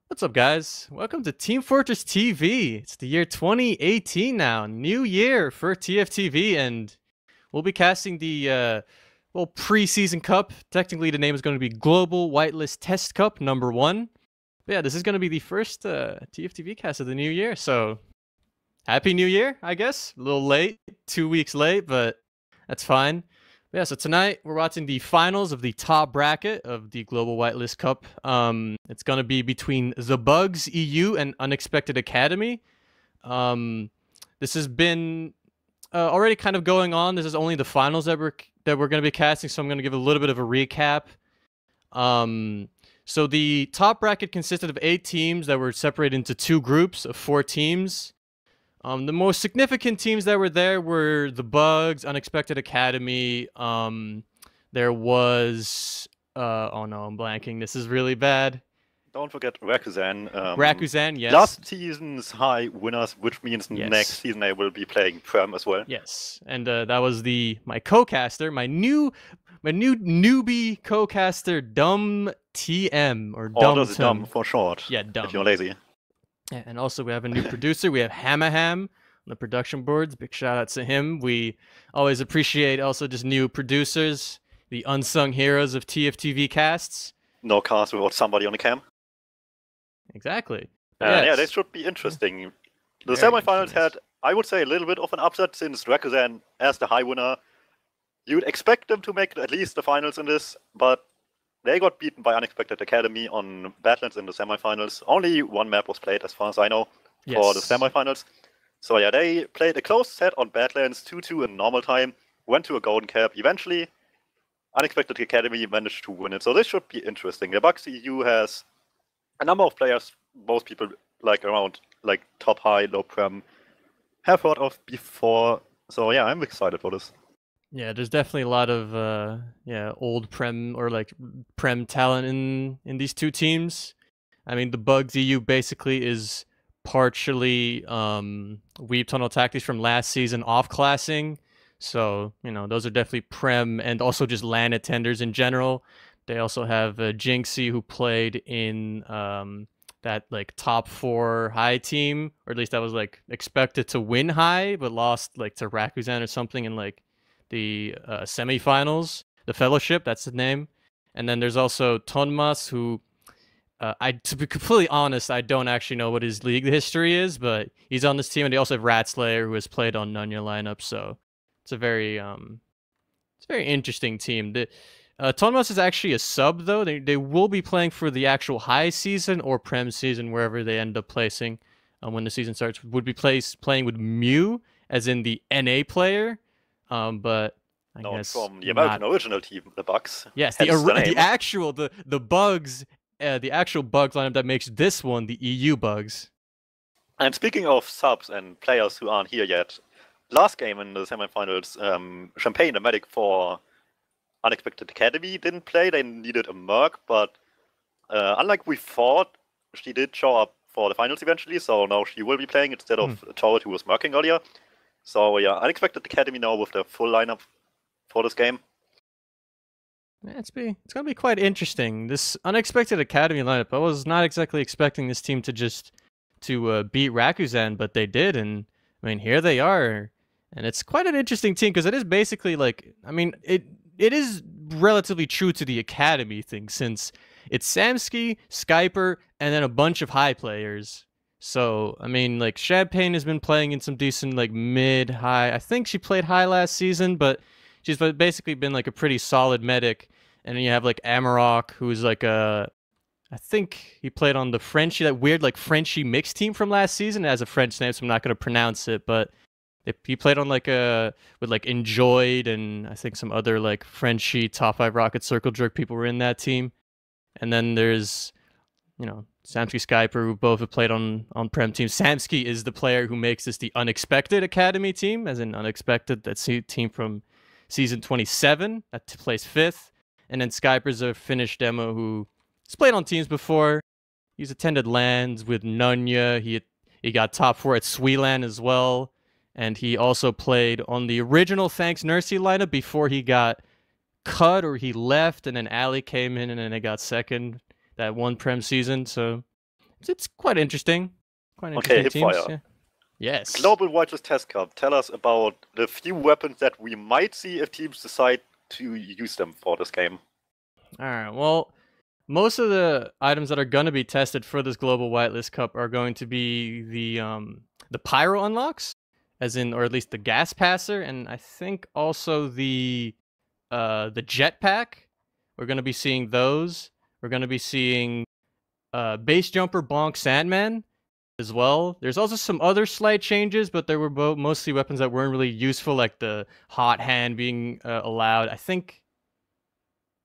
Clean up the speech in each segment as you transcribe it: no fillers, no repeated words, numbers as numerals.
What's up, guys? Welcome to Team Fortress TV. It's the year 2018 now, new year for TFTV, and we'll be casting the preseason cup. Technically, the name is going to be Global Whitelist Test Cup #1. But yeah, this is going to be the first TFTV cast of the new year. So, happy New Year, I guess. A little late, 2 weeks late, but that's fine. Yeah, so tonight we're watching the finals of the top bracket of the Global Whitelist Cup. It's gonna be between the Bugs EU and Unexpected Academy. This has been already kind of going on. This is only the finals that we're gonna be casting, so I'm gonna give a little bit of a recap. So the top bracket consisted of 8 teams that were separated into 2 groups of 4 teams. The most significant teams that were there were the Bugs, Unexpected Academy. There was oh no, I'm blanking. This is really bad. Don't forget Rakuzan. Rakuzan, yes. Last season's high winners, which means Yes. next season they will be playing Prem as well. Yes, and that was my co-caster, my new newbie co-caster, DuMmTm or DuMmTm DuMmTm for short. Yeah, Dumb. If you're lazy. Yeah, and also we have a new producer. We have hamaham on the production boards. Big shout out to him. We always appreciate also just new producers, the unsung heroes of TFTV casts. No cast without somebody on the cam. Exactly. Yeah, Yes. they should be interesting. The Very semifinals interesting. had, I would say, a little bit of an upset since Rakuzan, as the high winner, you'd expect them to make at least the finals in this, but they got beaten by Unexpected Academy on Badlands in the semifinals. Only one map was played, as far as I know, for the Yes. semifinals. So yeah, they played a close set on Badlands, 2-2 in normal time, went to a golden cap. Eventually, Unexpected Academy managed to win it. So this should be interesting. The Bucks EU has a number of players most people around top high, low prem have heard of before. So yeah, I'm excited for this. Yeah, there's definitely a lot of old prem or prem talent in these 2 teams. I mean, the Bugs EU basically is partially Weeb Tunnel Tactics from last season off-classing. So, those are definitely prem and also just LAN attenders in general. They also have Jinxie, who played in that top 4 high team, or at least that was expected to win high, but lost to Rakuzan or something in the semifinals. The Fellowship, that's the name. And then there's also Tonmas, who to be completely honest, I don't actually know what his league history is, but he's on this team, and they also have Ratslayer, who has played on Nunya lineup. So it's a very interesting team. Tonmas is actually a sub, though. They will be playing for the actual high season or prem season, wherever they end up placing when the season starts. Would be playing with Mew, as in the NA player, but I guess from the American original team, the Bucks. Yes, Hence the name. the actual Bugs, the actual Bugs lineup that makes this one the EU Bugs. And speaking of subs and players who aren't here yet, last game in the semifinals, Champagne, the medic for Unexpected Academy, didn't play. They needed a Merc, but unlike we thought, she did show up for the finals eventually, so now she will be playing instead of Torret, who was Mercing earlier. So yeah, Unexpected Academy now with the full lineup for this game. Yeah, it's gonna be quite interesting. This Unexpected Academy lineup, I was not exactly expecting this team to beat Rakuzan, but they did, and I mean, here they are. And it's quite an interesting team, because it is basically it is relatively true to the Academy thing, since it's Samsky, Skyper, and then a bunch of high players. So, I mean, Champagne has been playing in some decent, mid-high. I think she played high last season, but she's basically been, a pretty solid medic. And then you have, Amarok, who's, I think he played on the Frenchie, that weird, Frenchie mixed team from last seaon. It has a French name, so I'm not going to pronounce it, but he played on, with, Enjoyed, and I think some other, Frenchie top 5 Rocket Circle Jerk people were in that team. And then there's, Samsky, Skyper, who both have played on Prem teams. Samsky is the player who makes this the Unexpected Academy team, as in Unexpected, that's a team from season 27, that plays 5th. And then Skyper's a Finnish demo who has played on teams before. He's attended LANs with Nunya. He got top 4 at Sweelan as well. And he also played on the original Thanks Nursey lineup before he got cut or he left, and then Ali came in and then they got second that one Prem season. So it's quite interesting. Quite Okay, interesting teams. HiipFire. Yeah. Yes. Global Whitelist Test Cup. Tell us about the few weapons that we might see if teams decide to use them for this game. All right. Well, most of the items that are going to be tested for this Global Whitelist Cup are going to be the pyro unlocks, as in, or at least the gas passer, and I think also the jetpack. We're going to be seeing those. We're going to be seeing base jumper bonk sandman as well. There's also some other slight changes, but there were mostly weapons that weren't really useful, like the hot hand being allowed. I think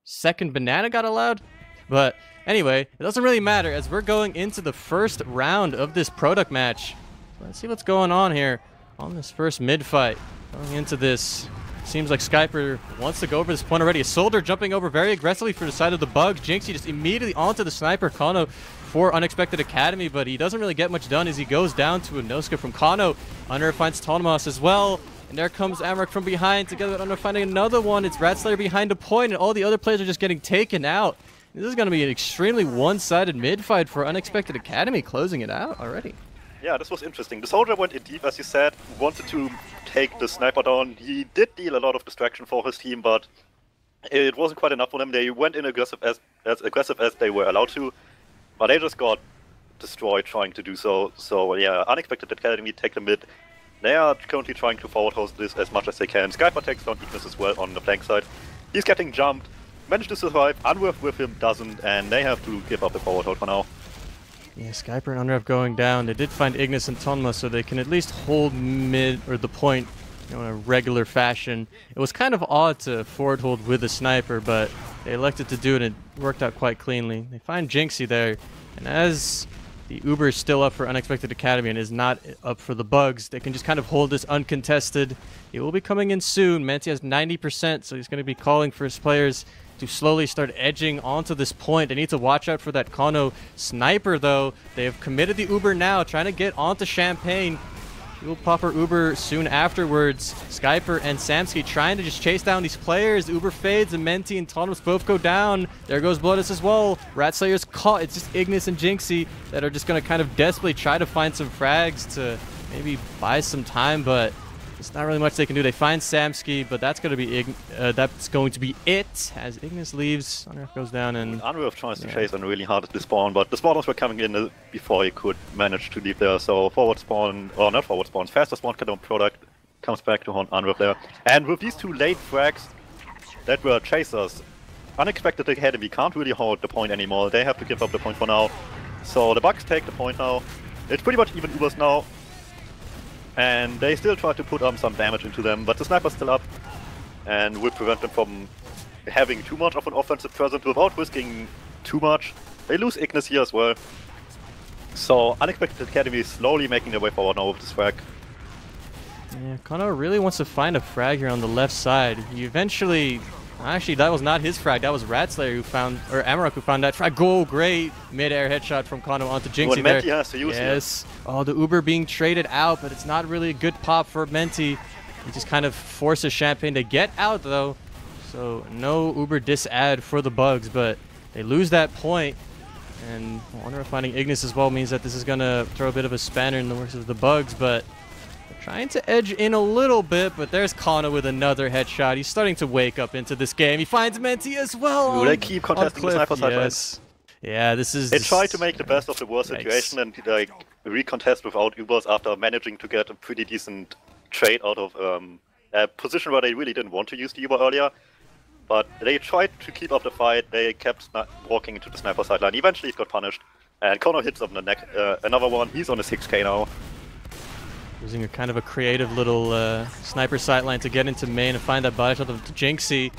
second banana got allowed. But anyway, it doesn't really matter as we're going into the first round of this product match. Let's see what's going on here on this first mid fight. Going into this, seems like Skyper wants to go over this point already. A soldier jumping over very aggressively for the side of the bugs. Jinxie just immediately onto the sniper Kano for Unexpected Academy, but he doesn't really get much done as he goes down to a no-scope from Kano. Under finds Tonmas as well. And there comes Amrak from behind together with Under finding another one. It's Ratslayer behind a point, and all the other players are just getting taken out. This is going to be an extremely one-sided mid-fight for Unexpected Academy, closing it out already. Yeah, this was interesting. The soldier went in deep, as you said, wanted to take the sniper down. He did deal a lot of distraction for his team, but it wasn't quite enough for them. They went in aggressive as aggressive as they were allowed to, but they just got destroyed trying to do so. So yeah, Unexpected Academy take the mid. They are currently trying to forward host this as much as they can. Skyper takes down Ignis as well on the flank side. He's getting jumped. Managed to survive, Unrev with him doesn't, and they have to give up the forward hold for now. Yeah, Skyper and Unrev going down. They did find Ignis and Tonma, so they can at least hold mid, or the point, in a regular fashion. It was kind of odd to forward hold with a sniper, but they elected to do it and it worked out quite cleanly. They find Jinxie there, and as the Uber is still up for Unexpected Academy and is not up for the bugs, they can just kind of hold this uncontested. He will be coming in soon. Menti has 90%, so he's going to be calling for his players to slowly start edging onto this point. They need to watch out for that Kano sniper, though. They have committed the Uber now, trying to get onto Champagne. He will pop her Uber soon afterwards. Skyper and Samsky trying to just chase down these players. Uber fades, and Menti and Tonmas both go down. There goes Bloodus as well. Ratslayer's caught. It's just Ignis and Jinxie that are just going to kind of desperately try to find some frags to maybe buy some time, but there's not really much they can do. They find Samsky, but that's going to be it as Ignis leaves. Unrev goes down, and Unrev tries to chase on really hard at the spawn, but the spawners were coming in before he could manage to leave there. So forward spawn, or not forward spawn, faster spawn product comes back to haunt Unrev there. And with these two late frags that were chasers, Unexpected Academy can't really hold the point anymore. They have to give up the point for now. So the Bucks take the point now. It's pretty much even Ubers now. And they still try to put some damage into them, but the sniper's still up and will prevent them from having too much of an offensive presence without risking too much. They lose Ignis here as well. So Unexpected Academy is slowly making their way forward now with this frag. Yeah, Kano really wants to find a frag here on the left side. He eventually... Actually, that was not his frag. That was Ratslayer who found, or Amarok who found that frag. Go, great mid-air headshot from Kano onto Jinxie there. Menti has to use yes. Oh, the Uber being traded out, but it's not really a good pop for Menti. He just kind of forces Champagne to get out, though. So no Uber dis-add for the bugs, but they lose that point. And Wonder finding Ignis as well means that this is going to throw a bit of a spanner in the works of the bugs, but trying to edge in a little bit, but there's Kano with another headshot. He's starting to wake up into this game. He finds Menti as well. Will they keep contesting the sniper side? Yes. Yeah, this is... They try to make the best of the worst situation and like recontest without Ubers after managing to get a pretty decent trade out of a position where they really didn't want to use the Uber earlier. But they tried to keep up the fight. They kept walking into the sniper sideline. Eventually it got punished. And Kano hits on the neck. Another one. He's on a 6k now. Using a kind of a creative little sniper sightline to get into main and find that body shot of Jinxie.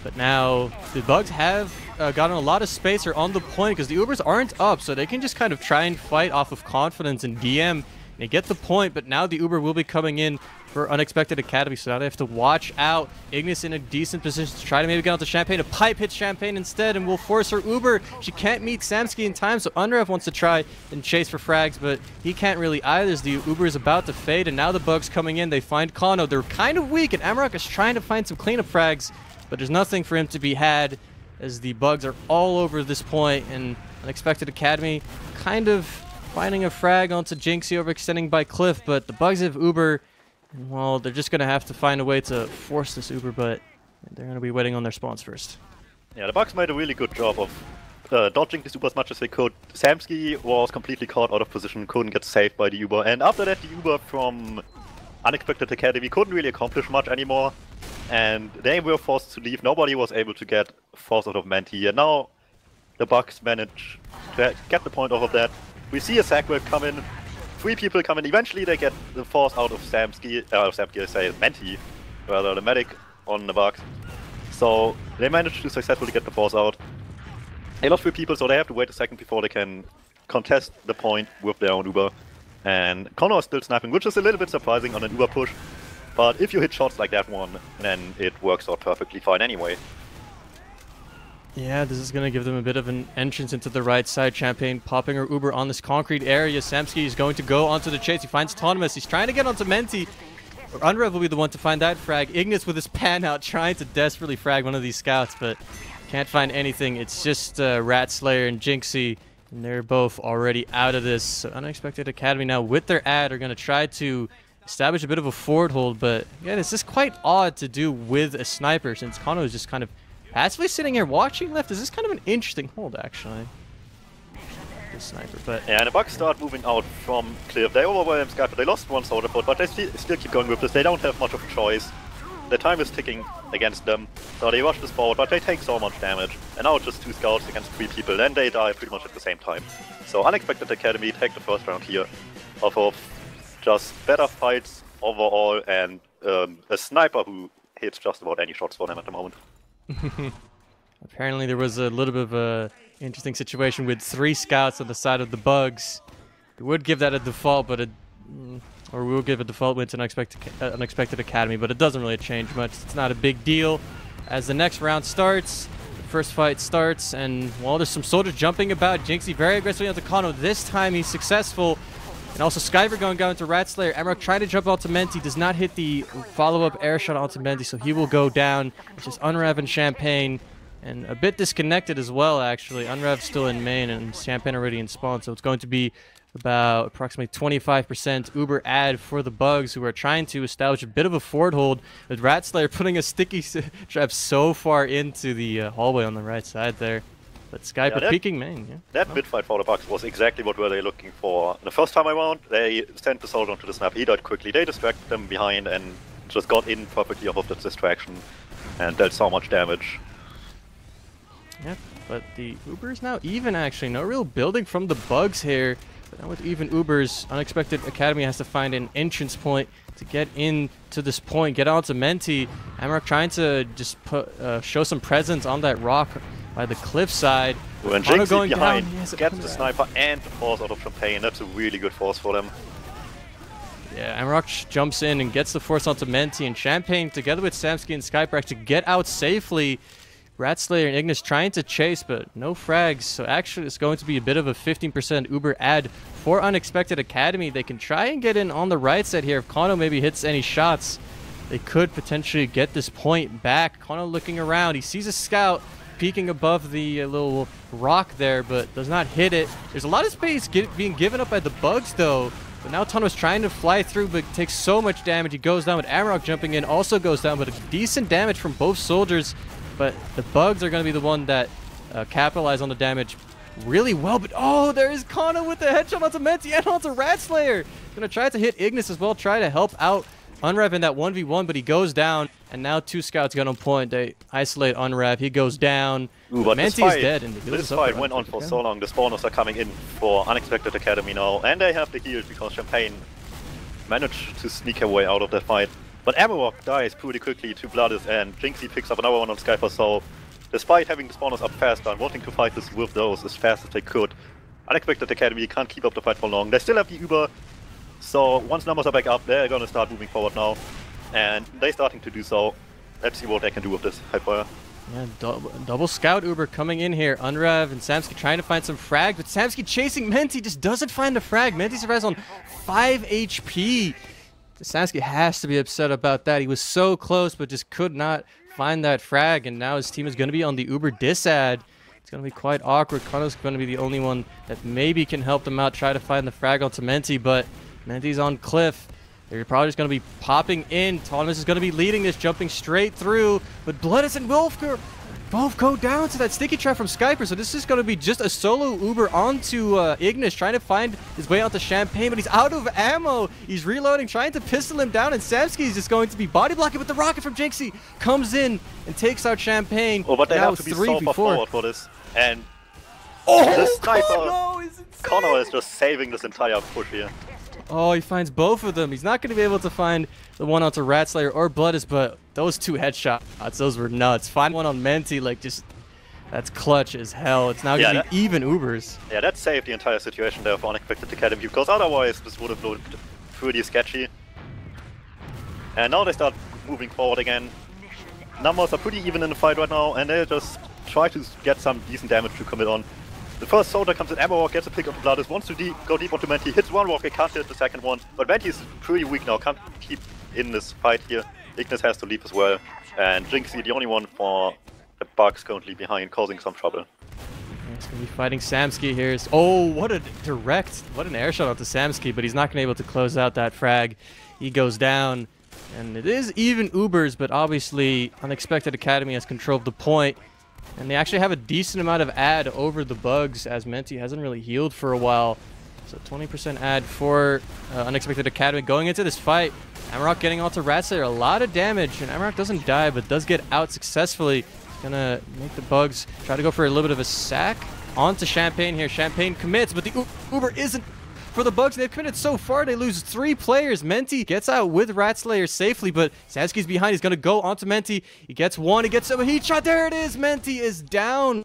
But now the bugs have gotten a lot of space or on the point because the Ubers aren't up, so they can just kind of try and fight off of confidence and DM. They get the point, but now the Uber will be coming in for Unexpected Academy, so now they have to watch out. Ignis in a decent position to try to maybe get onto Champagne. A pipe hits Champagne instead and will force her Uber. She can't meet Samsky in time, so Unrev wants to try and chase for frags, but he can't really either as the Uber is about to fade, and now the bugs coming in. They find Kano. They're kind of weak, and Amarok is trying to find some cleanup frags, but there's nothing for him to be had as the bugs are all over this point, and Unexpected Academy kind of finding a frag onto Jinxie, overextending by Cliff, but the Bugs have Uber, and well, they're just going to have to find a way to force this Uber, but they're going to be waiting on their spawns first. Yeah, the Bugs made a really good job of dodging this Uber as much as they could. Samsky was completely caught out of position, couldn't get saved by the Uber, and after that the Uber from Unexpected Academy couldn't really accomplish much anymore, and they were forced to leave. Nobody was able to get force out of Menti, and now the Bugs manage to get the point off of that. We see a Sackwave come in, 3 people come in, eventually they get the force out of Samsky, I say Menti, rather, the medic on the Bugs. So they managed to successfully get the force out. They lost 3 people, so they have to wait a second before they can contest the point with their own Uber. And Connor is still sniping, which is a little bit surprising on an Uber push. But if you hit shots like that one, then it works out perfectly fine anyway. Yeah, this is going to give them a bit of an entrance into the right side. Champagne popping her Uber on this concrete area. Samsky is going to go onto the chase. He finds Autonomous. He's trying to get onto Menti. Unrev will be the one to find that frag. Ignis with his pan out, trying to desperately frag one of these scouts, but can't find anything. It's just Rat Slayer and Jinxie, and they're both already out of this. So Unexpected Academy now with their ad are going to try to establish a bit of a forward hold, but yeah, this is quite odd to do with a sniper since Kano is just kind of passively sitting here watching left. Is this kind of an interesting hold, actually? The sniper, but yeah, and the Bugs start moving out from Cliff. They overwhelm Skype, but they lost one soldier foot, but they still keep going with this. They don't have much of a choice. The time is ticking against them, so they rush this forward, but they take so much damage. And now it's just 2 scouts against 3 people, then they die pretty much at the same time. So Unexpected Academy take the first round here off of just better fights overall, and a sniper who hits just about any shots for them at the moment. Apparently there was a little bit of a interesting situation with 3 scouts on the side of the Bugs. We would give that a default, but or we will give a default win to Unexpected Academy, but it doesn't really change much. It's not a big deal. As the next round starts, the first fight starts, and well, there's some soldiers jumping about. Jinxie very aggressively onto Kano. This time he's successful. And also Skyver going down to Rat Slayer. Emerald trying to jump onto Menti, does not hit the follow-up air shot onto Menti, so he will go down. It's just Unrev and Champagne, and a bit disconnected as well, actually. Unrev still in main, and Champagne already in spawn, so it's going to be about approximately 25% Uber ad for the Bugs, who are trying to establish a bit of a forward hold, with Rat Slayer putting a sticky trap so far into the hallway on the right side there. But Skype yeah, peeking main, yeah. That mid-fight for the Bugs was exactly what were they looking for. The first time around, they sent the soldier onto the snap. He died quickly. They distracted them behind and just got in perfectly off of the distraction and dealt so much damage. Yep, but the Uber is now even, actually. No real building from the Bugs here. But now with even Ubers, Unexpected Academy has to find an entrance point to get into this point, get onto Menti. Amarok trying to just show some presence on that rock by the cliff side. When Jinxie going behind, gets the sniper and the force out of Champagne. That's a really good force for them. Yeah, Amarok jumps in and gets the force onto Menti, and Champagne, together with Samsky and Skype, to get out safely. Rat Slayer and Ignis trying to chase, but no frags. So actually, it's going to be a bit of a 15% Uber ad for Unexpected Academy. They can try and get in on the right side here. If Kano maybe hits any shots, they could potentially get this point back. Kano looking around. He sees a scout peeking above the little rock there, but does not hit it. There's a lot of space being given up by the Bugs, though. But now Tano's trying to fly through, but takes so much damage. He goes down, with Amarok jumping in, also goes down, but a decent damage from both soldiers. But the Bugs are going to be the one that capitalize on the damage really well. But oh, there is Kano with the headshot onto Menti and onto Rat Slayer. Going to try to hit Ignis as well, try to help out Unrev in that 1v1, but he goes down. And now 2 scouts get on point. They isolate Unrev. He goes down. But Menti is dead. And this fight went on for so long. The spawners are coming in for Unexpected Academy now. And they have the heals because Champagne managed to sneak her way out of that fight. But Amarok dies pretty quickly to Bloodis, and Jinxie picks up another one on Skyper. So despite having the spawners up faster and wanting to fight this with those as fast as they could, Unexpected Academy can't keep up the fight for long. They still have the Uber, so once numbers are back up, they're gonna start moving forward now. And they're starting to do so. Let's see what they can do with this HiipFire. Yeah, double scout Uber coming in here. Unrev and Samsky trying to find some frag, but Samsky chasing Menti, just doesn't find the frag. Menti survives on 5 HP. Samsky has to be upset about that. He was so close, but just could not find that frag, and now his team is going to be on the Uber disad. It's going to be quite awkward. Kano's going to be the only one that maybe can help them out, try to find the frag onto Menti, but Menti's on Cliff. They're probably just going to be popping in. Thomas is going to be leading this, jumping straight through, but Bloodus and Wolfker both go down to that sticky trap from Skyper, so this is going to be just a solo Uber onto Ignis, trying to find his way onto Champagne, but he's out of ammo. He's reloading, trying to pistol him down, and Samsky is just going to be body blocking, but the rocket from Jinxie comes in and takes out Champagne. Oh, but they have to be so far forward for this. And the sniper, Connor is just saving this entire push here. Oh, he finds both of them. He's not going to be able to find the one onto Ratslayer or Bloodus, but those two headshots, those were nuts. Find one on Menti, like, just, that's clutch as hell. It's now going to be even Ubers. Yeah, that saved the entire situation there for Unexpected Academy, because otherwise this would have looked pretty sketchy. And now they start moving forward again. Numbers are pretty even in the fight right now, and they just try to get some decent damage to commit on. The first soldier comes in, Ammo gets a pick of Bloodus, wants to go deep onto Menti, hits one rocket, can't hit the second one, but Menti is pretty weak now, can't keep in this fight here. Ignis has to leave as well, and Jinxie, the only one for the Bugs currently behind, causing some trouble. He's going to be fighting Samsky here. Oh, what an air shot onto Samsky, but he's not going to be able to close out that frag. He goes down, and it is even Ubers, but obviously Unexpected Academy has controlled the point. And they actually have a decent amount of ad over the Bugs, as Menti hasn't really healed for a while. So 20% ad for Unexpected Academy going into this fight. Amarok getting onto Ratslayer, a lot of damage, and Amarok doesn't die, but does get out successfully. It's gonna make the Bugs try to go for a little bit of a sack onto Champagne here. Champagne commits, but the Uber isn't for the Bugs. They've committed so far, they lose 3 players. Menti gets out with Ratslayer safely, but Samsky's behind. He's going to go onto Menti. He gets one. He gets a heat shot. There it is. Menti is down.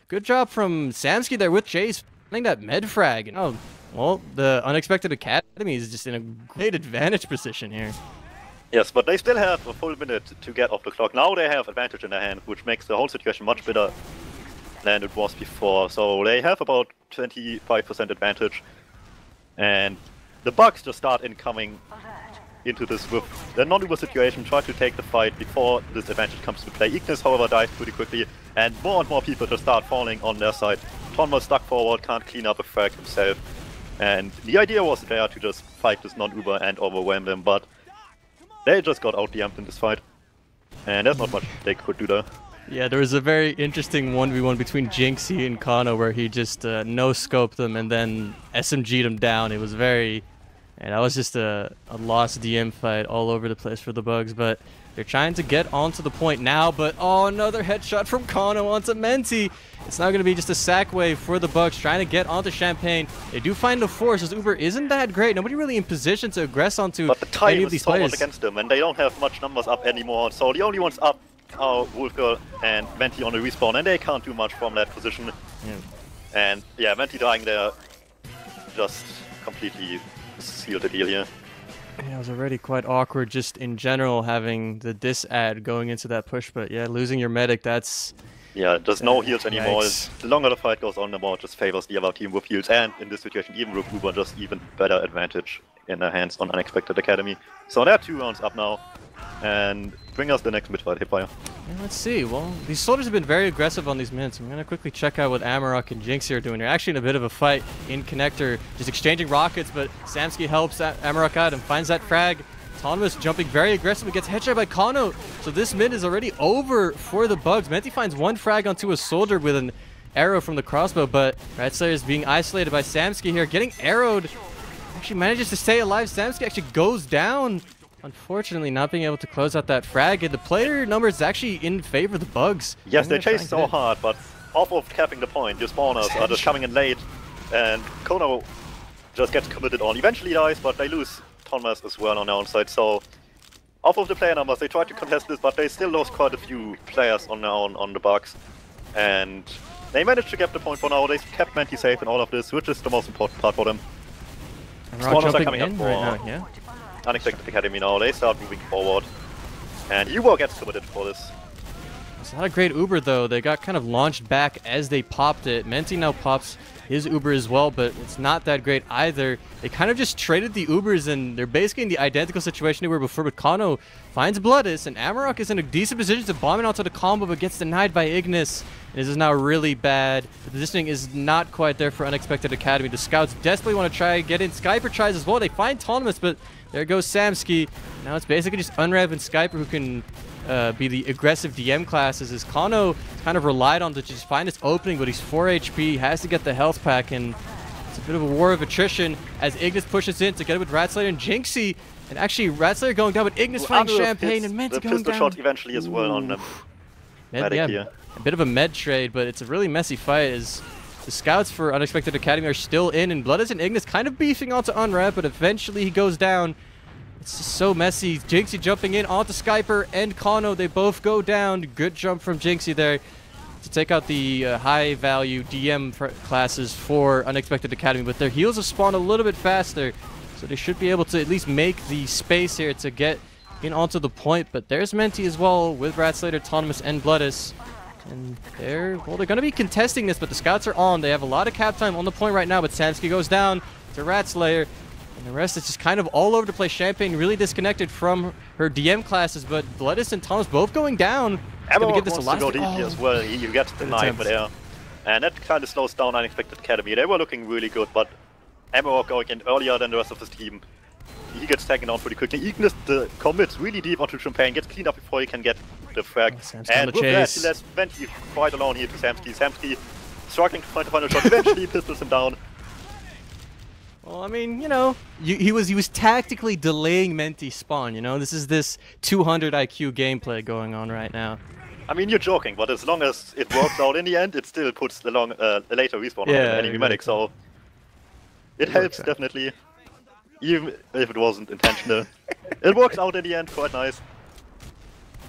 Good job from Samsky there with Chase finding that med frag. And, oh, well, the Unexpected Academy is just in a great advantage position here. Yes, but they still have a full minute to get off the clock. Now they have advantage in their hand, which makes the whole situation much better than it was before. So they have about 25% advantage. And the Bugs just start incoming into this with the non-Uber situation, try to take the fight before this advantage comes to play. Ignis, however, dies pretty quickly, and more people just start falling on their side. Tonma stuck forward, can't clean up a frag himself. And the idea was there to just fight this non-Uber and overwhelm them, but they just got out-DM'd in this fight. And there's not much they could do there. Yeah, there was a very interesting 1v1 between Jinxie and Kano where he just no-scoped them and then SMG'd him down. It was very... And that was just a lost DM fight all over the place for the Bugs, but they're trying to get onto the point now, but oh, another headshot from Kano onto Menti. It's now going to be just a sack wave for the Bugs trying to get onto Champagne. They do find the force, as Uber isn't that great. Nobody really in position to aggress onto but the time any of these is so players. much against them, and they don't have much numbers up anymore, so the only ones up are Wolfgirl and Menti on the respawn, and they can't do much from that position. Yeah. And yeah, Menti dying there just completely sealed the deal here. Yeah, it was already quite awkward just in general having the dis ad going into that push, but yeah, losing your medic, that's... Yeah, there's no heals anymore. The longer the fight goes on, the more it just favors the other team with heals, and in this situation, even with Uber, just even better advantage in their hands on Unexpected Academy. So they're 2 rounds up now, and bring us the next mid-fight, HiipFire. Yeah, let's see. Well, these soldiers have been very aggressive on these minutes. I'm going to quickly check out what Amarok and Jinxie are doing. They're actually in a bit of a fight in connector, just exchanging rockets, but Samsky helps Amarok out and finds that frag. Thomas jumping very aggressively, gets headshot by Kano. So this mid is already over for the Bugs. Menti finds one frag onto a soldier with an arrow from the crossbow, but Ratslayer is being isolated by Samsky here, getting arrowed. Actually manages to stay alive. Samsky actually goes down. Unfortunately, not being able to close out that frag. The player number is actually in favor of the Bugs. Yes, they chase so hard, but off of capping the point, your spawners are just coming in late, and Kono just gets committed on. Eventually dies, but they lose Thomas as well on their own side. So, off of the player numbers, they tried to contest this, but they still lost quite a few players on their own on the Bugs. And they managed to get the point for now. They kept Menti safe in all of this, which is the most important part for them. Spawners are coming up for right now, yeah. Unexpected Academy now. They start moving forward. And Hugo gets committed for this. It's not a great Uber, though. They got kind of launched back as they popped it. Menti now pops his Uber as well, but it's not that great either. They kind of just traded the Ubers, and they're basically in the identical situation they were before, but Kano finds Bloodus, and Amarok is in a decent position to bomb it onto the combo, but gets denied by Ignis. This is now really bad. The positioning is not quite there for Unexpected Academy. The scouts desperately want to try and get in. Skyper tries as well. They find Autonomous, but there goes Samsky. Now it's basically just Unrev and Skyper who can be the aggressive DM classes, as Kano kind of relied on to just find his opening, but he's 4 HP, has to get the health pack, and it's a bit of a war of attrition as Ignis pushes in to get it with Ratslayer and Jinxie. And actually, Ratslayer going down, but Ignis finding Champagne and Menti going down. Shot eventually as well on them. Yeah, a bit of a med trade, but it's a really messy fight as the scouts for Unexpected Academy are still in, and Bloodus and Ignis kind of beefing onto Unrev, but eventually he goes down. It's just so messy. Jinxie jumping in onto Skyper and Kano. They both go down. Good jump from Jinxie there to take out the high-value DM classes for Unexpected Academy, but their heals have spawned a little bit faster, so they should be able to at least make the space here to get in onto the point. But there's Menti as well with Ratslayer, Autonomous, and Bloodus. And they're going to be contesting this, but the scouts are on. They have a lot of cap time on the point right now, but Samsky goes down to Ratslayer. And the rest is just kind of all over the place. Champagne really disconnected from her DM classes, but Bloodus and Thomas both going down. Amarok wants to go deep here as well. He gets denied for there. And that kind of slows down Unexpected Academy. They were looking really good, but Amarok going in earlier than the rest of his team. He gets taken down pretty quickly. Ignis commits really deep onto Champagne, gets cleaned up before he can get the frag. And with that, he lets Menti quite alone here to Samsky. Samsky struggling to find the final shot. Eventually pistols him down. Well, I mean, you know, he was tactically delaying Menti's spawn, you know? This is this 200 IQ gameplay going on right now. I mean, you're joking, but as long as it works out in the end, it still puts the later respawn on the enemy medic, so it helps definitely, even if it wasn't intentional. It works out in the end, quite nice.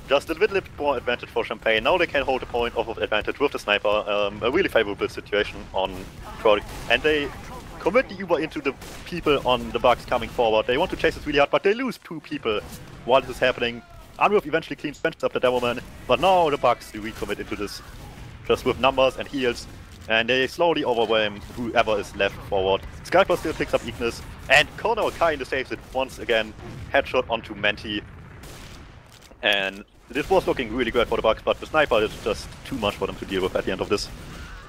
Just a little bit more advantage for Champagne. Now they can hold a point off of advantage with the sniper. A really favorable situation on product, and they commit the Uber into the people on the Bucks coming forward. They want to chase this really hard, but they lose 2 people while this is happening. Unrev eventually cleans benches up the Devilman, but now the Bucks do recommit into this just with numbers and heals, and they slowly overwhelm whoever is left forward. Skyper still picks up Ignis, and Kano kinda saves it once again. Headshot onto Menti. And this was looking really good for the Bucks, but the sniper is just too much for them to deal with at the end of this.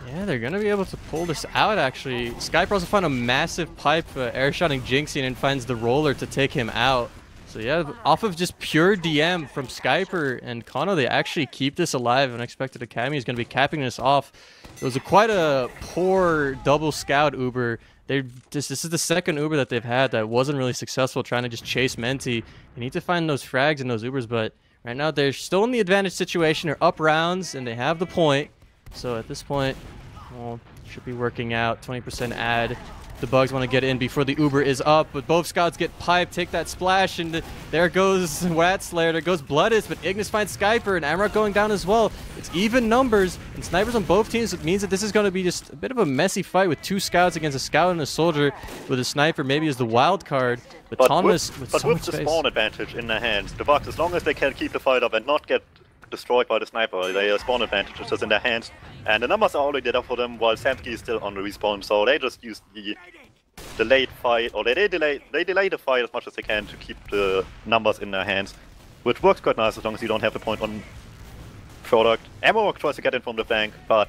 Yeah, they're going to be able to pull this out, actually. Skyper also found a massive pipe air-shotting Jinxie and then finds the roller to take him out. So yeah, off of just pure DM from Skyper and Kano, they actually keep this alive. Unexpected Academy is going to be capping this off. It was quite a poor double scout Uber. This is the second Uber that they've had that wasn't really successful, trying to just chase Menti. They need to find those frags in those Ubers, but right now they're still in the advantage situation. They're up rounds and they have the point. So at this point, well, should be working out. 20% add. The Bugs want to get in before the Uber is up, but both scouts get piped, take that splash, and there goes Ratslayer, there goes Bloodus, but Ignis finds Skyper, and Amarok going down as well. It's even numbers, and snipers on both teams. It means that this is going to be just a bit of a messy fight with 2 scouts against a scout and a soldier, with a sniper maybe as the wild card. But Thomas with so much the space. Spawn advantage in their hands, the Bucks, as long as they can keep the fight up and not get destroyed by the sniper, their spawn advantage is just in their hands, and the numbers are already there for them while Samsky is still on the respawn, so they just use the delayed fight, or they delay the fight as much as they can to keep the numbers in their hands, which works quite nice as long as you don't have the point on product. Amarok tries to get in from the flank, but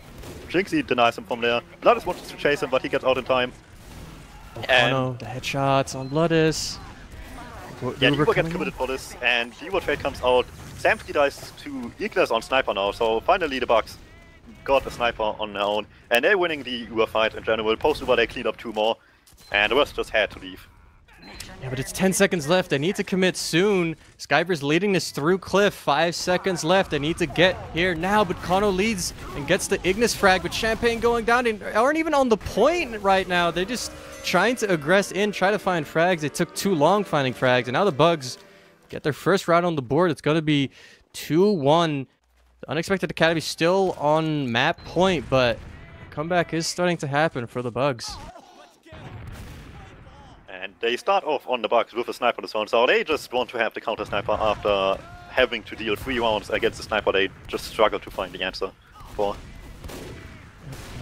Jinxie denies him from there. Bloodus wants to chase him, but he gets out in time. And the headshots on Bloodus. Yeah, Uber gets committed for this, and the Uber trade comes out. Samsky dies to Ignis on sniper now, so finally the Bucks got a sniper on their own, and they're winning the Uber fight in general. Post-Uber they cleaned up 2 more, and the rest just had to leave. Yeah, but it's 10 seconds left. They need to commit soon. Skyper's leading this through Cliff. 5 seconds left. They need to get here now, but Kano leads and gets the Ignis frag, but Champagne going down. They aren't even on the point right now. They're just trying to aggress in, try to find frags. It took too long finding frags, and now the Bugs get their first round on the board. It's going to be 2-1. The Unexpected Academy still on map point, but comeback is starting to happen for the Bugs. And they start off on the Bucks with a sniper on the zone, so they just want to have the counter sniper after having to deal 3 rounds against the sniper they just struggle to find the answer for.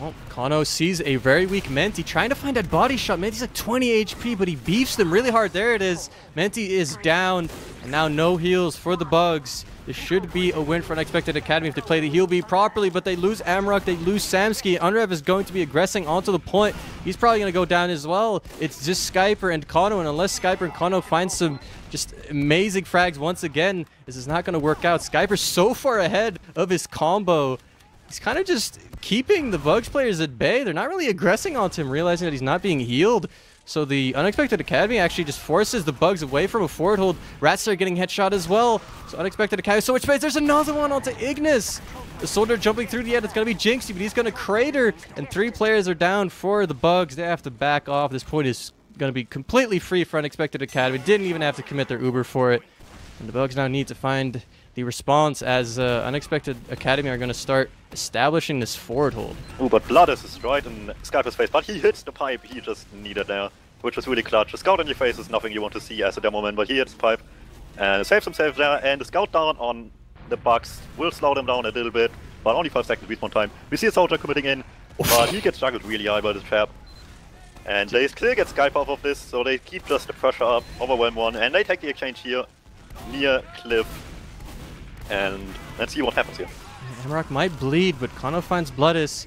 Well, Kano sees a very weak Menti, trying to find that body shot. Menti's like 20 HP, but he beefs them really hard. There it is. Menti is down, and now no heals for the Bugs. This should be a win for Unexpected Academy if they play the heal B properly, but they lose Amarok, they lose Samsky. Unrev is going to be aggressing onto the point. He's probably going to go down as well. It's just Skyper and Kano, and unless Skyper and Kano find some just amazing frags once again, this is not going to work out. Skyper's so far ahead of his combo. He's kind of just keeping the Bugs players at bay. They're not really aggressing onto him, realizing that he's not being healed. So the Unexpected Academy actually just forces the Bugs away from a forward hold. Ratster getting headshot as well. So Unexpected Academy, so much space. There's another one onto Ignis. The soldier jumping through the end. It's going to be Jinxie, but he's going to crater. And 3 players are down for the Bugs. They have to back off. This point is going to be completely free for Unexpected Academy. Didn't even have to commit their Uber for it. And the Bugs now need to find the response as Unexpected Academy are going to start establishing this forward hold. Oh, but Blood is right in Skyper's face, but he hits the pipe he just needed there, which was really clutch. A scout in your face is nothing you want to see as a demo man, but he hits the pipe and saves himself there, and the scout down on the Bugs will slow them down a little bit, but only 5 seconds respawn time. We see a soldier committing in, but he gets juggled really high by the trap. And they still get Skype off of this, so they keep just the pressure up, overwhelm one, and they take the exchange here near Cliff. And let's see what happens here. Amarok might bleed, but Kano finds Bloodis.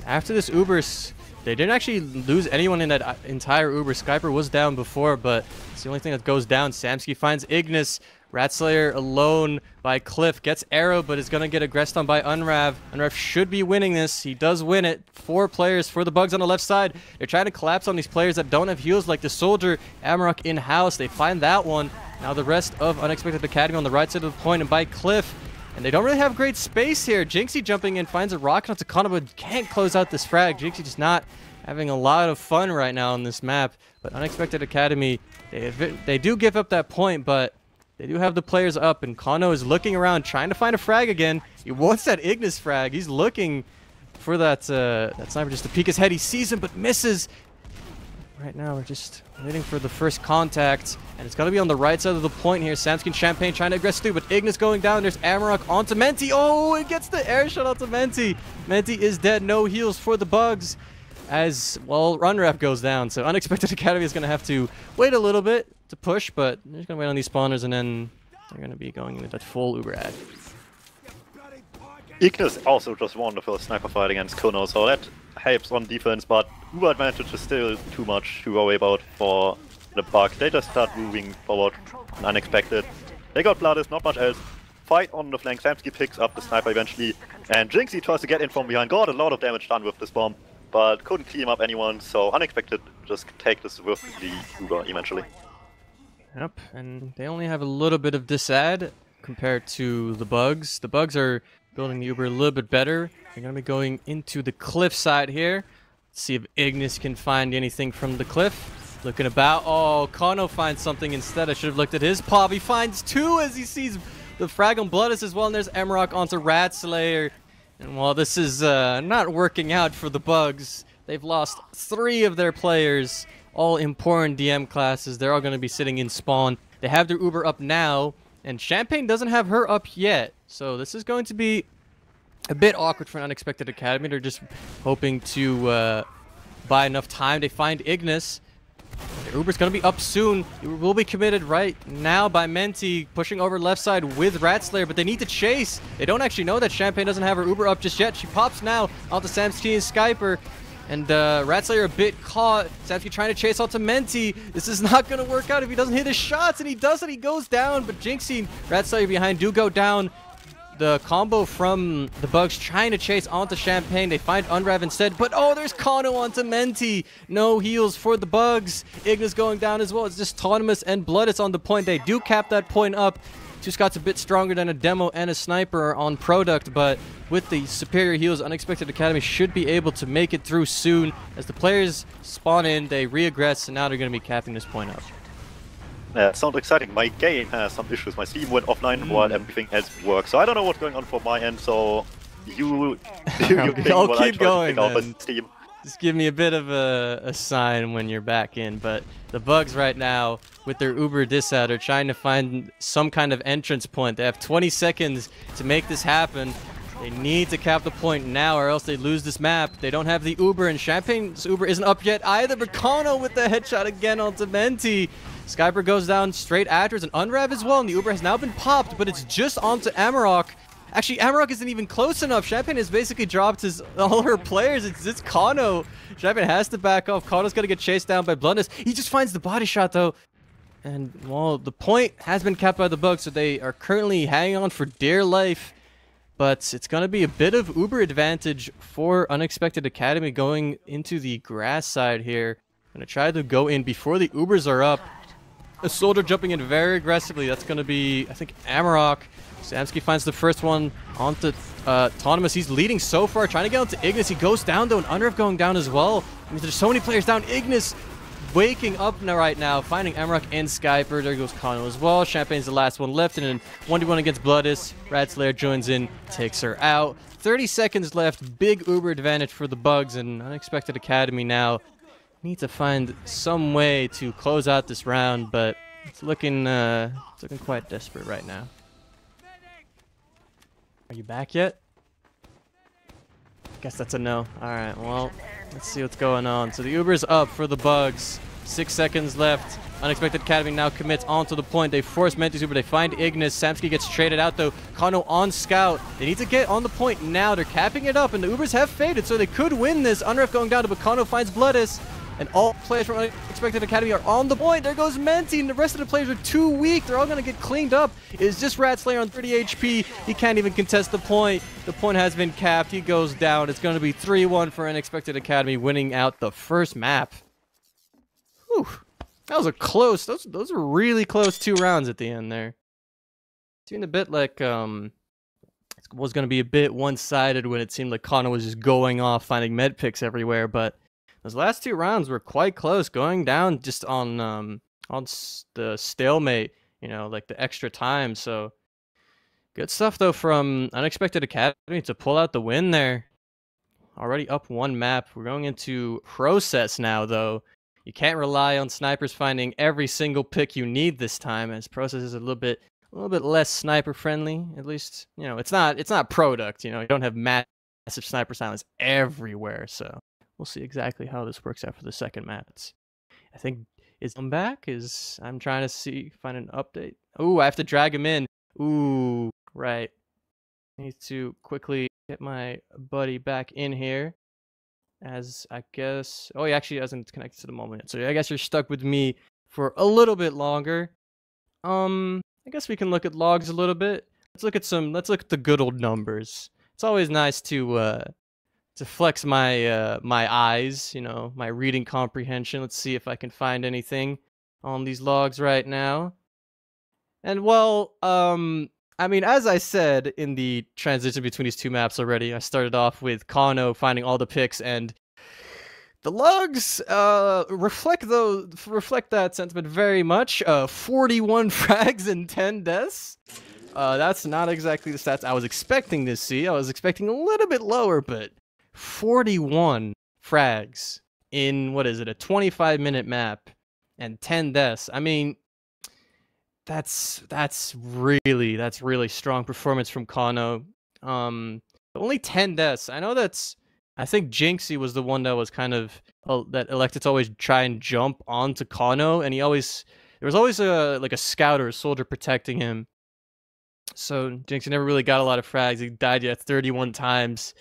After this Ubers, they didn't actually lose anyone in that entire Uber. Skyper was down before, but it's the only thing that goes down. Samsky finds Ignis. Ratslayer alone by Cliff. Gets arrow, but is going to get aggressed on by Unrav. Unrav should be winning this. He does win it. 4 players for the Bugs on the left side. They're trying to collapse on these players that don't have heals like the Soldier. Amarok in-house. They find that one. Now the rest of Unexpected Academy on the right side of the point and by Cliff. And they don't really have great space here. Jinxie jumping in, finds a rocket onto Kano, but can't close out this frag. Jinxie just not having a lot of fun right now on this map. But Unexpected Academy, they do give up that point, but they do have the players up. And Kano is looking around, trying to find a frag again. He wants that Ignis frag. He's looking for that sniper just to peek his head. He sees him, but misses. Right now, we're just waiting for the first contact, and it's going to be on the right side of the point here. Samsky and Champagne trying to aggress through, but Ignis going down. There's Amarok onto Menti. Oh, it gets the air shot onto Menti. Menti is dead. No heals for the Bugs as, well, Unref goes down. So Unexpected Academy is going to have to wait a little bit to push, but they're just going to wait on these spawners, and then they're going to be going into that full Uber ad. Ignis also just won the first sniper fight against Kuno, so that helps on defense, but Uber advantage is still too much to worry about for the Bugs. They just start moving forward unexpected. They got Bloodis, not much else. Fight on the flank. Samsky picks up the sniper eventually, and Jinxie tries to get in from behind. Got a lot of damage done with this bomb, but couldn't clean up anyone, so Unexpected just take this with the Uber eventually. Yep, and they only have a little bit of disad compared to the Bugs. The Bugs are building the Uber a little bit better. They're going to be going into the cliff side here. Let's see if Ignis can find anything from the cliff. Looking about. Oh, Kano finds something instead. I should have looked at his pop. He finds 2 as he sees the frag on Bloodis as well. And there's Amarok onto Ratslayer. And while this is not working out for the Bugs, they've lost 3 of their players. All important DM classes. They're all going to be sitting in spawn. They have their Uber up now. And Champagne doesn't have her up yet. So this is going to be a bit awkward for an Unexpected Academy. They're just hoping to buy enough time. They find Ignis. The Uber's going to be up soon. It will be committed right now by Menti, pushing over left side with Ratslayer, but they need to chase. They don't actually know that Champagne doesn't have her Uber up just yet. She pops now onto Samsky and Skyper. And Ratslayer a bit caught. Samsky trying to chase onto Menti. This is not going to work out if he doesn't hit his shots. And he does it. He goes down. But Jinxie and Ratslayer behind do go down. The combo from the Bugs trying to chase onto Champagne. They find Unrav instead. But oh, there's Kano onto Menti. No heals for the Bugs. Ignis going down as well. It's just Autonomous and Bloodis on the point. They do cap that point up. 2 Scots a bit stronger than a demo and a sniper on product, but with the superior heals, Unexpected Academy should be able to make it through soon. As the players spawn in, they re-aggress, and now they're going to be capping this point up. Yeah, it sounds exciting. My game has some issues. My Steam went offline while everything else works, so I don't know what's going on from my end, so you I'll keep going, then. Steam. Just give me a bit of a sign when you're back in. But the Bugs right now, with their Uber disad, are trying to find some kind of entrance point. They have 20 seconds to make this happen. They need to cap the point now or else they lose this map. They don't have the Uber, and Champagne's Uber isn't up yet either, but Kano with the headshot again on DuMmTm. Skyper goes down straight afterwards, and Unrav as well, and the Uber has now been popped, but it's just onto Amarok. Actually, Amarok isn't even close enough. Champagne has basically dropped all her players. It's Kano. Champagne has to back off. Kano's going to get chased down by Bluntness. He just finds the body shot, though. And, well, the point has been capped by the bug, so they are currently hanging on for dear life. But it's going to be a bit of Uber advantage for Unexpected Academy going into the grass side here. Going to try to go in before the Ubers are up. A soldier jumping in very aggressively. That's going to be, I think, Amarok. Samsky finds the first one onto Autonomous. He's leading so far, trying to get onto Ignis. He goes down, though, and Unrev going down as well. I mean, there's so many players down. Ignis waking up now right now, finding Amarok and Skyper. There goes Kano as well. Champagne's the last one left, and then 1v1 against Bloodis. Radslayer joins in, takes her out. 30 seconds left. Big Uber advantage for the Bugs, and Unexpected Academy now need to find some way to close out this round, but it's looking quite desperate right now. Are you back yet? Guess that's a no. Alright, well, let's see what's going on. So the Uber's up for the Bugs. 6 seconds left. Unexpected Academy now commits onto the point. They force Mentis Uber. They find Ignis. Samsky gets traded out, though. Kano on scout. They need to get on the point now. They're capping it up, and the Ubers have faded, so they could win this. Unref going down, but Kano finds Bloodis. And all players from Unexpected Academy are on the point. There goes Menti, and the rest of the players are too weak. They're all going to get cleaned up. It's just Radslayer on 30 HP. He can't even contest the point. The point has been capped. He goes down. It's going to be 3-1 for Unexpected Academy, winning out the first map. Whew. That was a close. Those were really close 2 rounds at the end there. Seemed a bit like it was going to be a bit one-sided when it seemed like Kano was just going off, finding med picks everywhere, but those last 2 rounds were quite close, going down just on the stalemate, you know, like the extra time. So good stuff though from Unexpected Academy to pull out the win there. Already up 1 map. We're going into Process now though. You can't rely on snipers finding every single pick you need this time, as Process is a little bit less sniper friendly. At least, you know, it's not product. You know, you don't have massive sniper silence everywhere, so we'll see exactly how this works out for the second map. I think I'm back. I'm trying to find an update. Ooh, I have to drag him in. Ooh, right. I need to quickly get my buddy back in here. As I guess, oh, he actually hasn't connected to the moment, so I guess you're stuck with me for a little bit longer. I guess we can look at logs a little bit. Let's look at the good old numbers. It's always nice to flex my my eyes, you know, my reading comprehension. Let's see if I can find anything on these logs right now. And well, I mean, as I said in the transition between these 2 maps already, I started off with Kano finding all the picks, and the logs reflect that sentiment very much. 41 frags and 10 deaths. That's not exactly the stats I was expecting to see. I was expecting a little bit lower, but 41 frags in, what is it, a 25-minute map and 10 deaths. I mean, that's really strong performance from Kano. Only 10 deaths. I think Jinxie was the one that was kind of that elected to always try and jump onto Kano, and there was always a scout or a soldier protecting him. So Jinxie never really got a lot of frags. He died 31 times.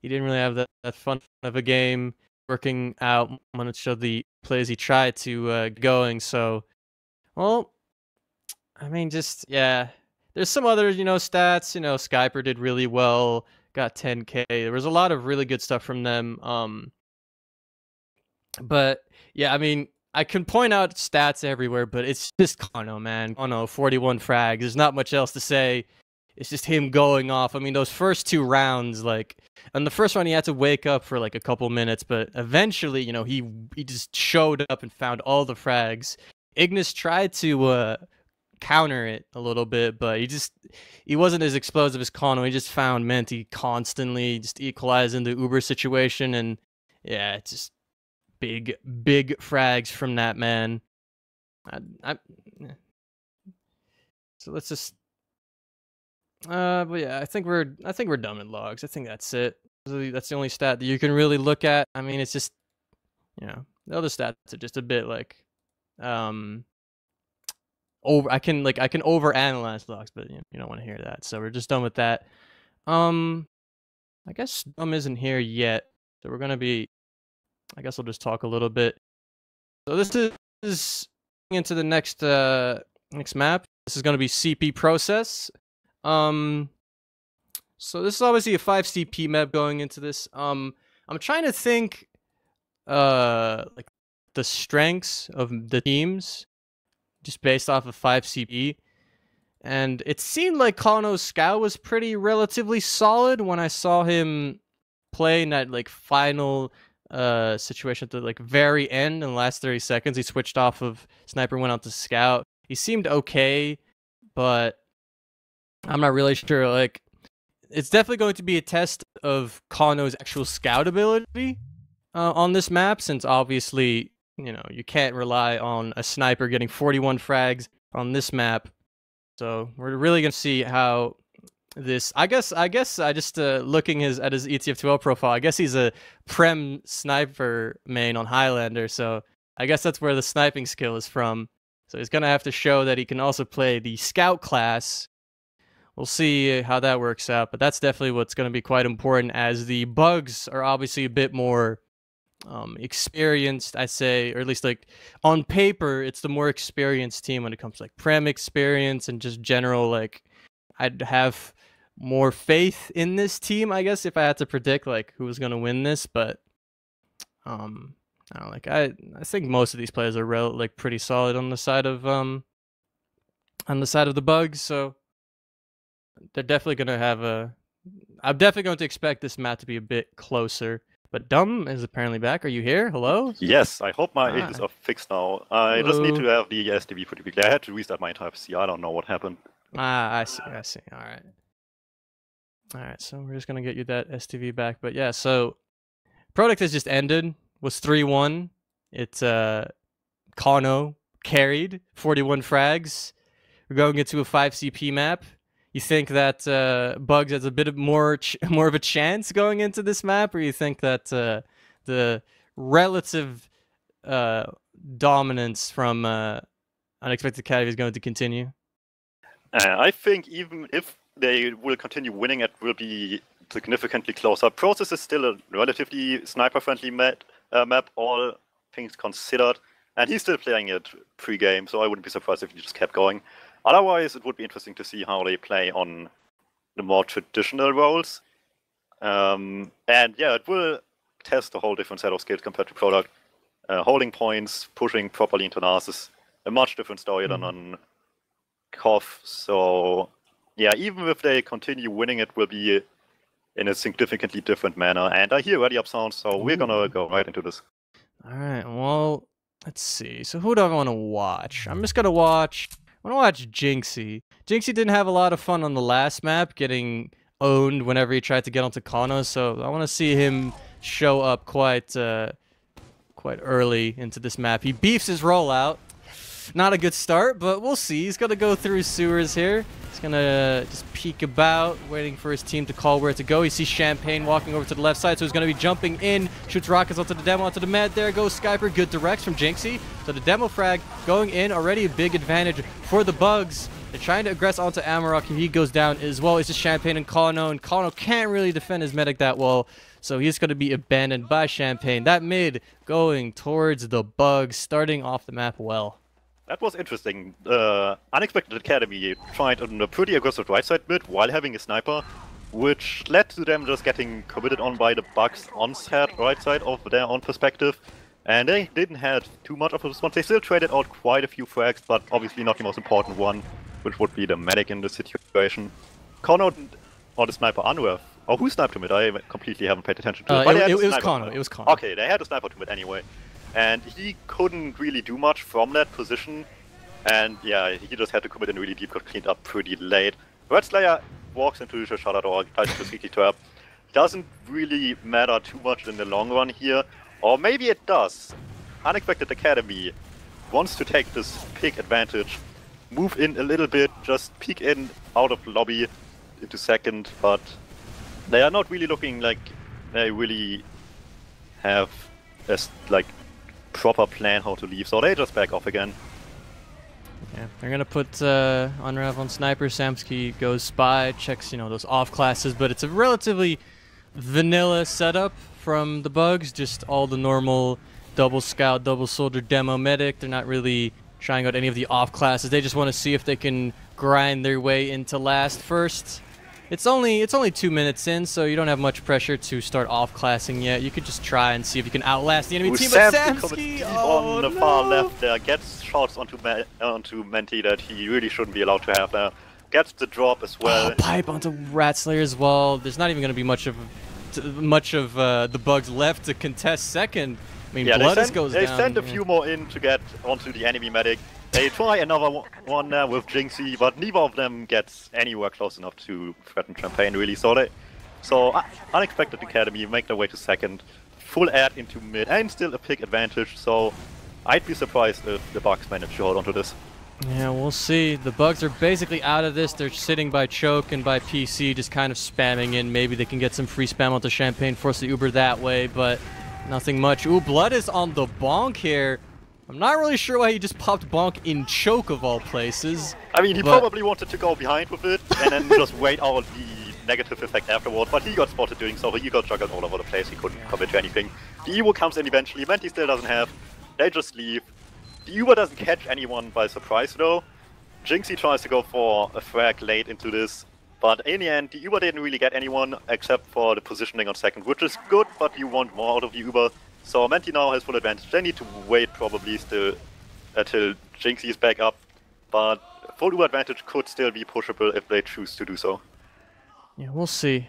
He didn't really have that fun of a game working out much of the plays he tried to going. So, well, I mean, just, yeah. There's some other, you know, stats. You know, Skyper did really well, got 10K. There was a lot of really good stuff from them. But, yeah, I mean, I can point out stats everywhere, but it's just Kano, man. Kano, 41 frags. There's not much else to say. It's just him going off. I mean, those first 2 rounds, like, and the first one he had to wake up for like a couple minutes, but eventually, you know, he just showed up and found all the frags. Ignis tried to counter it a little bit, but he wasn't as explosive as Kano. He just found Menti constantly, just equalizing the Uber situation, and yeah, it's just big frags from that man. So let's just But yeah, I think we're done with logs. I think that's it. That's the only stat that you can really look at. I mean, it's just, you know, the other stats are just a bit like, I can overanalyze logs, but you don't want to hear that. So we're just done with that. I guess isn't here yet, so we're gonna be. I guess I'll just talk a little bit. So this is into the next map. This is gonna be CP process. So this is obviously a 5 CP map going into this. I'm trying to think, like the strengths of the teams, just based off of 5 CP. And it seemed like Kano's scout was pretty relatively solid when I saw him play in that like final situation at the like very end in the last 30 seconds. He switched off of sniper, went out to scout. He seemed okay, but I'm not really sure. Like, it's definitely going to be a test of Kano's actual scout ability on this map, since obviously, you can't rely on a sniper getting 41 frags on this map. So we're really gonna see how this. I guess I just looking at his ETF2L profile. I guess he's a prem sniper main on Highlander. So I guess that's where the sniping skill is from. So he's gonna have to show that he can also play the scout class. We'll see how that works out, but that's definitely what's gonna be quite important, as the bugs are obviously a bit more experienced, I say, or at least like on paper, it's the more experienced team when it comes to like prem experience and just general, like, I'd have more faith in this team, I guess, if I had to predict like who was gonna win this. But I don't know, like I think most of these players are like pretty solid on the side of the bugs, so they're definitely gonna have I'm definitely going to expect this map to be a bit closer. But Dum is apparently back. Are you here? Hello? Yes, I hope my issues are fixed now. I just need to have the STV pretty quickly. I had to restart my entire PC. I don't know what happened. I see. Alright, so we're just going to get you that STV back. But yeah, so product has just ended. Was 3-1. It's Kano carried 41 frags. We're going into a 5 CP map. You think that Bugs has a bit of more of a chance going into this map, or you think that the relative dominance from Unexpected Academy is going to continue? I think even if they will continue winning, it will be significantly closer. Process is still a relatively sniper-friendly map, all things considered, and he's still playing it pre-game, so I wouldn't be surprised if he just kept going. Otherwise, it would be interesting to see how they play on the more traditional roles. And yeah, it will test a whole different set of skills compared to Product. Holding points, pushing properly into Narcissus, a much different story than on KOF. So yeah, even if they continue winning, it will be in a significantly different manner. And I hear ready up sounds, so we're gonna go right into this. Alright, well, let's see. So who do I want to watch? I'm just gonna watch... I want to watch Jinxie. Jinxie didn't have a lot of fun on the last map, getting owned whenever he tried to get onto Kano, so I want to see him show up quite early into this map. He beefs his rollout. Not a good start, but we'll see. He's going to go through sewers here. He's going to just peek about, waiting for his team to call where to go. He sees Champagne walking over to the left side, so he's going to be jumping in. Shoots rockets onto the demo, onto the med. There goes Skyper. Good directs from Jinxie. So the demo frag going in. Already a big advantage for the Bugs. They're trying to aggress onto Amarok. He goes down as well. It's just Champagne and Kano can't really defend his medic that well. So he's going to be abandoned by Champagne. That mid going towards the Bugs, starting off the map well. That was interesting. Unexpected Academy tried on a pretty aggressive right side mid while having a sniper, which led to them just getting committed on by the Bugs on set right side of their own perspective. And they didn't have too much of a response. They still traded out quite a few frags, but obviously not the most important one, which would be the medic in this situation. Kano or the sniper Anwar. Oh, who sniped him? I completely haven't paid attention to it. It was Kano. It was Kano. Okay, they had a sniper to it anyway. And he couldn't really do much from that position. And yeah, he just had to commit in really deep, got cleaned up pretty late. Red Slayer walks into the shutter door, tries to sneaky trap. Doesn't really matter too much in the long run here. Or maybe it does. Unexpected Academy wants to take this pick advantage, move in a little bit, just peek in out of the lobby. into second, but they are not really looking like they really have a like proper plan how to leave, so they just back off again. Yeah, they're gonna put Unrav on sniper. Samsky goes spy, checks those off classes, but it's a relatively vanilla setup from the Bugs. Just all the normal double scout, double soldier, demo medic. They're not really trying out any of the off classes. They just want to see if they can grind their way into last first. It's only 2 minutes in, so you don't have much pressure to start off-classing yet. You could just try and see if you can outlast the enemy team, but Samsky on the far left there gets shots onto Menti that he really shouldn't be allowed to have there. Gets the drop as well. Oh, pipe onto Ratslayer as well. There's not even going to be much of the Bugs left to contest second. I mean, yeah, Bloodis goes down. They send a few more in to get onto the enemy medic. They try another one there with Jinxie, but neither of them gets anywhere close enough to threaten Champagne, really. So Unexpected Academy make their way to second, full ad into mid, and still a pick advantage. So I'd be surprised if the Bugs manage to hold onto this. Yeah, we'll see. The Bugs are basically out of this. They're sitting by Choke and by PC, just kind of spamming in. Maybe they can get some free spam onto Champagne, force the Uber that way, but nothing much. Ooh, Blood is on the bonk here. I'm not really sure why he just popped bonk in Choke of all places. I mean, he probably wanted to go behind with it and then just wait out the negative effect afterward, but he got spotted doing so. He got juggled all over the place. He couldn't commit to anything. The Evo comes in eventually. Menti still doesn't have. They just leave. The Uber doesn't catch anyone by surprise though. Jinxie tries to go for a frag late into this, but in the end, the Uber didn't really get anyone except for the positioning on second, which is good, but you want more out of the Uber. So Menti now has full advantage. They need to wait probably still until Jinxie is back up, but full Uber advantage could still be pushable if they choose to do so. Yeah, we'll see.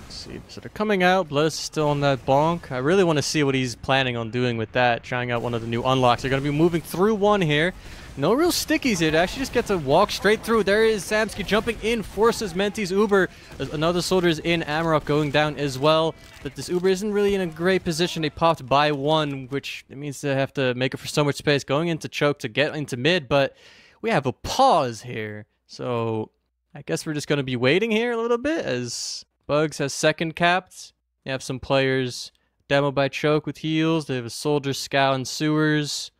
Let's see. So they're coming out. Blood is still on that bonk. I really want to see what he's planning on doing with that. Trying out one of the new unlocks. They're going to be moving through one here. No real stickies here. They actually just get to walk straight through. There is Samsky jumping in, forces Menti's Uber. Another soldier is in. Amarok going down as well. But this Uber isn't really in a great position. They popped by one, which means they have to make it for so much space. Going into Choke to get into mid, but we have a pause here. So I guess we're just going to be waiting here a little bit as Bugs has second capped. They have some players demo by Choke with heals. They have a soldier, scout, and sewers.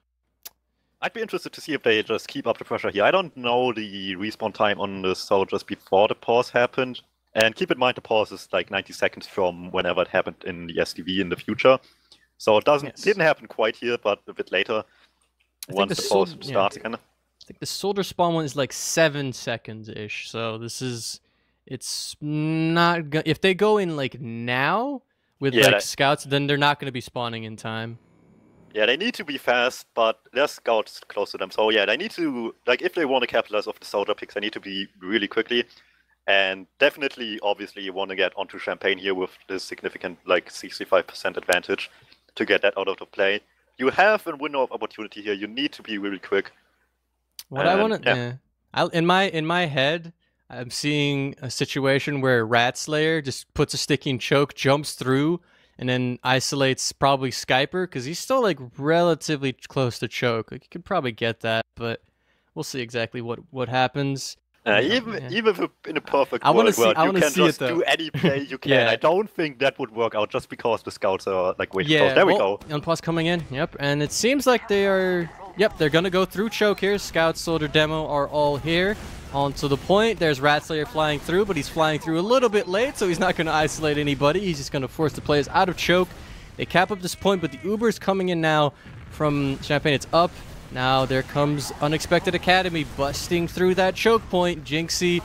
I'd be interested to see if they just keep up the pressure here. I don't know the respawn time on the soldiers before the pause happened. And keep in mind the pause is like 90 seconds from whenever it happened in the SDV in the future. So it didn't happen quite here, but a bit later once the pause starts again. I think the soldier spawn one is like 7 seconds-ish. So it's not if they go in like now with like scouts, then they're not going to be spawning in time. Yeah, they need to be fast, but there's scouts close to them. So yeah, they need to, like, if they want to capitalize off the soldier picks, they need to be really quickly. And definitely, obviously, you want to get onto Champagne here with this significant, like, 65% advantage to get that out of the play. You have a window of opportunity here. You need to be really quick. What I want to, in my head, I'm seeing a situation where Ratslayer just puts a sticky in Choke, jumps through, and then isolates probably Skyper, because he's still like relatively close to Choke. Like, you could probably get that, but we'll see exactly what happens. Even if in a perfect world, you can just do any play you can. Yeah. I don't think that would work out just because the scouts are like waiting close. There we go. Unpause coming in. Yep, and it seems like they are. Yep, they're gonna go through Choke here. Scout, soldier, demo are all here. On to the point. There's Ratslayer flying through, but he's flying through a little bit late, so he's not going to isolate anybody. He's just going to force the players out of Choke. They cap up this point, but the Uber's coming in now from Champagne. It's up. Now there comes Unexpected Academy busting through that Choke point. Jinxie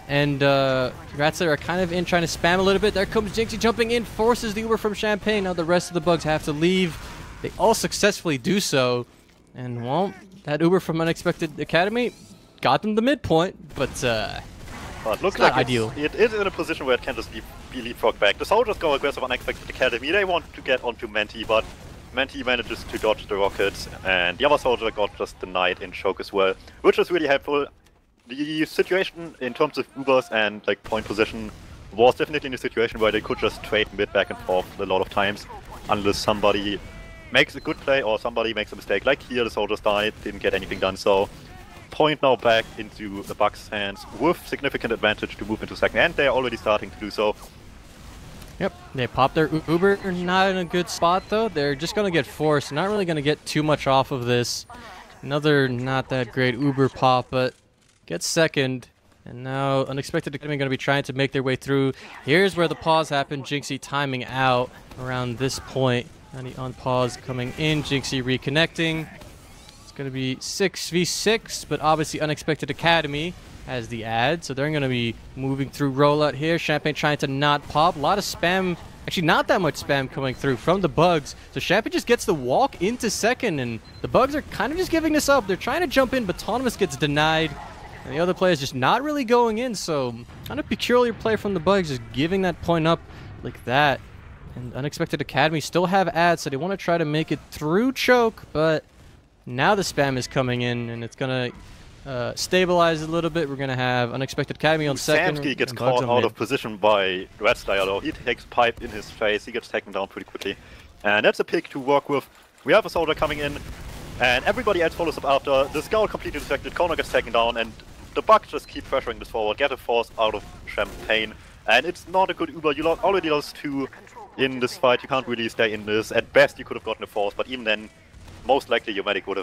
and Ratslayer are kind of in, trying to spam a little bit. There comes Jinxie jumping in, forces the Uber from Champagne. Now the rest of the Bugs have to leave. They all successfully do so. And, well, that Uber from Unexpected Academy got them the midpoint, but looks like ideal. It is in a position where it can just be leapfrog back. The soldiers go aggressive on Unexpected Academy. They want to get onto Menti, but Menti manages to dodge the rockets, and the other soldier got just denied in Choke as well, which is really helpful. The situation in terms of Ubers and like point position was definitely in a situation where they could just trade mid back and forth a lot of times, unless somebody makes a good play or somebody makes a mistake. Like here, the soldiers died, didn't get anything done, so point now back into the Bucks' hands with significant advantage to move into second, and they're already starting to do so. Yep, they pop their Uber. Not in a good spot, though. They're just going to get forced. Not really going to get too much off of this. Another not that great Uber pop, but gets second. And now Unexpected Academy going to be trying to make their way through. Here's where the pause happened. Jinxie timing out around this point. On pause coming in. Jinxie reconnecting. It's going to be 6v6, but obviously Unexpected Academy has the ad, so they're going to be moving through rollout here. Champagne trying to not pop. A lot of spam. Actually, not that much spam coming through from the Bugs. So Champagne just gets the walk into second, and the Bugs are kind of just giving this up. They're trying to jump in, but Autonomous gets denied. And the other player's just not really going in, so kind of peculiar play from the Bugs, just giving that point up like that. And Unexpected Academy still have ads, so they want to try to make it through choke, but now the spam is coming in, and it's going to stabilize a little bit. We're going to have Unexpected Academy on second. Samsky gets caught out of position by Redstyle, though. He takes pipe in his face. He gets taken down pretty quickly. And that's a pick to work with. We have a soldier coming in, and everybody else follows up after. The Scout completely distracted. Corner gets taken down, and the Bucks just keep pressuring this forward. Get a force out of Champagne. And it's not a good Uber. You already lost 2 in this fight. You can't really stay in this. At best, you could have gotten a force, but even then, most likely your medic would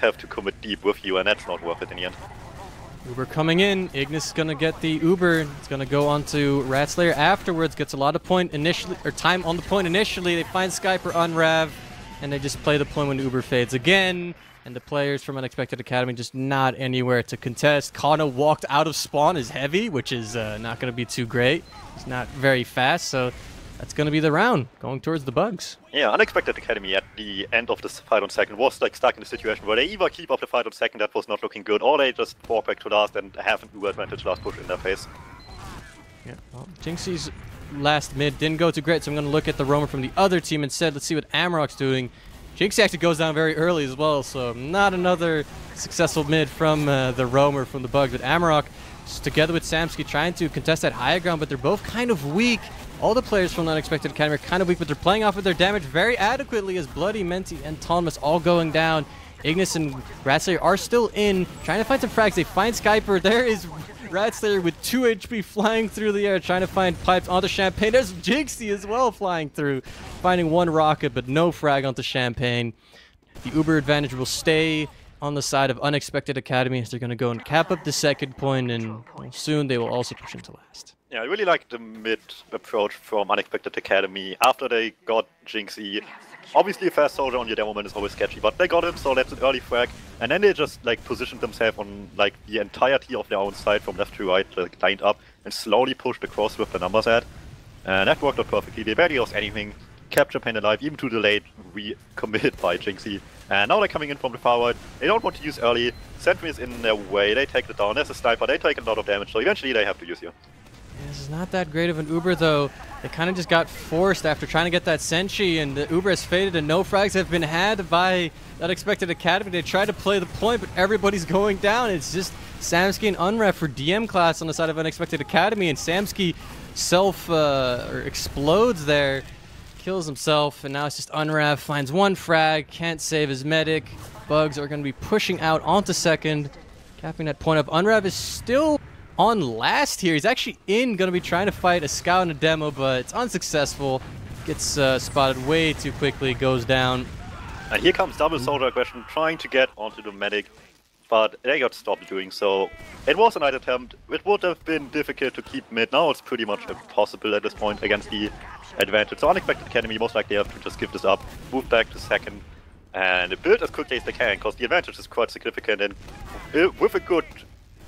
have to commit deep with you, and that's not worth it in the end. Uber coming in. Ignis is going to get the Uber. It's going to go on to Ratslayer afterwards. Gets a lot of point initially, or time on the point initially. They find Skyper Unrav, and they just play the point when Uber fades again. And the players from Unexpected Academy just not anywhere to contest. Kana walked out of spawn is heavy, which is not going to be too great. He's not very fast, so that's going to be the round, going towards the Bugs. Yeah, Unexpected Academy at the end of this fight on second was like stuck in a situation where they either keep up the fight on second, that was not looking good, or they just walk back to last and have an Uber advantage last push in their face. Yeah, well, Jinxie's last mid didn't go too great, so I'm going to look at the roamer from the other team instead. Let's see what Amarok's doing. Jinxie actually goes down very early as well, so not another successful mid from the roamer from the Bugs, but Amarok together with Samsky trying to contest that higher ground, but they're both kind of weak. All the players from the Unexpected Academy are kind of weak, but they're playing off of their damage very adequately as Bloody, Menti, and Thomas all going down. Ignis and Ratslayer are still in, trying to find some frags. They find Skyper. There is Ratslayer with 2 HP flying through the air, trying to find pipes onto Champagne. There's Jinxie as well flying through, finding 1 rocket, but no frag onto Champagne. The Uber advantage will stay on the side of Unexpected Academy as they're going to go and cap up the second point, and soon they will also push into last. Yeah, I really like the mid approach from Unexpected Academy after they got Jinxie. Obviously a fast soldier on your demo man is always sketchy, but they got him, so that's an early frag. And then they just like positioned themselves on like the entirety of their own side from left to right, like lined up, and slowly pushed across with the numbers at. And that worked out perfectly. They barely lost anything, kept Champagne alive, even to the late recommit by Jinxie. And now they're coming in from the far right. They don't want to use early. Sentry is in their way. They take it down. There's a sniper. They take a lot of damage, so eventually they have to use you. This is not that great of an Uber, though. They kind of just got forced after trying to get that Senshi, and the Uber has faded, and no frags have been had by Unexpected Academy. They tried to play the point, but everybody's going down. It's just Samsky and Unref for DM class on the side of Unexpected Academy, and Samsky explodes there, kills himself, and now it's just Unref finds 1 frag, can't save his medic. Bugs are going to be pushing out onto second, capping that point up. Unref is still on last here. He's actually going to be trying to fight a scout in a demo, but it's unsuccessful. Gets spotted way too quickly, goes down. And here comes double soldier aggression, trying to get onto the medic, but they got stopped doing so. It was a nice attempt. It would have been difficult to keep mid. Now it's pretty much impossible at this point against the advantage. So Unexpected Academy most likely have to just give this up, move back to second, and build as quickly as they can, because the advantage is quite significant, and with a good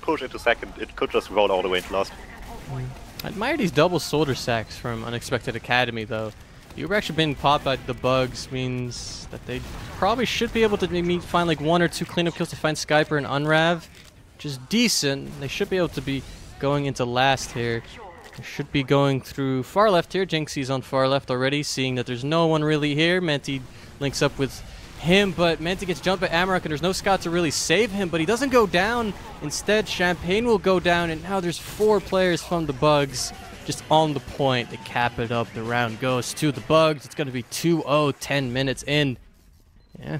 push into second, it could just roll all the way into last. I admire these double soldier sacks from Unexpected Academy, though. You've actually been popped by the Bugs, means that they probably should be able to maybe find like 1 or 2 cleanup kills to find Skyper and Unrav, which is decent. They should be able to be going into last here. They should be going through far left here. Jinxie's on far left already, seeing that there's no one really here. Menti links up with him, but Menti gets jumped by Amarok, and there's no scout to really save him, but he doesn't go down. Instead, Champagne will go down, and now there's 4 players from the Bugs just on the point to cap it up. The round goes to the Bugs. It's going to be 2-0, 10 minutes in. Yeah.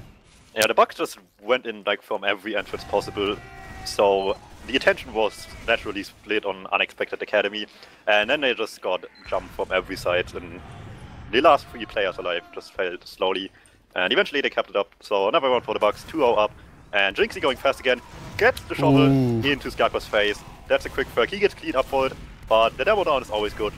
Yeah, the Bucks just went in like from every entrance possible. So the attention was naturally split on Unexpected Academy, and then they just got jumped from every side, and the last 3 players alive just failed slowly, and eventually they kept it up. So another round for the Bucks, 2-0 up, and Jinxie going fast again, gets the shovel into Skyper's face. That's a quick frag, he gets cleaned up for it, but the demo down is always good.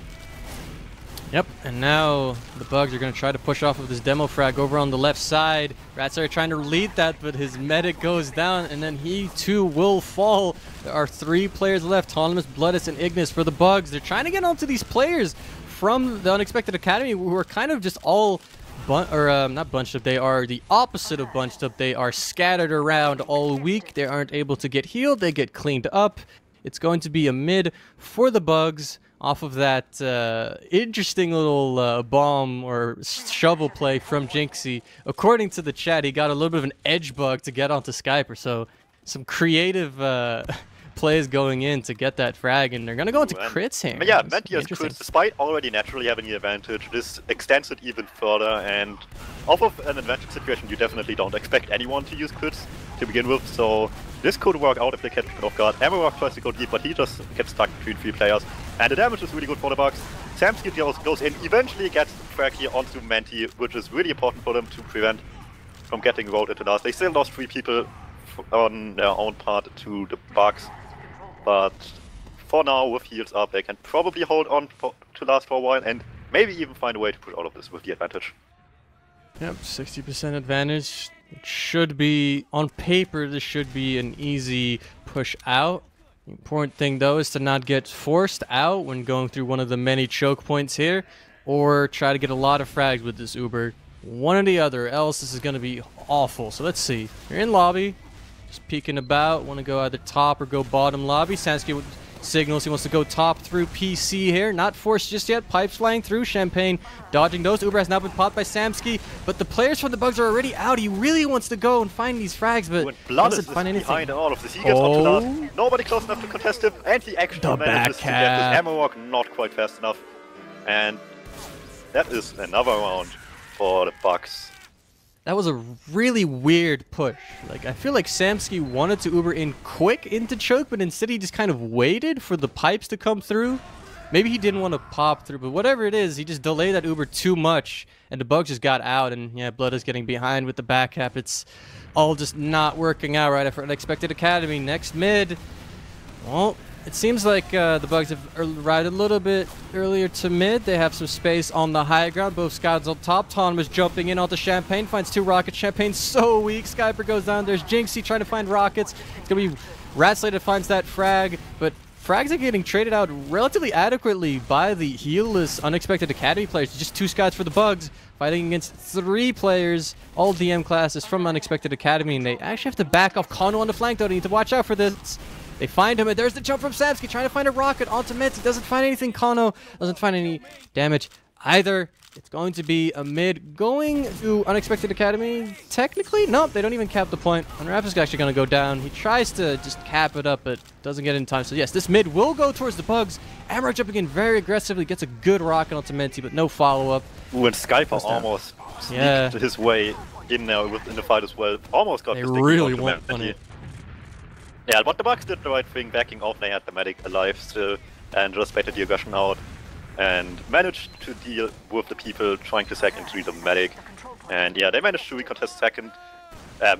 Yep, and now the Bugs are going to try to push off of this demo frag over on the left side. Ratslayer trying to lead that, but his medic goes down, and then he too will fall. There are 3 players left, Autonomous, Bloodus, and Ignis for the Bugs. They're trying to get onto these players from the Unexpected Academy who are kind of just all, not bunched up, they are the opposite of bunched up. They are scattered around all week. They aren't able to get healed, they get cleaned up. It's going to be a mid for the Bugs off of that interesting little bomb or shovel play from Jinxie. According to the chat, he got a little bit of an edge bug to get onto Skyper, so some creative plays going in to get that frag, and they're going to go into crits here. Yeah, Mentia's crits, despite already naturally having the advantage, this extends it even further, and off of an advantage situation, you definitely don't expect anyone to use crits to begin with, so this could work out if they catch it off guard. Amarok tries to go deep, but he just gets stuck between 3 players, and the damage is really good for the Bucks. Samsky goes in, eventually gets the frag here onto Menti, which is really important for them to prevent from getting rolled into last. They still lost 3 people on their own part to the Bucks, but for now, with heals up, they can probably hold on to last for a while, and maybe even find a way to push out of this with the advantage. Yep, 60% advantage. It should be, on paper, this should be an easy push out. The important thing, though, is to not get forced out when going through one of the many choke points here, or try to get a lot of frags with this Uber. One or the other, else this is going to be awful. So let's see. You're in lobby, just peeking about, want to go either top or go bottom lobby. Sansky signals he wants to go top through PC here. Not forced just yet. Pipes flying through. Champagne dodging those. Uber has now been popped by Samsky, but the players from the Bugs are already out. He really wants to go and find these frags, but doesn't find anything. Behind all of this. He gets onto last. Nobody close enough to contest him, and he actually manages to get this Amarok not quite fast enough. And that is another round for the Bucks. That was a really weird push. Like, I feel like Samsky wanted to Uber in quick into choke, but instead he just kind of waited for the pipes to come through. Maybe he didn't want to pop through, but whatever it is, he just delayed that Uber too much, and the Bugs just got out, and yeah, Blood is getting behind with the back cap. It's all just not working out right after Unexpected Academy. Next mid, well, it seems like the Bugs have arrived a little bit earlier to mid. They have some space on the high ground. Both scouts on top. Autonomous jumping in onto Champagne. Finds 2 rockets. Champagne's so weak. Skyper goes down. There's Jinxie trying to find rockets. It's going to be Ratslayer that finds that frag. But frags are getting traded out relatively adequately by the healless Unexpected Academy players. Just 2 scouts for the Bugs fighting against 3 players, all DM classes from Unexpected Academy. And they actually have to back off. Kano on the flank, though. They need to watch out for this. They find him, and there's the jump from Samsky, trying to find a rocket onto Menti. Doesn't find anything. Kano doesn't find any damage either. It's going to be a mid going to Unexpected Academy. Technically, nope, they don't even cap the point. Unwrap is actually going to go down. He tries to just cap it up, but doesn't get in time. So yes, this mid will go towards the Bugs. Amarok jumping in very aggressively, gets a good rocket onto Menti, but no follow-up. When Skyper almost sneaked his way in there in the fight as well. Almost got this thing really went on it. Yeah, but the Bucks did the right thing, backing off. They had the medic alive still, and just baited the aggression out, and managed to deal with the people trying to second to the medic. And yeah, they managed to recontest second,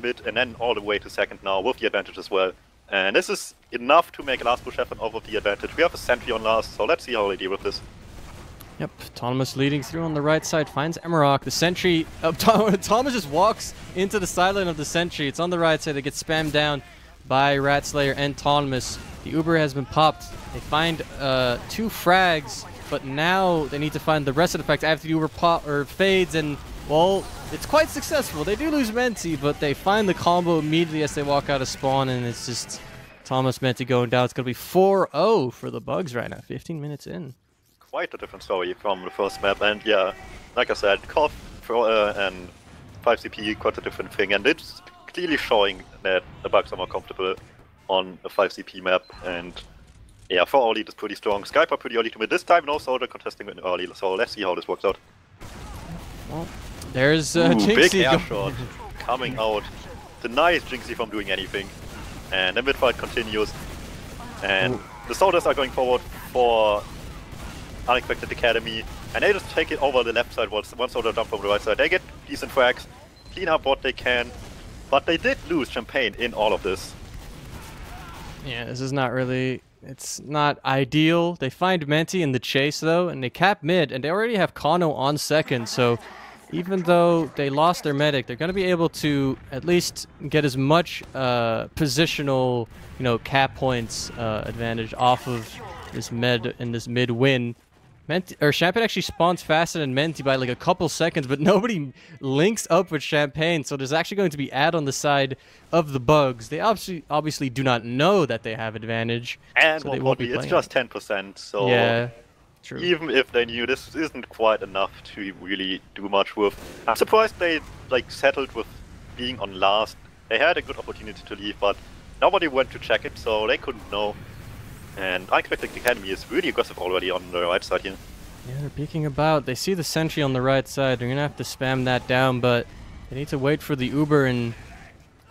mid, and then all the way to second now with the advantage as well. And this is enough to make last push happen over the advantage. We have a sentry on last, so let's see how they deal with this. Yep, Autonomous leading through on the right side, finds Amarok. The sentry, Autonomous just walks into the sideline of the sentry. It's on the right side, they get spammed down by Ratslayer and Autonomous. The Uber has been popped. They find 2 frags, but now they need to find the rest of the facts after the Uber pop or fades, and well, it's quite successful. They do lose Menti, but they find the combo immediately as they walk out of spawn, and it's just Thomas Menti going down. It's going to be 4-0 for the Bugs right now, 15 minutes in. Quite a different story from the first map, and yeah, like I said, Cough and 5CP quite a different thing, and it's clearly showing that the Bugs are more comfortable on a 5CP map, and yeah, for early it's pretty strong. Skyper pretty early to mid. This time no soldier contesting in early, so let's see how this works out. Well, there's big air shot coming out denies Jinxie from doing anything. And the mid-fight continues. And the soldiers are going forward for Unexpected Academy. And they just take it over the left side once one soldier jump from the right side. They get decent frags, clean up what they can. But they did lose Champagne in all of this. Yeah, this is not really... It's not ideal. They find Menti in the chase, though, and they cap mid, and they already have Kano on second, so even though they lost their medic, they're going to be able to at least get as much positional, cap points advantage off of this mid win. Champagne actually spawns faster than Menti by like a couple seconds, but nobody links up with Champagne, so there's actually going to be ad on the side of the Bugs. They obviously do not know that they have advantage, and so they won't be it's just 10%, so yeah, true. Even if they knew, this isn't quite enough to really do much with. I'm surprised they settled with being on last. They had a good opportunity to leave, but nobody went to check it, so they couldn't know. And Unexpected Academy is really aggressive already on the right side here. Yeah, they're peeking about. They see the sentry on the right side. They're going to have to spam that down, but they need to wait for the Uber and...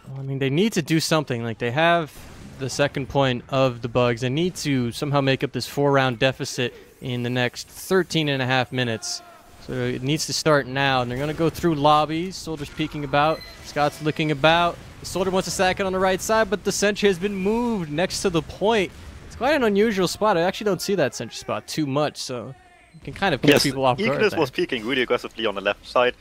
Well, I mean, they need to do something. Like, they have the second point of the Bugs. They need to somehow make up this 4-round deficit in the next 13.5 minutes. So it needs to start now, and they're going to go through lobbies. Soldier's peeking about. Scott's looking about. The Soldier wants to sack it on the right side, but the sentry has been moved next to the point. It's quite an unusual spot. I actually don't see that sentry spot too much, so you can kind of catch people off guard. Ignis was peeking really aggressively on the left side,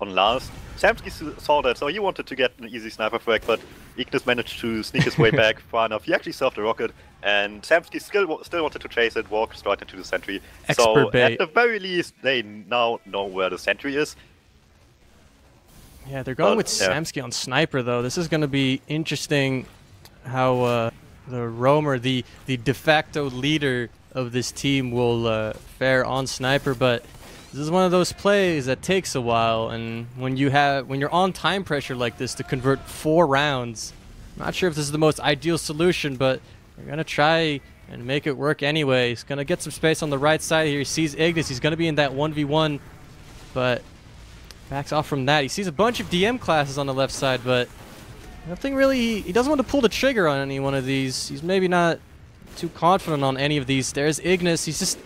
on last. Samsky saw that, so he wanted to get an easy sniper frag, but Ignis managed to sneak his way back far enough. He actually served the rocket, and Samsky still wanted to chase it, walk straight into the sentry. So at the very least, they now know where the sentry is. Yeah, they're going with Samsky on sniper, though. This is going to be interesting how... the roamer, the de facto leader of this team, will fare on sniper, but this is one of those plays that takes a while, and when you're on time pressure like this to convert 4 rounds, I'm not sure if this is the most ideal solution, but they're gonna try and make it work anyway. He's gonna get some space on the right side here. He sees Ignis. He's gonna be in that 1v1, but backs off from that. He sees a bunch of DM classes on the left side, but nothing really. He doesn't want to pull the trigger on any one of these. He's maybe not too confident on any of these. There's Ignis. He's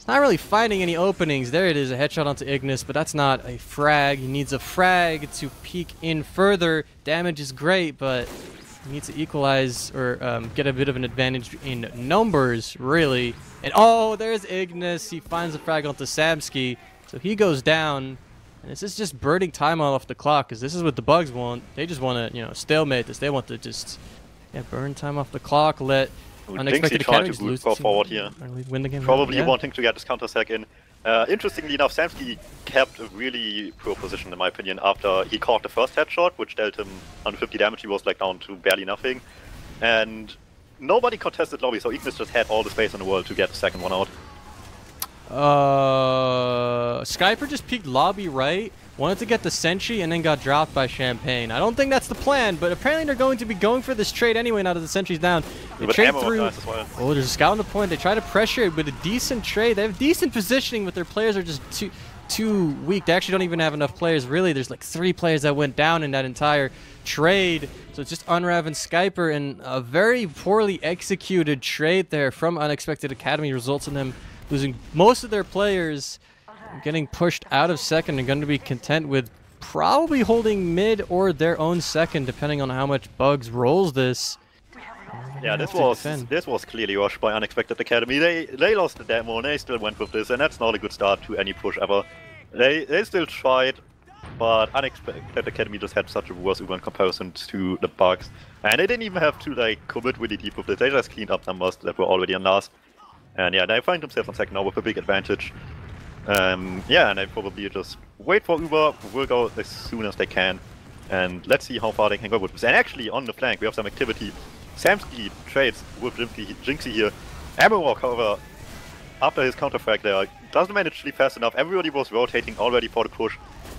not really finding any openings. There it is, a headshot onto Ignis, but that's not a frag. He needs a frag to peek in further. Damage is great, but he needs to equalize or get a bit of an advantage in numbers, really. And oh, there's Ignis. He finds a frag onto Samsky, so he goes down. And this is just burning time off the clock, because this is what the Bugs want. They just want to, stalemate this. They want to just burn time off the clock, let Unexpected Academy lose forward here. Win the game. Probably wanting to get this counter-sack in. Interestingly enough, Samsky kept a really poor position, in my opinion, after he caught the first headshot, which dealt him 150 damage. He was down to barely nothing. And nobody contested lobby, so Ignis just had all the space in the world to get the second one out. Skyper just peeked lobby right, wanted to get the sentry, and then got dropped by Champagne. I don't think that's the plan, but apparently they're going to be going for this trade anyway now that the sentry's down. They trade through. Oh, there's a scout on the point. They try to pressure it with a decent trade. They have decent positioning, but their players are just too weak. They actually don't even have enough players, really. There's 3 players that went down in that entire trade. So it's just Unrav and Skyper, and a very poorly executed trade there from Unexpected Academy results in them losing most of their players, getting pushed out of second, and going to be content with probably holding mid or their own second, depending on how much Bugs rolls this. Yeah, this was clearly rushed by Unexpected Academy. They lost the demo, and they still went with this, and that's not a good start to any push ever. They still tried, but Unexpected Academy just had such a worse Uber in comparison to the Bugs, and they didn't even have to commit really deep with this. They just cleaned up numbers that were already on last. And yeah, they find themselves on second now with a big advantage. Yeah, and they probably just wait for Uber, will go as soon as they can. And let's see how far they can go with this. And actually, on the flank, we have some activity. Samsky trades with Jinxie here. Amarok, however, after his counter-frag there, doesn't manage to leave fast enough. Everybody was rotating already for the push.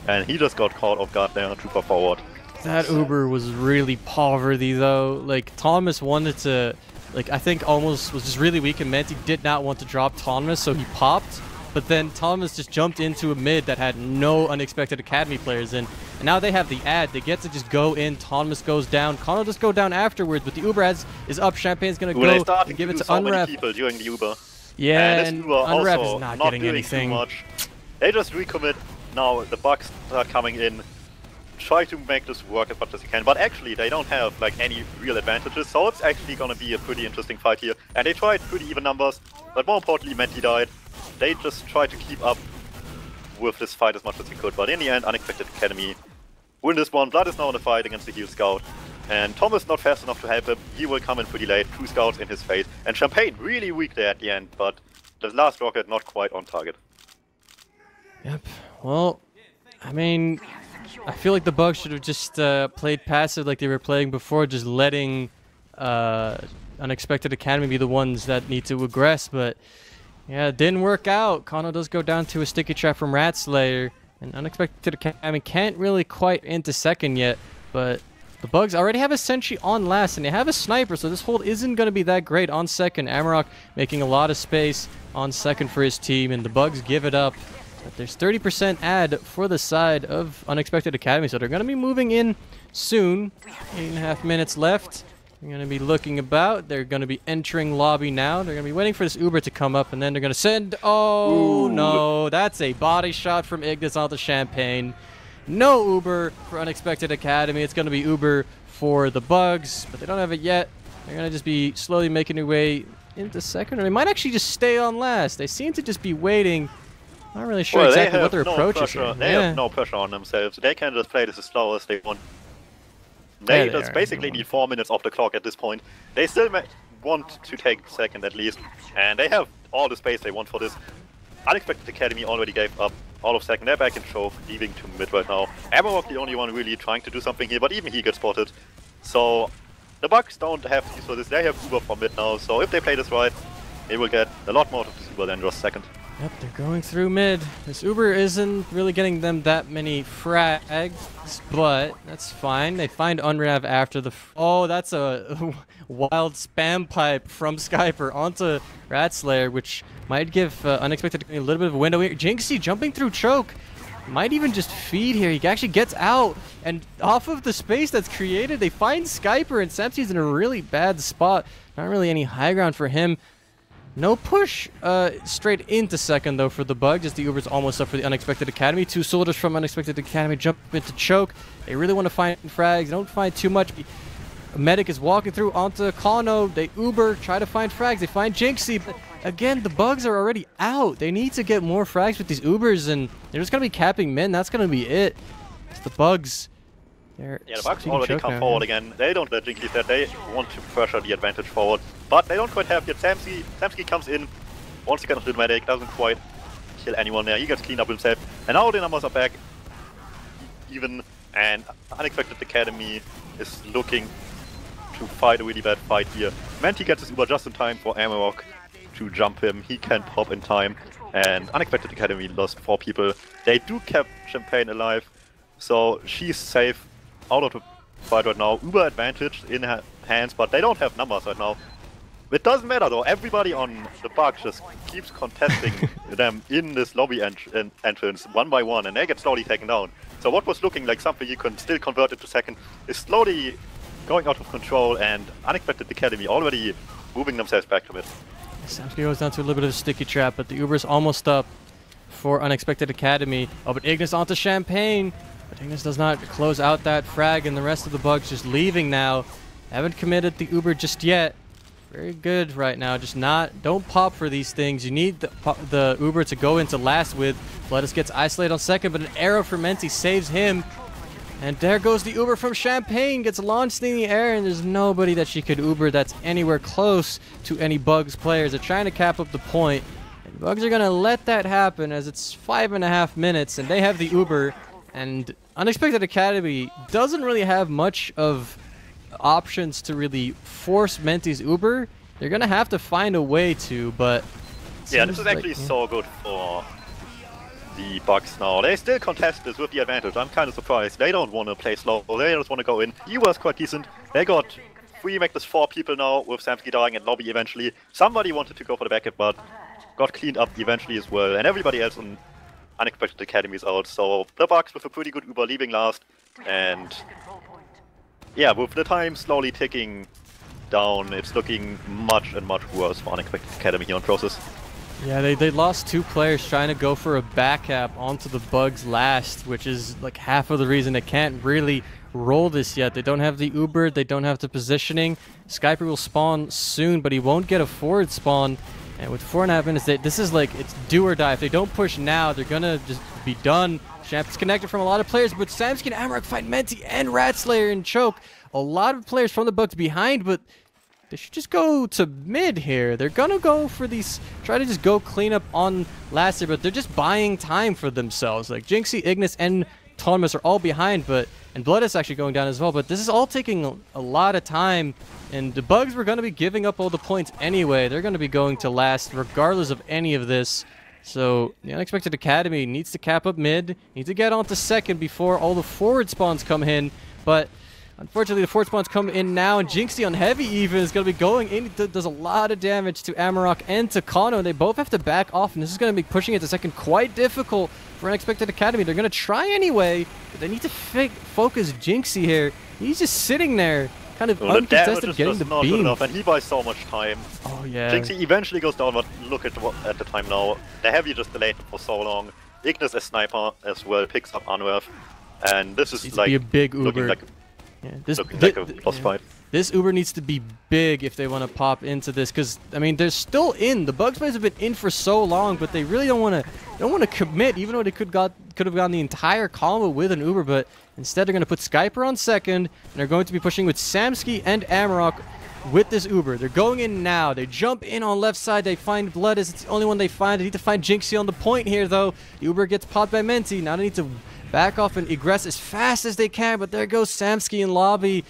And he just got caught off guard there, super forward. That Uber was really poverty, though. Thomas wanted to... I think almost was just really weak, and Menti did not want to drop Thomas, so he popped. But then Thomas just jumped into a mid that had no Unexpected Academy players in. And now they have the ad. They get to just go in. Thomas goes down. Kano just go down afterwards, but the Uber is up. Champagne's going to go and give it to Unref. People during the Uber. Yeah, and Unref is not getting anything. Too much. They just recommit. Now the bugs are coming in. Try to make this work as much as you can, but actually they don't have like any real advantages, so it's actually gonna be a pretty interesting fight here. And they tried pretty even numbers, but more importantly, Menti died. They just tried to keep up with this fight as much as they could, but in the end, Unexpected Academy win this one. Blood is now in the fight against the heal scout, and Thomas not fast enough to help him. He will come in pretty late, 2 scouts in his face, and Champagne really weak there at the end, but the last rocket not quite on target. Yep, well, I mean, I feel like the Bugs should have just played passive like they were playing before, just letting Unexpected Academy be the ones that need to aggress, but yeah, it didn't work out. Kano does go down to a sticky trap from Ratslayer, and Unexpected Academy can't really quite into second yet, but the Bugs already have a sentry on last, and they have a sniper, so this hold isn't going to be that great on second. Amarok making a lot of space on second for his team, and the Bugs give it up. But there's 30% ad for the side of Unexpected Academy, so they're going to be moving in soon. 8.5 minutes left. They're going to be looking about. They're going to be entering lobby now. They're going to be waiting for this Uber to come up, and then they're going to send... Oh, no. That's a body shot from Ignis onto Champagne. No Uber for Unexpected Academy. It's going to be Uber for the Bugs, but they don't have it yet. They're going to just be slowly making their way into second, or they might actually just stay on last. They seem to just be waiting. Not really sure exactly what their approach is here. They have no pressure on themselves. They can just play this as slow as they want. They just basically need 4 minutes off the clock at this point. They still want to take second at least, and they have all the space they want for this. Unexpected Academy already gave up all of second. They're back in choke, leaving to mid right now. Amarok the only one really trying to do something here, but even he gets spotted. So the Bugs don't have to use for this. They have Uber from mid now, so if they play this right, they will get a lot more of this Uber than just second. Yep, they're going through mid. This Uber isn't really getting them that many frags, but that's fine. They find Unrav after the... Oh, that's a wild spam pipe from Skyper onto Ratslayer, which might give Unexpected a little bit of a window here. Jinxie jumping through choke. Might even just feed here. He actually gets out, and off of the space that's created, they find Skyper, and Samsi's in a really bad spot. Not really any high ground for him. No push straight into second, though, for the Bugs, as the Uber's almost up for the Unexpected Academy. 2 soldiers from Unexpected Academy jump into choke. They really want to find frags. They don't find too much. A medic is walking through onto Kano. They Uber, try to find frags. They find Jinxie, but again, the Bugs are already out. They need to get more frags with these Ubers, and they're just going to be capping min. That's going to be it. It's the Bugs. Yeah, the Bugs already come forward again. They don't let Jinxie set. They want to pressure the advantage forward, but they don't quite have yet. Samsi comes in, once again with the medic, doesn't quite kill anyone there. He gets cleaned up himself, and now the numbers are back even, and Unexpected Academy is looking to fight a really bad fight here. Menti gets his Uber just in time for Amarok to jump him. He can pop in time, and Unexpected Academy lost 4 people. They do keep Champagne alive, so she's safe out of the fight right now. Uber advantage in her hands, but they don't have numbers right now. It doesn't matter though, everybody on the Bugs just keeps contesting them in this lobby entrance one by one, and they get slowly taken down. So what was looking like something you can still convert into second is slowly going out of control, and Unexpected Academy already moving themselves back to mid. Samsky goes down to a little bit of a sticky trap, but the Uber's almost up for Unexpected Academy. Oh, but Ignis onto Champagne. But Ignis does not close out that frag, and the rest of the Bugs just leaving now. Haven't committed the Uber just yet. Very good right now. Just don't pop for these things. You need the Uber to go into last with. Bloodus gets isolated on second, but an arrow from Menti saves him. And there goes the Uber from Champagne. Gets launched in the air, and there's nobody that she could Uber that's anywhere close to any Bugs players. They're trying to cap up the point. And Bugs are going to let that happen, as it's 5.5 minutes, and they have the Uber. And Unexpected Academy doesn't really have much of options to really force Menti's Uber. They're going to have to find a way to, but... Yeah, this is actually so good for the Bugs now. They still contest this with the advantage. I'm kind of surprised. They don't want to play slow. They just want to go in. He was quite decent. They got 3, make this 4 people now, with Samsky dying in lobby eventually. Somebody wanted to go for the backup, but got cleaned up eventually as well. And everybody else on Unexpected Academy is out. So the Bucks with a pretty good Uber leaving last. And yeah, with the time slowly ticking down, it's looking much and much worse for Unexpected Academy here on Process. Yeah, they lost 2 players trying to go for a back cap onto the Bugs last, which is like half of the reason they can't really roll this yet. They don't have the Uber, they don't have the positioning. Skyper will spawn soon, but he won't get a forward spawn. And with 4.5 minutes, this is like, it's do or die. If they don't push now, they're gonna just be done. Champ is connected from a lot of players, but Samsky and Amarok fight Menti and Ratslayer and choke. A lot of players from the Bugs behind, but they should just go to mid here. They're gonna go for these, try to just go clean up on last year, but they're just buying time for themselves. Like Jinxie, Ignis, and Thomas are all behind, and Blood is actually going down as well, but this is all taking a lot of time, and the Bugs were gonna be giving up all the points anyway. They're gonna be going to last regardless of any of this. So the Unexpected Academy needs to cap up mid, needs to get on to second before all the forward spawns come in, but unfortunately, the forward spawns come in now, and Jinxie on heavy even is going to be going in. Does a lot of damage to Amarok and to Kano, and they both have to back off, and this is going to be pushing it to second quite difficult for Unexpected Academy. They're going to try anyway, but they need to focus Jinxie here. He's just sitting there, kind of uncontested, getting the beam. And he buys so much time. Oh, yeah. Jinxie eventually goes down, but look at the time now. The heavy just delayed for so long. Ignis as sniper as well picks up Unwerth, and this is like a big Uber. Yeah, this Uber needs to be big if they want to pop into this, because I mean they're still in. The Bugs players have been in for so long, but they really don't want to commit, even though they could have gone the entire combo with an Uber. But instead they're going to put Skyper on second, and they're going to be pushing with Samsky and Amarok with this Uber. They're going in now. They jump in on left side. They find Blood as it's the only one they find. They need to find Jinxie on the point here though. The Uber gets popped by Menti. Now they need to back off and egress as fast as they can, but there goes Samsky in lobby,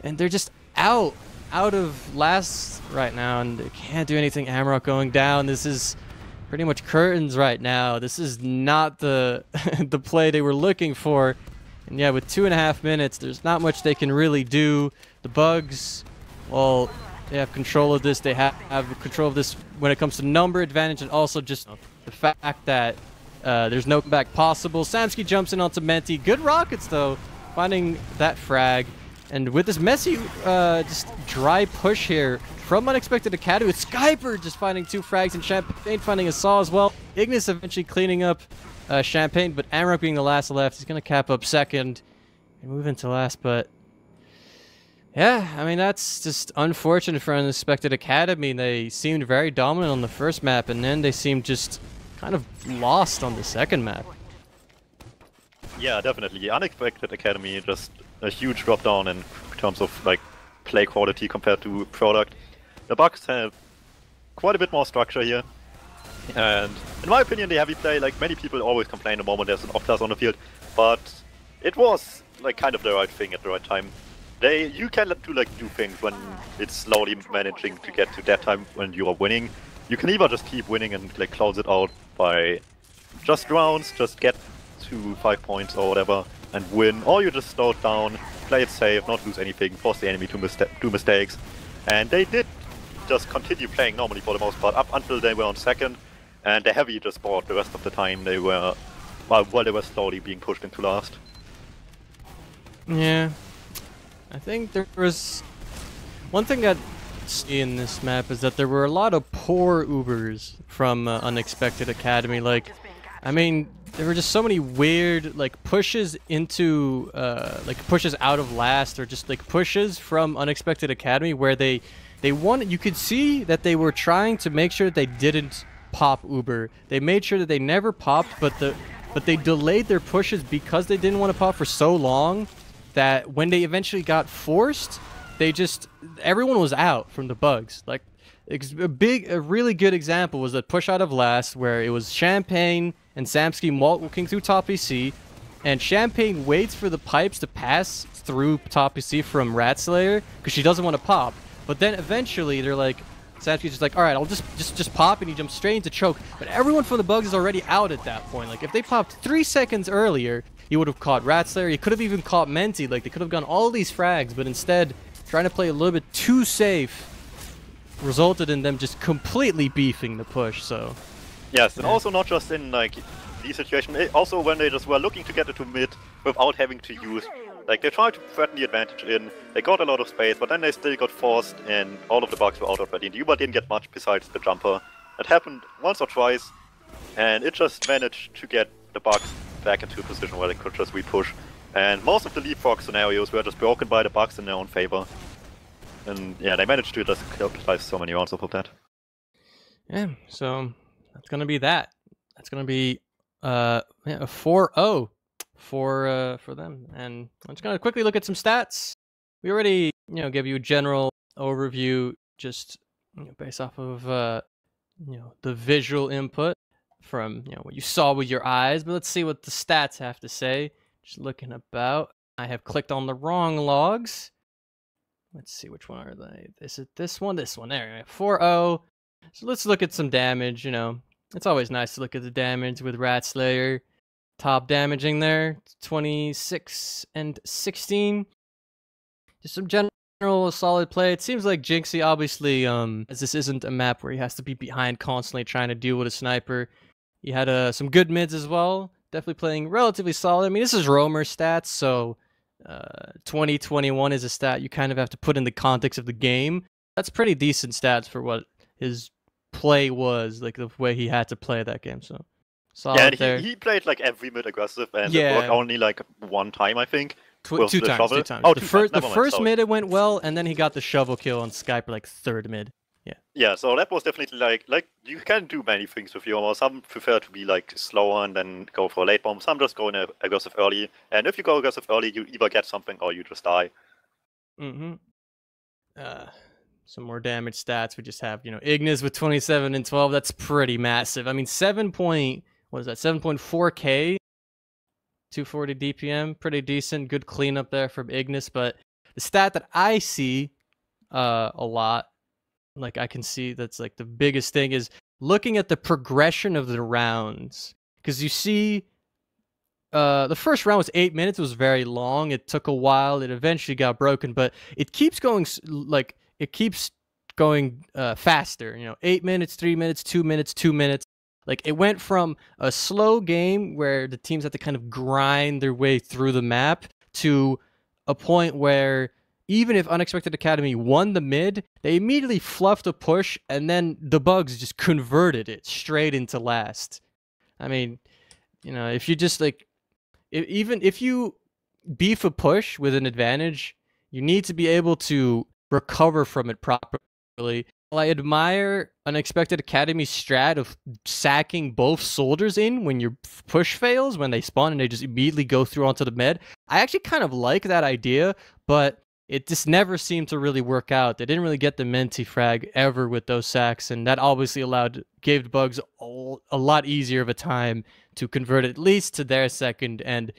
and they're just out of last right now, and they can't do anything. Amarok going down. This is pretty much curtains right now. This is not the the play they were looking for, and yeah, with 2.5 minutes, there's not much they can really do. The Bugs, well, they have control of this. They have control of this when it comes to number advantage, and also just the fact that there's no comeback possible. Samsky jumps in onto Menti. Good rockets, though, finding that frag. And with this messy, just dry push here from Unexpected Academy, with Skyper just finding 2 frags and Champagne finding a saw as well. Ignis eventually cleaning up Champagne, but Amarok being the last left. He's going to cap up second and move into last, but yeah, I mean, that's just unfortunate for Unexpected Academy. They seemed very dominant on the first map, and then they seemed just kind of lost on the second map. Yeah, definitely. Unexpected Academy, just a huge drop down in terms of like play quality compared to product. The Bucks have quite a bit more structure here, and in my opinion, the heavy play, like many people always complain the moment there's an off class on the field, but it was like kind of the right thing at the right time. You can do things when it's slowly managing to get to that time when you are winning. You can either just keep winning and like close it out by just rounds, just get to 5 points or whatever and win, or you just slow it down, play it safe, not lose anything, force the enemy to do mistakes. And they did just continue playing normally for the most part up until they were on second, and the heavy just bought the rest of the time they were while they were slowly being pushed into last. Yeah, I think there was one thing that in this map is that there were a lot of poor Ubers from Unexpected Academy. Like, I mean, there were just so many weird like pushes into like pushes out of last, or just like pushes from Unexpected Academy where they wanted, you could see that they were trying to make sure that they didn't pop Uber. They made sure that they never popped, but they delayed their pushes because they didn't want to pop for so long that when they eventually got forced, everyone was out from the Bugs. Like, a really good example was that push out of last, where it was Champagne and Samsky walking through top EC, and Champagne waits for the pipes to pass through top EC from Ratslayer because she doesn't want to pop. But then eventually they're like, Samsky's just like, all right, I'll just pop, and he jumps straight into choke. But everyone from the Bugs is already out at that point. Like, if they popped 3 seconds earlier, he would have caught Ratslayer. He could have even caught Menti. Like, they could have gone all these frags, but instead, trying to play a little bit too safe resulted in them just completely beefing the push. So yes, and also not just in like these situations. Also, when they just were looking to get into mid without having to use, like they tried to threaten the advantage in, they got a lot of space, but then they still got forced, and all of the bugs were out already. And Yuba didn't get much besides the jumper. That happened once or twice, and it just managed to get the bugs back into a position where they could just repush. And most of the leapfrog scenarios were just broken by the bugs in their own favor. And yeah, they managed to just capitalize so many rounds off of that. Yeah, so that's gonna be that. That's gonna be a 4-0 for them. And I'm just gonna quickly look at some stats. We already gave you a general overview, just based off of the visual input from what you saw with your eyes. But let's see what the stats have to say. Just looking about. I have clicked on the wrong logs. Let's see, which one are they? Is it this one? This one. There. 4-0. So let's look at some damage. It's always nice to look at the damage with Rat Slayer. Top damaging there, 26 and 16. Just some general solid play. It seems like Jinxie, obviously, as this isn't a map where he has to be behind constantly trying to deal with a sniper. He had some good mids as well. Definitely playing relatively solid. I mean, this is Roamer stats, so 2021 is a stat you kind of have to put in the context of the game. That's pretty decent stats for what his play was, like the way he had to play that game. So solid yeah, he played like every mid aggressive, and it worked only like one time, I think. Two times. Oh, the first mid it went well, and then he got the shovel kill on Skype, like third mid. Yeah, so that was definitely like you can do many things with your. Some prefer to be like slower and then go for a late bomb. Some just go in aggressive early, and if you go aggressive early, you either get something or you just die. Some more damage stats. We just have Ignis with 27 and 12. That's pretty massive. I mean, 7.4K, 240 DPM, pretty decent. Good cleanup there from Ignis. But the stat that I see a lot, like I can see that's like the biggest thing, is looking at the progression of the rounds. Because you see, the first round was 8 minutes. It was very long. It took a while. It eventually got broken, but it keeps going faster. 8 minutes, 3 minutes, 2 minutes, 2 minutes. Like it went from a slow game where the teams had to kind of grind their way through the map to a point where even if Unexpected Academy won the mid, they immediately fluffed a push, and then the bugs just converted it straight into last. I mean, if you just even if you beef a push with an advantage, you need to be able to recover from it properly. Well, I admire Unexpected Academy's strat of sacking both soldiers in when your push fails, when they spawn and they just immediately go through onto the med. I actually kind of like that idea, but it just never seemed to really work out. They didn't really get the Menti frag ever with those sacks, and that obviously gave the bugs a lot easier of a time to convert at least to their second, and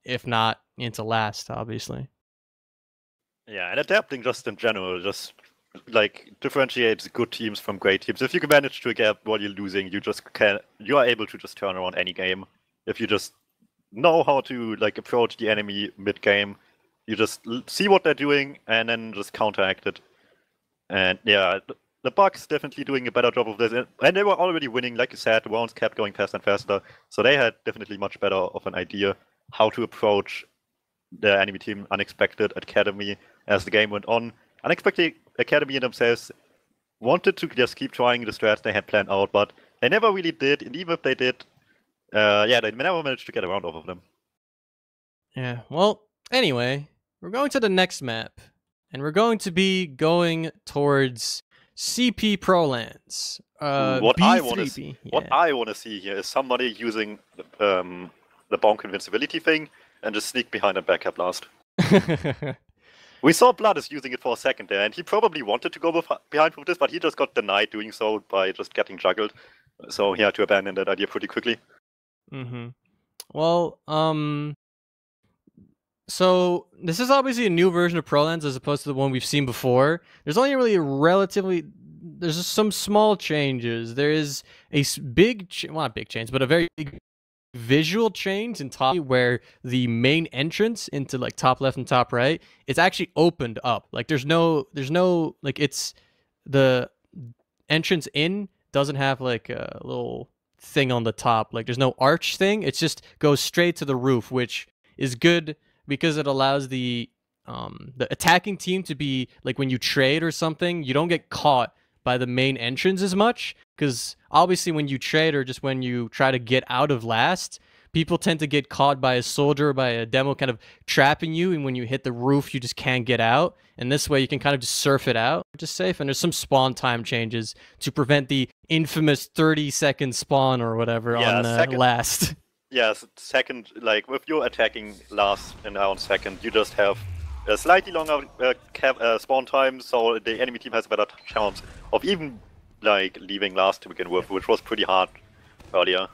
if not, into last, obviously. Yeah, and adapting just in general, just like differentiates good teams from great teams. If you can manage to adapt while you're losing, you are able to just turn around any game. If you just know how to approach the enemy mid-game, you just see what they're doing and then just counteract it. And yeah, the Bucks definitely doing a better job of this. And they were already winning, like you said, the rounds kept going faster and faster. So they had definitely much better of an idea how to approach the enemy team Unexpected Academy as the game went on. Unexpected Academy themselves wanted to just keep trying the strats they had planned out, but they never really did. And even if they did, they never managed to get a round off of them. Yeah, well, anyway, we're going to the next map, and we're going to be going towards CP Pro lands. What I want to see here is somebody using the bonk invincibility thing and just sneak behind and backup blast. We saw Blood is using it for a second there, and he probably wanted to go behind with this, but he just got denied doing so by just getting juggled. So he had to abandon that idea pretty quickly. Well, so this is obviously a new version of Prolands as opposed to the one we've seen before. There's only really there's just some small changes. There is a not big change, but a very big visual change in top where the main entrance into top left and top right is actually opened up. There's no it's the entrance in doesn't have a little thing on the top. Like, there's no arch thing. It just goes straight to the roof, which is good because it allows the attacking team to be like, when you trade or something, you don't get caught by the main entrance as much, because obviously when you trade or just when you try to get out of last, people tend to get caught by a soldier or by a demo kind of trapping you, and when you hit the roof you just can't get out, and this way you can kind of just surf it out, which is safe. And there's some spawn time changes to prevent the infamous 30-second spawn or whatever on last. Yes, second, like with your attacking last and on second, you just have a slightly longer spawn time, so the enemy team has a better chance of even like leaving last to begin with, which was pretty hard earlier.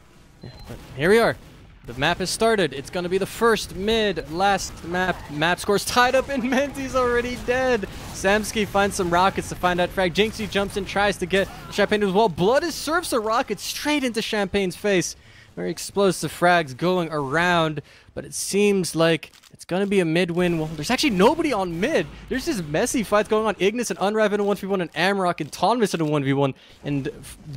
Yeah, but here we are. The map has started. It's going to be the first last map. Map scores tied up, and Menti's already dead. Samsky finds some rockets to find that frag. Jinxie jumps in, tries to get Champagne as well. Blood surfs a rocket straight into Champagne's face. Very explosive frags going around, but it seems like it's going to be a mid win. Well, there's actually nobody on mid. There's just messy fights going on. Ignis and Unrive in a 1v1, and Amrock and Tonvis in a 1v1, and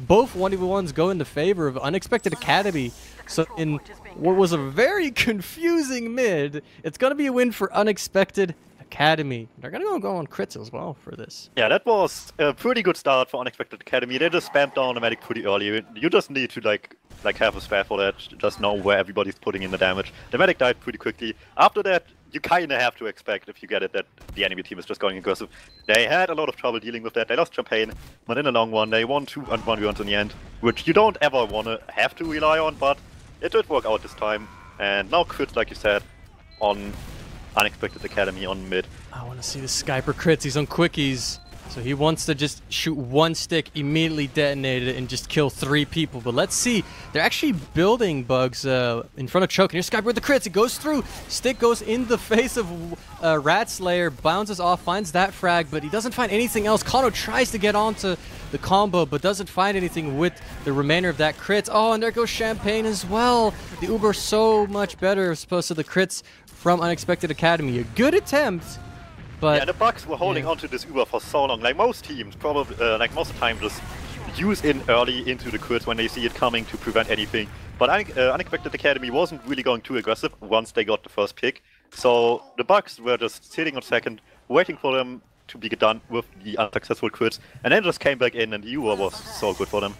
both 1v1s go in the favor of Unexpected Academy. So in what was a very confusing mid, it's going to be a win for Unexpected Academy. They're going to go on crits as well for this. Yeah, that was a pretty good start for Unexpected Academy. They just spammed down the medic pretty early. You just need to like have a strat for that, just know where everybody's putting in the damage. The medic died pretty quickly. After that, you kind of have to expect, if you get it, that the enemy team is just going aggressive. They had a lot of trouble dealing with that. They lost Champagne, but in the long run, they won 2 1v1s in the end, which you don't ever want to have to rely on, but it did work out this time. And now crits, like you said, on Unexpected Academy on mid. I want to see the Skyper crits. He's on quickies. So he wants to just shoot one stick, immediately detonate it, and just kill 3 people. But let's see. They're actually building bugs in front of Choke. And here's Skyper with the crits. It goes through. Stick goes in the face of Rat Slayer. Bounces off, finds that frag, but he doesn't find anything else. Kano tries to get onto the combo, but doesn't find anything with the remainder of that crits. Oh, and there goes Champagne as well. The Uber so much better as opposed to the crits from Unexpected Academy. A good attempt. But yeah, the Bucks were holding onto this Uber for so long. Like most teams, probably, like most of the time, just use in early into the crits when they see it coming to prevent anything. But Unexpected Academy wasn't really going too aggressive once they got the first pick. So the Bucks were just sitting on second, waiting for them to be done with the unsuccessful crits, and then just came back in, and the Uber was so good for them.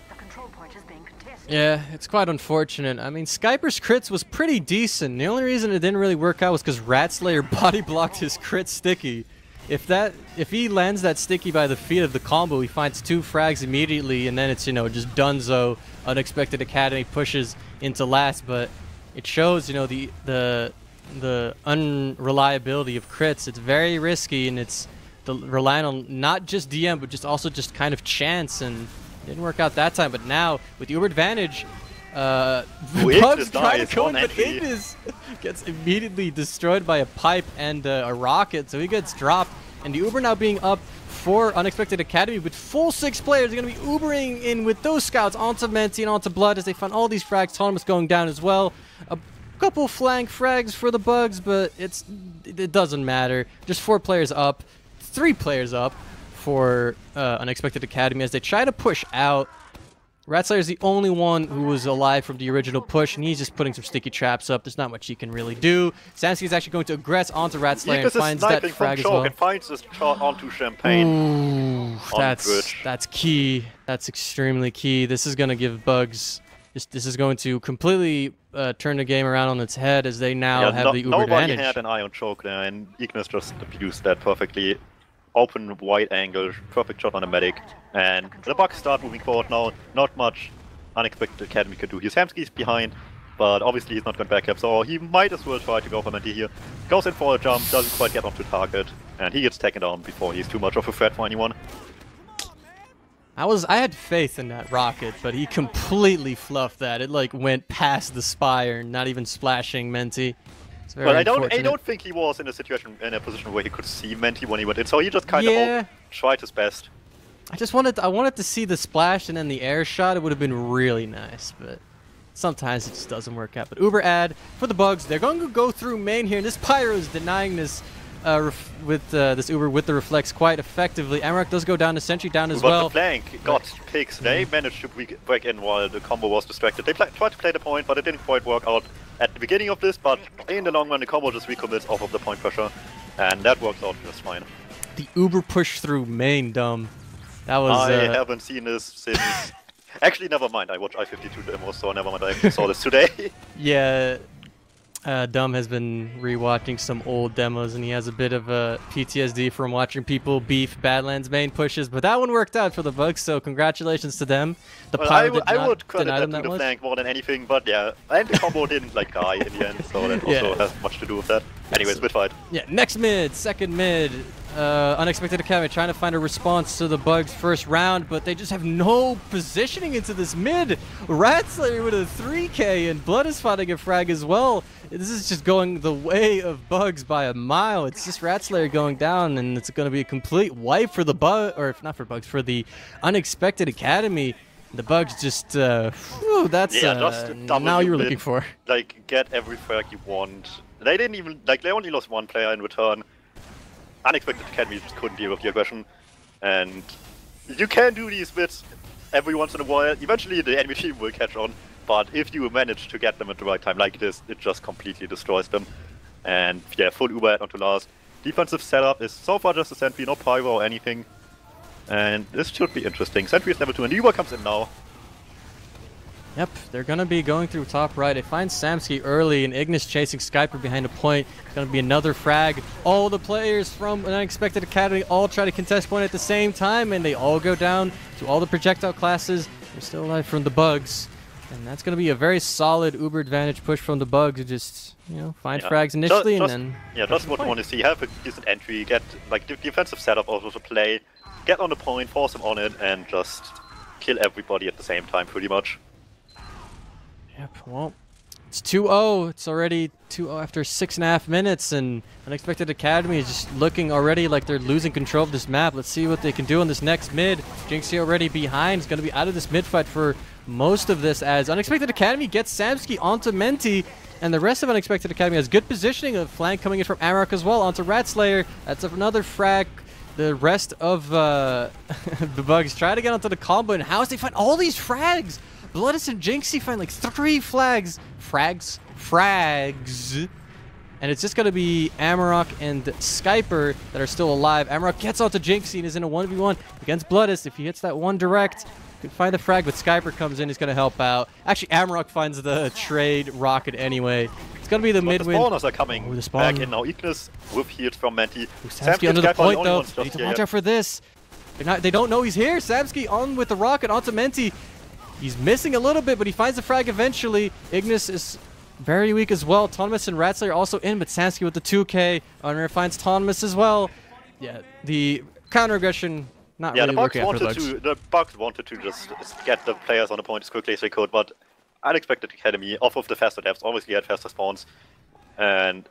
Yeah, it's quite unfortunate. I mean, Skyper's crits was pretty decent. The only reason it didn't really work out was because Rat Slayer body blocked his crit sticky. If he lands that sticky by the feet of the combo, he finds 2 frags immediately, and then it's, you know, just dunzo. Unexpected Academy pushes into last, but it shows, you know, the unreliability of crits. It's very risky, and it's relying on not just DM, but just also just kind of chance, and didn't work out that time. But now with the Uber advantage, Bugs trying to go in, but Ignis gets immediately destroyed by a pipe and a rocket, so he gets dropped. And the Uber now being up for Unexpected Academy with full 6 players. They're going to be Ubering in with those scouts onto Menti and onto Blood as they find all these frags. Thomas going down as well. A couple flank frags for the Bugs, but it doesn't matter. Just 4 players up, 3 players up for Unexpected Academy as they try to push out. Ratslayer is the only one who was alive from the original push, and he's just putting some sticky traps up. There's not much he can really do. Samsky is actually going to aggress onto Ratslayer and finds that frag as well. And finds this shot onto Champagne. Ooh, that's key. That's extremely key. This is going to give Bugs... This is going to completely turn the game around on its head as they now have the Uber advantage. Nobody had an eye on Choke there, and Ignis just abused that perfectly. Open wide angle, perfect shot on the medic, and the Bucks start moving forward now. Not much Unexpected Academy can do here. Samsky's behind, but obviously he's not going back up, so he might as well try to go for Menti here. Goes in for a jump, doesn't quite get onto target, and he gets taken down before he's too much of a threat for anyone. I had faith in that rocket, but he completely fluffed that. It like went past the spire, not even splashing Menti. But I don't think he was in a position where he could see Menti when he went in, so he just kind of tried his best. I wanted to see the splash and then the air shot. It would have been really nice, but sometimes it just doesn't work out. But Uber ad for the Bugs. They're going to go through main here, and this Pyro is denying this this Uber with the reflex quite effectively. Amarok does go down, the sentry down as but well. the flank got picks. They managed to break in while the combo was distracted. They tried to play the point, but it didn't quite work out at the beginning of this, but in the long run the combo just recommits off of the point pressure, and that works out just fine. The Uber push through main, dumb. That was... I haven't seen this since... Actually, never mind. I watched I-52 demos, so never mind. I actually saw this today. Yeah, Dumb has been rewatching some old demos, and he has a bit of a PTSD from watching people beef Badlands main pushes. But that one worked out for the Bugs, so congratulations to them. The I would credit that to the flank more than anything, but yeah, and the combo didn't like die in the end, so that also has much to do with that. Anyways, mid fight. Yeah, next mid, second mid. Unexpected Academy trying to find a response to the Bugs' first round, but they just have no positioning into this mid. Ratslayer with a 3K, and Blood is finding a frag as well. This is just going the way of Bugs by a mile. It's just Ratslayer going down, and it's going to be a complete wipe for the not for Bugs, for the Unexpected Academy. The Bugs just, whew, that's now you're looking for. Like, get every frag you want. They didn't even, like, they only lost one player in return. Unexpected Academy just couldn't deal with the aggression, and you can do these bits every once in a while. Eventually the enemy team will catch on, but if you manage to get them at the right time like this, it just completely destroys them. And yeah, full Uber head onto last. Defensive setup is so far just a sentry, no pyro or anything, and this should be interesting. Sentry is level 2 and the Uber comes in now. Yep, they're going to be going through top right. They find Samsky early, and Ignis chasing Skyper behind a point. It's going to be another frag. All the players from an Unexpected Academy all try to contest point at the same time, and they all go down to all the projectile classes. They're still alive from the Bugs. And that's going to be a very solid Uber advantage push from the Bugs to just, you know, find frags initially and then... Yeah, that's what we want to see. Have a decent entry, get, like, the defensive setup also to play, get on the point, force them on it, and just kill everybody at the same time, pretty much. Yep, well, it's 2-0. It's already 2-0 after 6.5 minutes, and Unexpected Academy is just looking already like they're losing control of this map. Let's see what they can do on this next mid. Jinxie already behind. Is going to be out of this mid fight for most of this, as Unexpected Academy gets Samsky onto Menti, and the rest of Unexpected Academy has good positioning. A flank coming in from Amarok as well onto Ratslayer. That's another frag. The rest of the Bugs try to get onto the combo, and how they find all these frags? Bloodus and Jinxie find like 3 frags, and it's just going to be Amarok and Skyper that are still alive. Amarok gets onto Jinxie and is in a 1v1 against Bloodus. If he hits that one direct, he could find the frag, but Skyper comes in, he's going to help out. Actually, Amarok finds the trade rocket anyway. It's going to be the mid-win. The spawners are coming back in now. Ignis with heals from Menti. Samsky under the point though. They need to watch out for this. They don't know he's here. Samsky on with the rocket onto Menti. He's missing a little bit, but he finds the frag eventually. Ignis is very weak as well. Autonomous and Ratslayer also in, but Samsky with the 2K. Honor finds Autonomous as well. Yeah, the counter aggression not really working out for the Bugs. The Bugs wanted to just get the players on the point as quickly as they could, but Unexpected Academy, off of the faster depths, obviously had faster spawns. And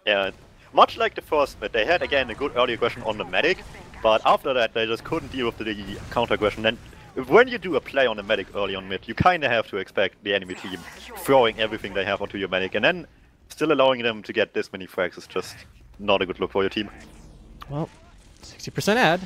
much like the first mid, they had again a good early aggression on the medic, but after that they just couldn't deal with the counter aggression. And when you do a play on the medic early on mid, you kind of have to expect the enemy team throwing everything they have onto your medic, and then still allowing them to get this many frags is just not a good look for your team. Well, 60% ad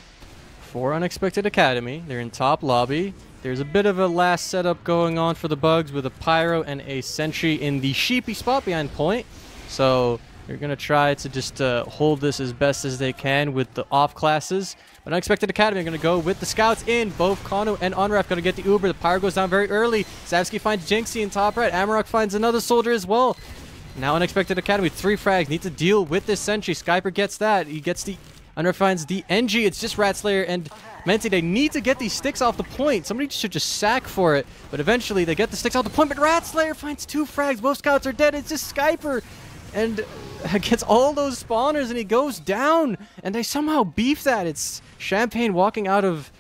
for Unexpected Academy. They're in top lobby. There's a bit of a last setup going on for the Bugs with a Pyro and a Sentry in the sheepy spot behind point. So they're going to try to just hold this as best as they can with the off classes. But Unexpected Academy are going to go with the scouts in. Both Kano and Unref going to get the Uber. The Pyro goes down very early. Samsky finds Jinxie in top right. Amarok finds another soldier as well. Now Unexpected Academy with 3 frags. Need to deal with this Sentry. Skyper gets that. He gets the... Unref finds the NG. It's just Ratslayer and Menti. They need to get these sticks off the point. Somebody should just sack for it. But eventually they get the sticks off the point. But Ratslayer finds 2 frags. Both scouts are dead. It's just Skyper. And gets all those spawners, and he goes down, and they somehow beef that. It's Champagne walking out of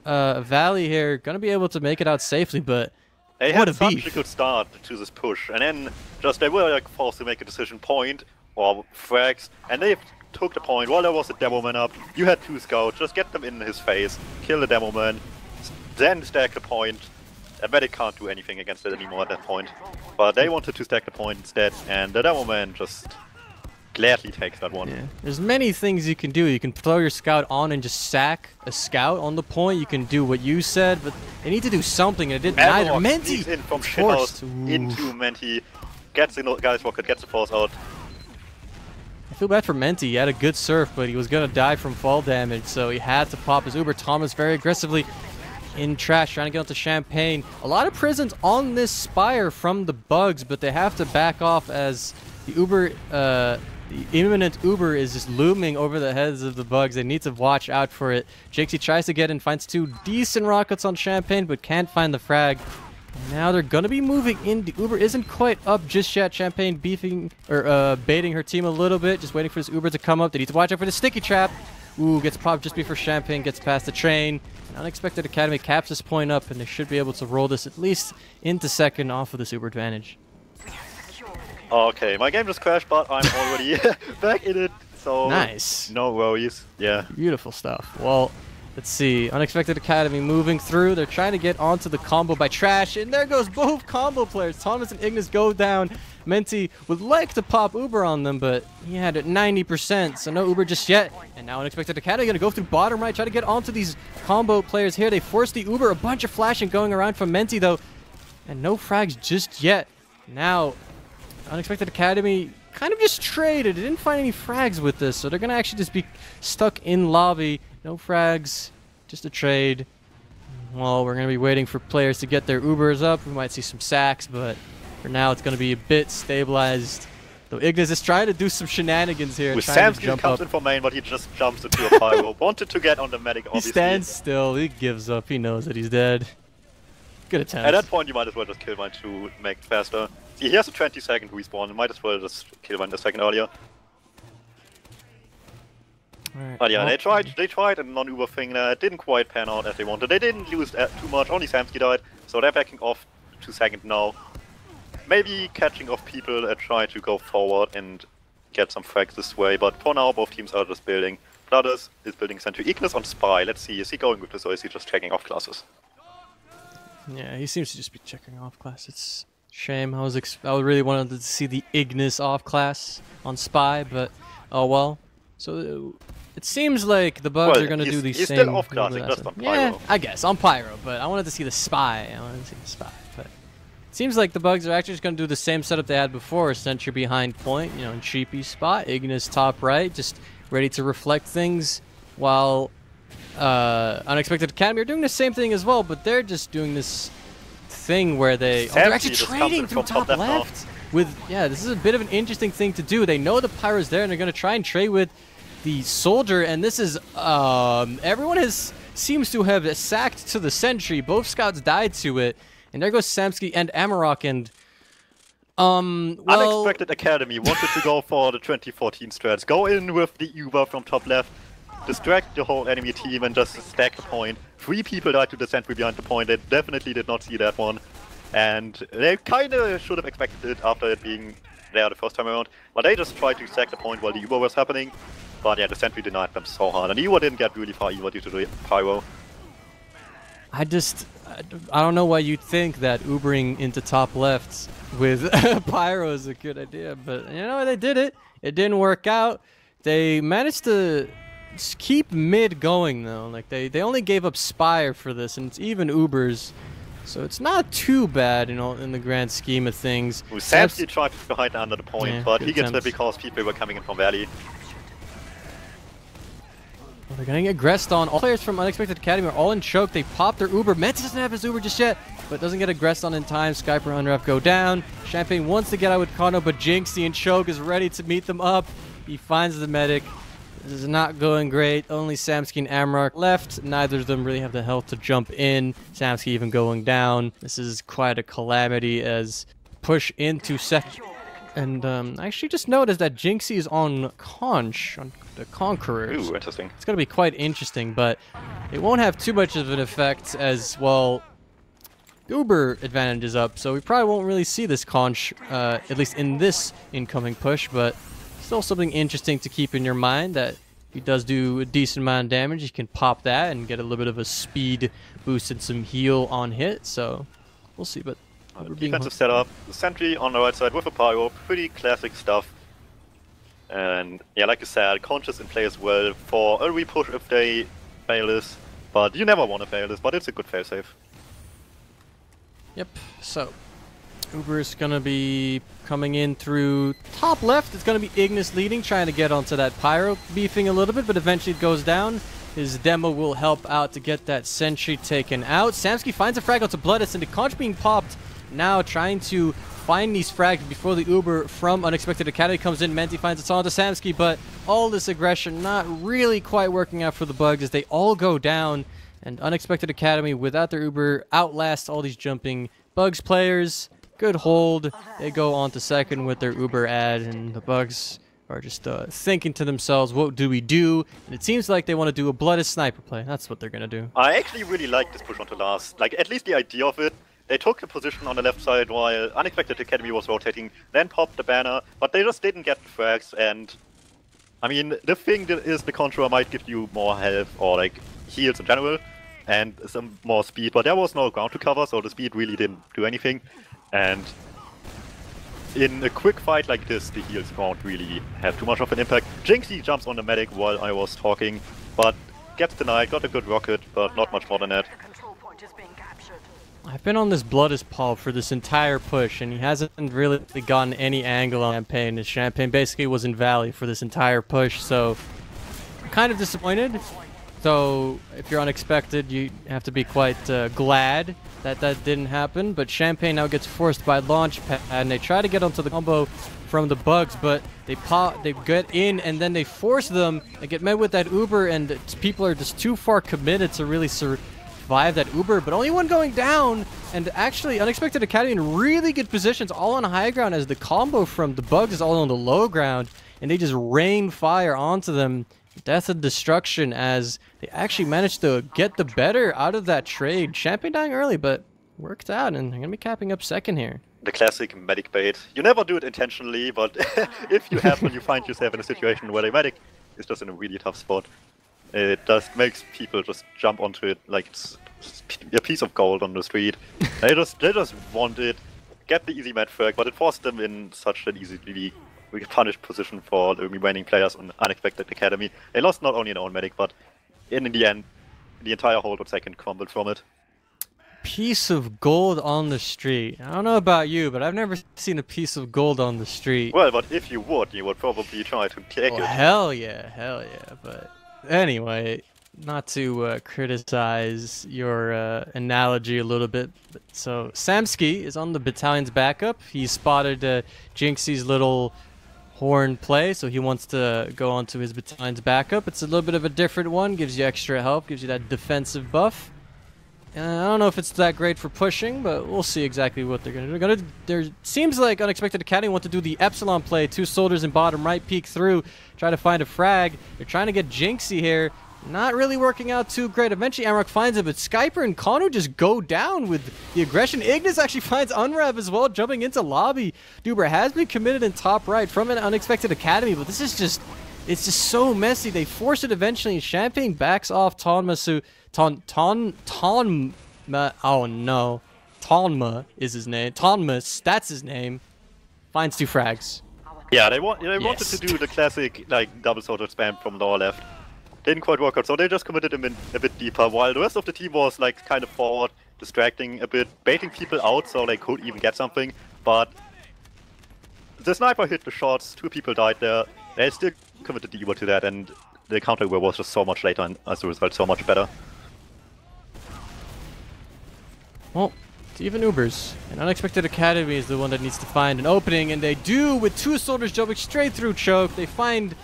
Valley here, gonna be able to make it out safely, but they had such a good start to this push, and then just they were like forced to make a decision point or frags, and they took the point while there was a demo man up. You had 2 scouts, just get them in his face, kill the demo man, then stack the point. A medic can't do anything against it anymore at that point. But they wanted to stack the point instead, and the demo man just gladly takes that one. Yeah. There's many things you can do. You can throw your scout on and just sack a scout on the point. You can do what you said, but they need to do something. It didn't neither. Menti in from shithouse into Menti. Gets the guy's rocket, gets the force out. I feel bad for Menti. He had a good surf, but he was going to die from fall damage, so he had to pop his Uber. Thomas very aggressively in trash, trying to get onto Champagne. A lot of prisons on this Spire from the bugs, but they have to back off as the Uber, the imminent Uber is just looming over the heads of the bugs. They need to watch out for it. Jinxie tries to get in, finds 2 decent rockets on Champagne, but can't find the frag. Now they're gonna be moving in. The Uber isn't quite up just yet. Champagne beefing or baiting her team a little bit, just waiting for this Uber to come up. They need to watch out for the sticky trap. Ooh, gets popped just before Champagne gets past the train. An unexpected Academy caps this point up, and they should be able to roll this at least into second off of this Uber advantage. Okay, my game just crashed, but I'm already back in it. So nice. No worries. Yeah. Beautiful stuff. Well, let's see. Unexpected Academy moving through. They're trying to get onto the combo by Trash. And there goes both combo players. Thomas and Ignis go down. Menti would like to pop Uber on them, but he had it 90%. So no Uber just yet. And now Unexpected Academy going to go through bottom right. Try to get onto these combo players here. They force the Uber. A bunch of flashing going around from Menti, though. And no frags just yet. Now, Unexpected Academy kind of just traded. They didn't find any frags with this, so they're going to actually just be stuck in lobby. No frags, just a trade. Well, we're going to be waiting for players to get their Ubers up. We might see some sacks, but for now it's going to be a bit stabilized. Though Ignis is trying to do some shenanigans here. Samsky comes in for main, but he just jumps into a pyro. Wanted to get on the medic, obviously. He stands still. He gives up. He knows that he's dead. Good attempt. At that point, you might as well just kill mine to make it faster. See, he has a 20-second respawn. You might as well just kill mine a second earlier. Right. But yeah, they tried a non-Uber thing that didn't quite pan out as they wanted. They didn't lose too much, only Samsky died, so they're backing off to second now. Maybe catching off people and try to go forward and get some frags this way, but for now both teams are just building. Blooders is building Sentry. Ignis on Spy, let's see, is he going with this or is he just checking off classes? Yeah, he seems to just be checking off class. It's a shame. I really wanted to see the Ignis off class on Spy, but oh well. So it seems like the bugs are going to do the same. He's still off classing, just on Pyro. Yeah, I guess on Pyro, but I wanted to see the Spy. But it seems like the bugs are actually just going to do the same setup they had before. Sentry behind point, you know, in cheapy spot. Ignis top right, just ready to reflect things, while Unexpected Academy are doing the same thing as well, but they're just doing this thing where they're actually trading through top left. This is a bit of an interesting thing to do. They know the Pyro's there, and they're going to try and trade with the Soldier, and this is, everyone seems to have sacked to the Sentry. Both scouts died to it, and there goes Samsky and Amarok, and, well... Unexpected Academy wanted to go for the 2014 strats. Go in with the Uber from top left, distract the whole enemy team, and just stack the point. 3 people died to the Sentry behind the point. They definitely did not see that one. And they kind of should have expected it after it being there the first time around. But they just tried to stack the point while the Uber was happening. But yeah, the Sentry denied them so hard. And the Uber didn't get really far either due to the Pyro. I don't know why you'd think that Ubering into top left with Pyro is a good idea. But, you know, they did it. It didn't work out. They managed to keep mid going, though. Like, they only gave up Spire for this, and it's even Ubers. So it's not too bad, you know, in the grand scheme of things. Samsky tried to hide under the point, but he gets it because people were coming in from Valley. Well, they're getting aggressed on. All players from Unexpected Academy are all in choke. They pop their Uber. Menti doesn't have his Uber just yet, but doesn't get aggressed on in time. Skyper and Unref go down. Champagne wants to get out with Kono, but Jinxie and Choke is ready to meet them up. He finds the medic. This is not going great. Only Samsky and Amarok left. Neither of them really have the health to jump in. Samsky even going down. This is quite a calamity as push into second. And I actually just noticed that Jinxie is on Conch, on the Conquerors. Ooh, interesting. It's going to be quite interesting, but it won't have too much of an effect as, well, Uber advantage is up, so we probably won't really see this Conch, at least in this incoming push, but still something interesting to keep in your mind that he does do a decent amount of damage. You can pop that and get a little bit of a speed boost and some heal on hit, so we'll see. But defensive setup, the Sentry on the right side with a Pyro, pretty classic stuff. And yeah, like you said, conscious and play as well for a repush if they fail this. But you never want to fail this, but it's a good failsafe. Yep, so Uber's gonna be coming in through top left. It's gonna be Ignis leading, trying to get onto that Pyro, beefing a little bit, but eventually it goes down. His demo will help out to get that sentry taken out. Samsky finds a frag onto Bloodist, and the conch being popped. Now trying to find these frags before the Uber from Unexpected Academy comes in. Menti finds it onto Samsky, but all this aggression not really quite working out for the Bugs as they all go down. And Unexpected Academy, without their Uber, outlast all these jumping Bugs players. Good hold. They go on to second with their Uber ad, and the Bugs are just thinking to themselves, what do we do? And it seems like they want to do a Bloodist sniper play. That's what they're going to do. I actually really like this push onto last. Like, at least the idea of it. They took the position on the left side while Unexpected Academy was rotating, then popped the banner, but they just didn't get the frags. And I mean, the thing that is the Conjurer might give you more health or like heals in general and some more speed, but there was no ground to cover, so the speed really didn't do anything. And in a quick fight like this, the heals won't really have too much of an impact. Jinxie jumps on the medic while I was talking, but gets denied, got a good rocket, but not much more than that. I've been on this Bloodist Paul for this entire push, and he hasn't really gotten any angle on Champagne. His Champagne basically was in Valley for this entire push, so I'm kind of disappointed. So if you're Unexpected, you have to be quite glad that that didn't happen. But Champagne now gets forced by Launchpad, and they try to get onto the combo from the Bugs, but they get in, and then they force them. They get met with that Uber, and people are just too far committed to really survive that Uber, but only one going down. And actually, Unexpected Academy in really good positions, all on high ground, as the combo from the Bugs is all on the low ground, and they just rain fire onto them. Death and destruction as they actually managed to get the better out of that trade. Champagne dying early, but worked out, and they're going to be capping up second here. The classic medic bait. You never do it intentionally, but if you have when you find yourself in a situation where the medic is just in a really tough spot, it just makes people just jump onto it like it's a piece of gold on the street. They just want it, get the easy med frag, but it forced them in such an easily punished position for the remaining players on Unexpected Academy. They lost not only an own medic, but in the end, the entire hold of second crumbled from it. Piece of gold on the street. I don't know about you, but I've never seen a piece of gold on the street. Well, but if you would probably try to take it. Hell yeah, but anyway, not to criticize your analogy a little bit. So Samsky is on the battalion's backup. He spotted Jinxie's little horn play, so he wants to go onto his battalion's backup. It's a little bit of a different one, gives you extra help, gives you that defensive buff. I don't know if it's that great for pushing, but we'll see exactly what they're going to do. There seems like Unexpected Academy want to do the Epsilon play. 2 soldiers in bottom right, peek through, try to find a frag. They're trying to get Jinxie here. Not really working out too great. Eventually, Amarok finds it, but Skyper and Kano just go down with the aggression. Ignis actually finds Unwrap as well, jumping into lobby. Duber has been committed in top right from an Unexpected Academy, but this is just, it's just so messy. They force it eventually. Champagne backs off Tonma. Oh no. Tonma is his name. Tonma, that's his name. Finds 2 frags. Yeah, they wanted to do the classic like double soldier spam from lower left. Didn't quite work out, so they just committed him in a bit deeper, while the rest of the team was like kind of forward, distracting a bit, baiting people out so they could even get something, but the sniper hit the shots, 2 people died there, they still committed the Uber to that, and the counter Uber was just so much later and as a result so much better. Well, it's even Ubers, and Unexpected Academy is the one that needs to find an opening, and they do with 2 soldiers jumping straight through choke. They find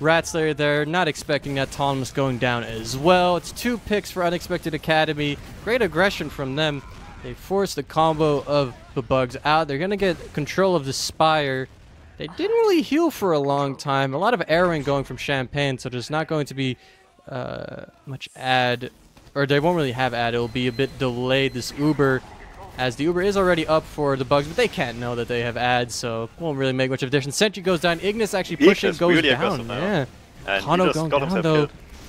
Ratslayer there, not expecting that. Thomas going down as well. It's 2 picks for Unexpected Academy. Great aggression from them. They force the combo of the Bugs out. They're going to get control of the Spire. They didn't really heal for a long time. A lot of arrowing going from Champagne, so there's not going to be much ad, or they won't really have ad. It'll be a bit delayed, this Uber, as the Uber is already up for the Bugs, but they can't know that they have ads, so it won't really make much of a difference. Sentry goes down. Ignis actually pushing, goes really down. Yeah. Kano going down, though.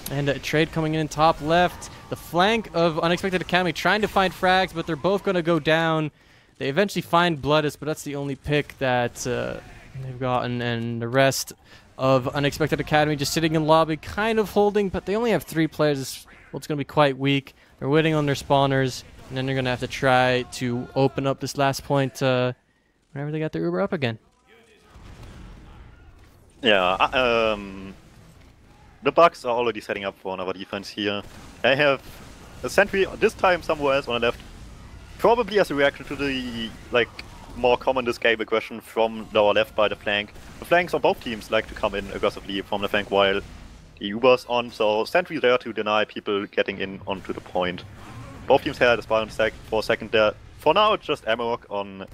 And a trade coming in top left. The flank of Unexpected Academy trying to find frags, but they're both going to go down. They eventually find Bloodist, but that's the only pick that they've gotten, and the rest of Unexpected Academy just sitting in lobby, kind of holding, but they only have 3 players. Well, it's going to be quite weak. They're waiting on their spawners, and then they're going to have to try to open up this last point whenever they got their Uber up again. Yeah, the Bucks are already setting up for another defense here. They have a sentry, this time somewhere else on the left, probably as a reaction to the more common this game aggression from lower left by the flank. The flanks on both teams like to come in aggressively from the flank while the Uber's on, so sentry there to deny people getting in onto the point. Both teams had a spy on stack for a second there. For now it's just Amarok on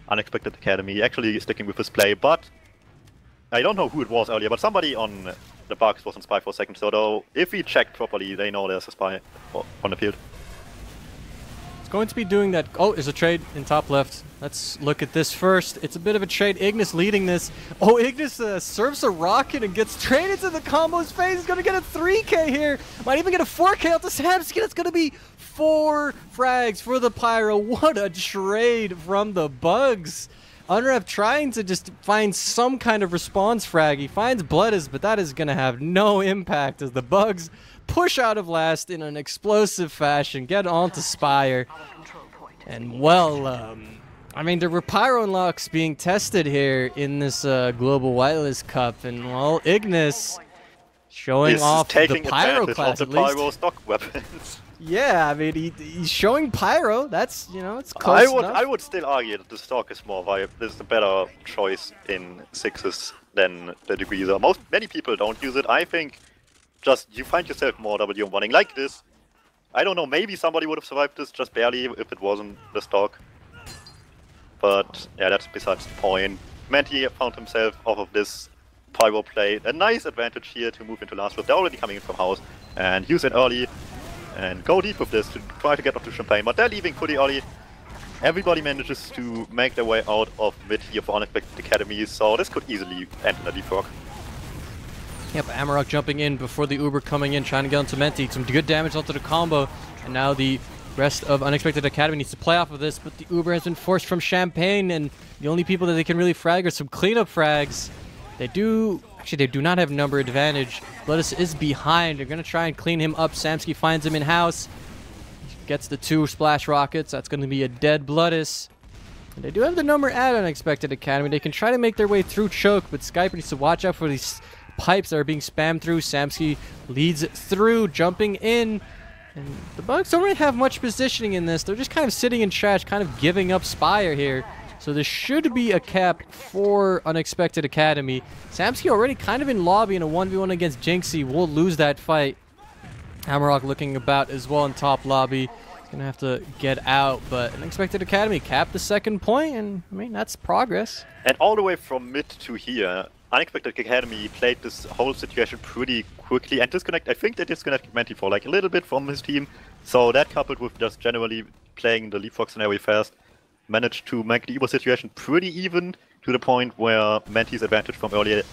Unexpected Academy, actually sticking with his play, but I don't know who it was earlier, but somebody on the Bucks was on spy for a second, so though if we check properly, they know there's a spy on the field. It's going to be doing that. Oh, there's a trade in top left. Let's look at this first. It's a bit of a trade. Ignis leading this. Oh, Ignis serves a rocket and gets traded to the combo's face. He's going to get a 3K here. Might even get a 4K out to Samsky. It's going to be 4 frags for the Pyro. What a trade from the Bugs. Unrep trying to just find some kind of response frag. He finds Bloodis, but that is going to have no impact as the Bugs push out of last in an explosive fashion, get onto Spire. And well, I mean, there were Pyro unlocks being tested here in this Global Whitelist Cup, and well, Ignis showing off the Pyro class of the Pyro stock weapons. Yeah, I mean, he's showing Pyro. That's, you know, it's close enough. I would still argue that the stock is more viable. This is a better choice in 6s than the Degreaser. Many people don't use it. I think just you find yourself more WM1ing like this. I don't know, maybe somebody would have survived this just barely if it wasn't the stock. But yeah, that's besides the point. Menti found himself off of this Pyro play. A nice advantage here to move into last flip. They're already coming in from house and use it early and go deep with this to try to get off to Champagne, but they're leaving pretty early. Everybody manages to make their way out of mid here for Unexpected Academy, so this could easily end in a leapfrog. Yep, Amarok jumping in before the Uber coming in, trying to get onto Menti. Some good damage onto the combo, and now the rest of Unexpected Academy needs to play off of this, but the Uber has been forced from Champagne, and the only people that they can really frag are some cleanup frags. They do not have number advantage. Bloodis is behind. They're going to try and clean him up. Samsky finds him in-house. Gets the 2 splash rockets. That's going to be a dead Bloodis. And they do have the number at Unexpected Academy. They can try to make their way through Choke, but Skyper needs to watch out for these pipes that are being spammed through. Samsky leads through, jumping in. And the Bugs don't really have much positioning in this. They're just kind of sitting in trash, kind of giving up Spire here. So there should be a cap for Unexpected Academy. Samsky already kind of in lobby in a 1v1 against Jinxie. Will lose that fight. Amarok looking about as well in top lobby. He's going to have to get out, but Unexpected Academy capped the 2nd point, and I mean, that's progress. And all the way from mid to here, Unexpected Academy played this whole situation pretty quickly and I think they disconnected Menti for like a little bit from his team. So that coupled with just generally playing the leapfrog scenario fast, managed to make the Uber situation pretty even to the point where Menti's advantage from earlier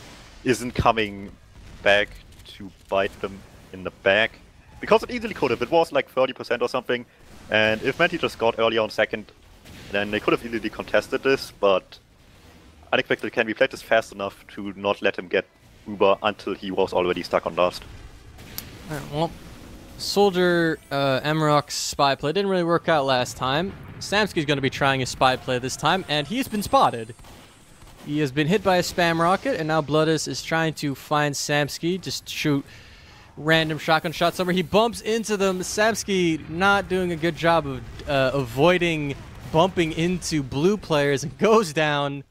isn't coming back to bite them in the back. Because it easily could have. It was like 30% or something. And if Menti just got earlier on 2nd, then they could have easily contested this, but Unexpected Academy played this fast enough to not let him get Uber until he was already stuck on last. Alright, well, Soldier Amarok's spy play didn't really work out last time. Samsky's going to be trying a spy play this time, and he's been spotted. He has been hit by a spam rocket, and now Bloodis is trying to find Samsky, just shoot random shotgun shots somewhere. He bumps into them. Samsky not doing a good job of avoiding bumping into blue players and goes down.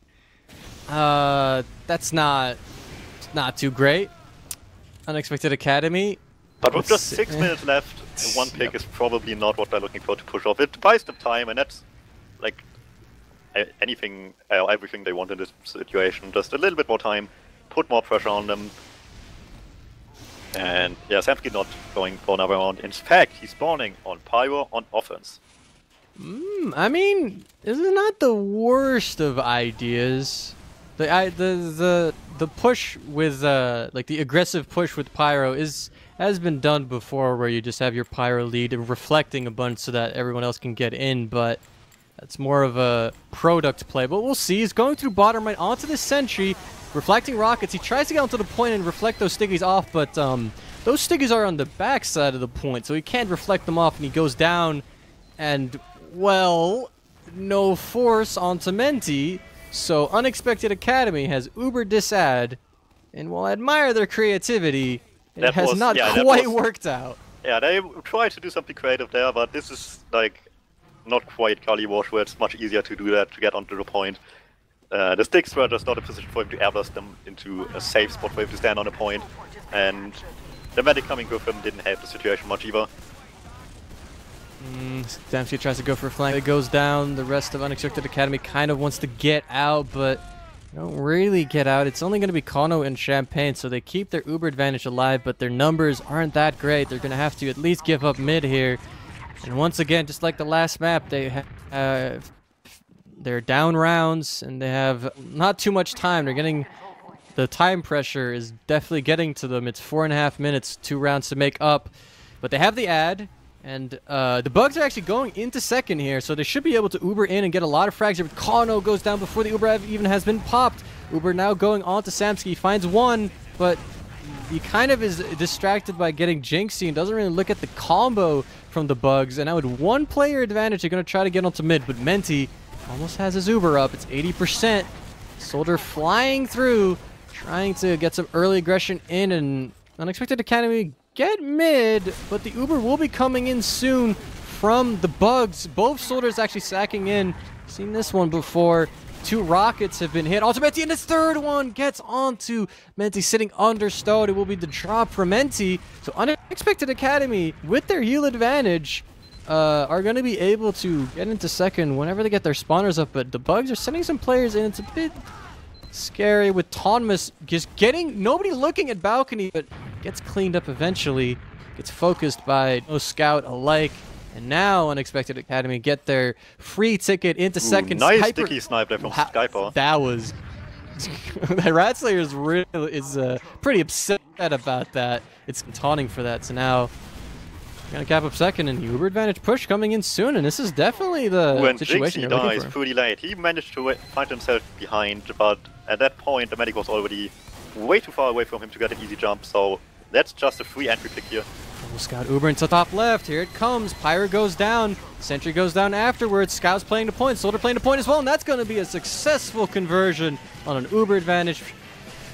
That's not too great. Unexpected Academy. But with just 6 minutes left, one pick is probably not what they're looking for to push off. It buys them time, and that's like everything they want in this situation. Just a little bit more time, put more pressure on them. And yeah, Samsky not going for another round. In fact, he's spawning on Pyro on offense. I mean, this is not the worst of ideas. The push with like the aggressive push with Pyro has been done before, where you just have your Pyro lead reflecting a bunch so that everyone else can get in, but that's more of a product play. But we'll see. He's going through bottom right onto the sentry. reflecting rockets. He tries to get onto the point and reflect those stickies off, but those stickies are on the back side of the point, so he can't reflect them off, and he goes down. And, well, no force onto Menti, so Unexpected Academy has uber disad, and while I admire their creativity, it has not quite worked out. Yeah, they tried to do something creative there, but this is, like, not quite Kali Wash, where it's much easier to do that, to get onto the point. The sticks were just not a position for him to airburst them into a safe spot for him to stand on a point, and the medic coming with him didn't help the situation much either. Dempsey tries to go for a flank. It goes down. The rest of Unexpected Academy kind of wants to get out, but don't really get out. It's only going to be Kano and Champagne, so they keep their uber advantage alive, but their numbers aren't that great. They're going to have to at least give up mid here. And once again, just like the last map, they have they're down rounds, and they have not too much time. They're getting... The time pressure is definitely getting to them. It's 4.5 minutes, 2 rounds to make up. But they have the ad, and the bugs are actually going into second here, so they should be able to uber in and get a lot of frags. But Kano goes down before the uber even has been popped. Uber now going on to Samsky, finds one, but he kind of is distracted by getting Jinxie and doesn't really look at the combo from the bugs. And now with 1 player advantage, they're going to try to get onto mid, but Menti almost has his uber up. It's 80%. Soldier flying through, trying to get some early aggression in, and Unexpected Academy get mid, but the uber will be coming in soon from the bugs. Both soldiers actually sacking in. Seen this one before. 2 rockets have been hit. Also Menti, and this third one gets onto Menti sitting under stone. It will be the drop for Menti. So Unexpected Academy, with their heal advantage, are going to be able to get into second whenever they get their spawners up, but the bugs are sending some players in. It's a bit scary with Tonmas just getting nobody looking at balcony, but gets cleaned up eventually. Gets focused by no scout alike, and now Unexpected Academy get their free ticket into second. Nice sticky snipe there from Skyper. That was the Ratslayer is really pretty upset about that. It's taunting for that. So now gonna cap up second, and Uber advantage push coming in soon, and this is definitely the situation you're looking for. Jinxie dies pretty late. He managed to find himself behind, but at that point the medic was already way too far away from him to get an easy jump, so that's just a free entry pick here. Scout Uber into top left. Here it comes. Pyre goes down. Sentry goes down afterwards. Scout's playing the point. Soldier playing the point as well, and that's going to be a successful conversion on an Uber advantage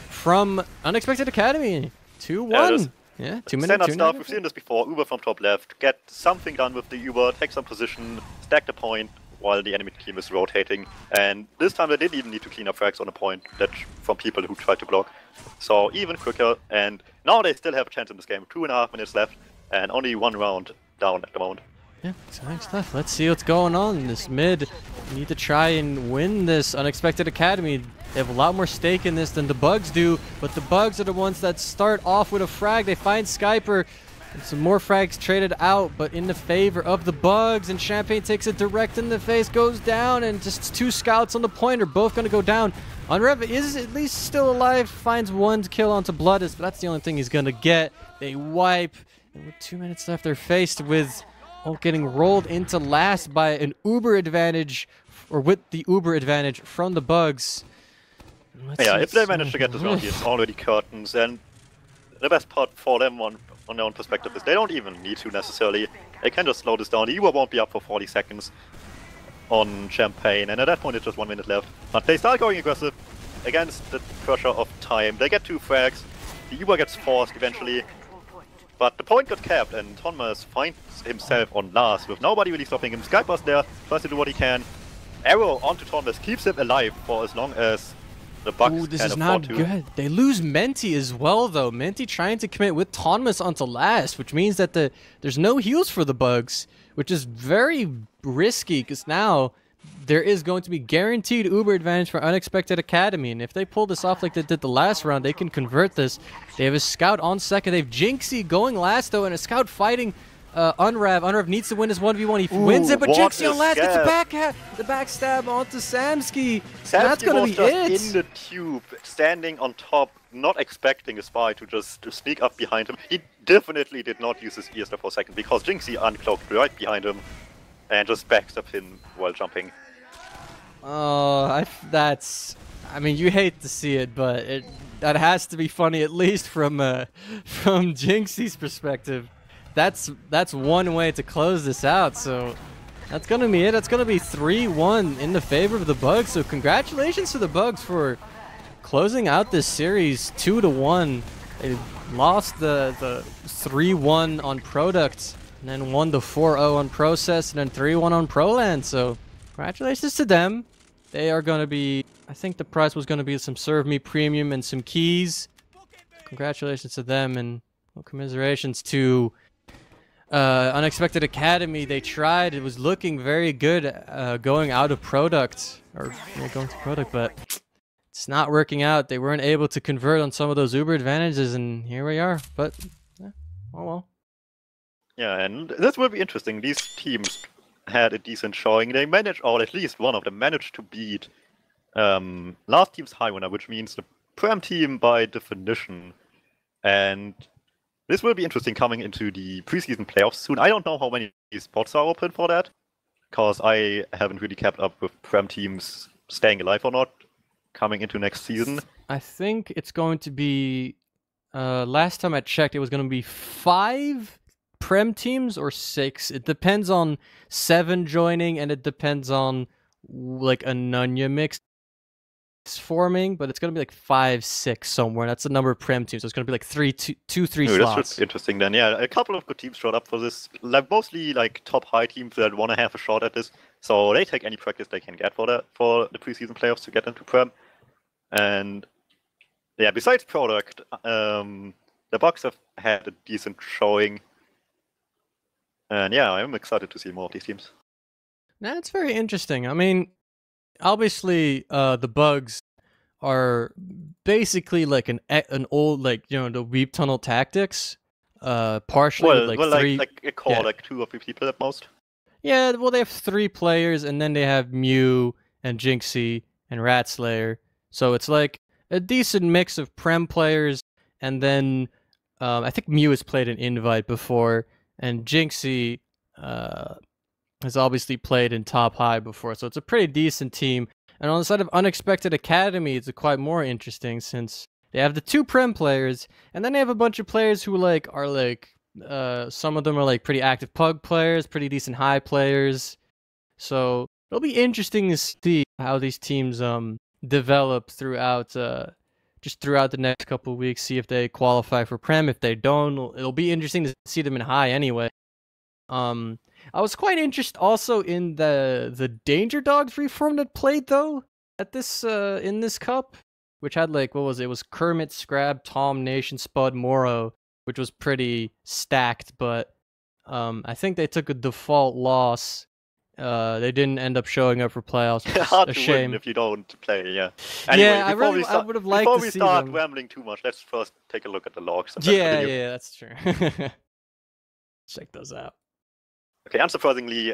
from Unexpected Academy. 2-1. Yeah, 2 minutes. Standard stuff, we've seen this before. Uber from top left, get something done with the Uber, take some position, stack the point while the enemy team is rotating. And this time they didn't even need to clean up frags on a point that from people who tried to block. So even quicker, and now they still have a chance in this game. 2.5 minutes left, and only 1 round down at the moment. Yeah, exciting stuff. Let's see what's going on in this mid. We need to try and win this Unexpected Academy. They have a lot more stake in this than the bugs do, but the bugs are the ones that start off with a frag. They find Skyper, and some more frags traded out, but in the favor of the bugs, and Champagne takes it direct in the face, goes down, and just 2 scouts on the point are both going to go down. Unrev is at least still alive, finds 1 kill onto Bloodist, but that's the only thing he's going to get. They wipe, and with 2 minutes left, they're faced with getting rolled into last by an Uber advantage, or with the Uber advantage from the bugs. Yeah, if they manage to get this round here, it's already curtains, and the best part for them on their own perspective is they don't even need to necessarily. They can just slow this down. The Uber won't be up for 40 seconds on Champagne, and at that point it's just 1 minute left. But they start going aggressive against the pressure of time. They get 2 frags, the Uber gets forced eventually, but the point got capped, and Tonmas finds himself on last with nobody really stopping him. Skyper's there, tries to do what he can. Arrow onto Tonmas keeps him alive for as long as the bugs this is not good. They lose Menti as well, though. Menti trying to commit with Tonmas onto last, which means that there's no heals for the bugs, which is very risky, because now there is going to be guaranteed Uber advantage for Unexpected Academy, and if they pull this off like they did the last round, they can convert this. They have a scout on second. They have Jinxie going last, though, and a scout fighting Unrav. Unrav needs to win his 1v1. He wins it, but Jinxie on last gets the backstab onto Samsky. That's going to be it. In the tube, standing on top, not expecting a spy to just sneak up behind him. He definitely did not use his ears there for a second, because Jinxie uncloaked right behind him and just backstabbed him while jumping. Oh, that's I mean, you hate to see it, but that has to be funny, at least from Jinxie's perspective. That's one way to close this out. So that's gonna be it. That's gonna be 3-1 in the favor of the Bugs. So congratulations to the Bugs for closing out this series 2-1. They lost the 3-1 on Product, and then won the 4-0 on Process, and then 3-1 on Proland. So congratulations to them. They are going to be, I think the prize was going to be some Serve Me Premium and some keys. Congratulations to them, and well, commiserations to Unexpected Academy. They tried. It was looking very good going out of Product, or going to Product, but it's not working out. They weren't able to convert on some of those Uber advantages, and here we are. But, yeah, oh well. Yeah, and this will be interesting. These teams had a decent showing. They managed, or at least one of them managed to beat last team's high winner, which means the Prem team by definition. And this will be interesting coming into the preseason playoffs soon. I don't know how many spots are open for that, because I haven't really kept up with Prem teams staying alive or not coming into next season. I think it's going to be, last time I checked, it was going to be 5 Prem teams or 6. It depends on 7 joining, and it depends on like a Nunya mix forming, but it's going to be like 5, 6 somewhere. That's the number of Prem teams, so it's going to be like 3 slots. That's interesting then. Yeah, a couple of good teams showed up for this, like mostly like top high teams that want to have a shot at this, so they take any practice they can get for the preseason playoffs to get into Prem. And yeah, besides Product, the Bucks have had a decent showing. And yeah, I'm excited to see more of these teams. That's very interesting. I mean, obviously, the Bugs are basically like an old, like, you know, the Weep Tunnel tactics. Partially with like 3, like a core, yeah, like 2 or 3 people at most. Yeah, well, they have 3 players, and then they have Mew and Jinxie and Ratslayer. So it's like a decent mix of Prem players, and then I think Mew has played an Invite before, and Jinxie has obviously played in top high before, so it's a pretty decent team. And on the side of Unexpected Academy, it's quite more interesting since they have the 2 Prem players, and then they have a bunch of players who are some of them are like pretty active Pug players, pretty decent high players. So it'll be interesting to see how these teams develop throughout throughout the next couple of weeks, see if they qualify for Prem. If they don't, it'll be interesting to see them in high anyway. I was quite interested also in the Danger Dogs reform that played though at this in this cup, which had like, what was it? It was Kermit, Scrab, Tom, Nation, Spud, Moro, which was pretty stacked, but I think they took a default loss. They didn't end up showing up for playoffs. Hard a to shame. win if you don't play, yeah. Anyway, yeah, I would have liked to see before we start them. rambling too much, let's first take a look at the logs. And Yeah, that's true. Check those out. Okay, unsurprisingly,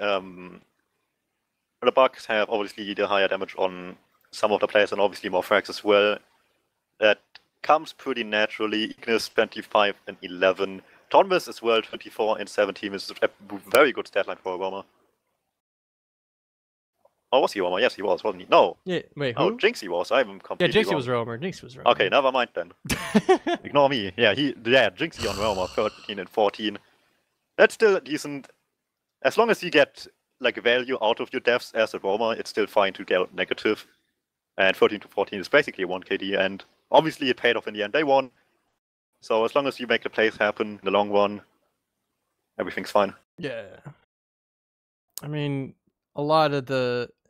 the Bucks have obviously the higher damage on some of the players and obviously more frags as well. That comes pretty naturally. Ignis 25 and 11. Tonvis as well, 24 and 17 is a very good stat line for a roamer. Oh, was he roamer? Yes, he was, wasn't he? No. Yeah, wait, who? Oh, Jinxie was. I'm completely Yeah, Jinxie wrong. was roamer. Jinxie was roamer. Okay, never mind then. Ignore me. Yeah, Jinxie on roamer, 13 and 14. That's still decent. As long as you get like value out of your deaths as a roamer, it's still fine to get negative. And 13 to 14 is basically 1 KD, and obviously it paid off in the end. They won. So as long as you make the plays happen in the long run, everything's fine. Yeah. I mean, a lot of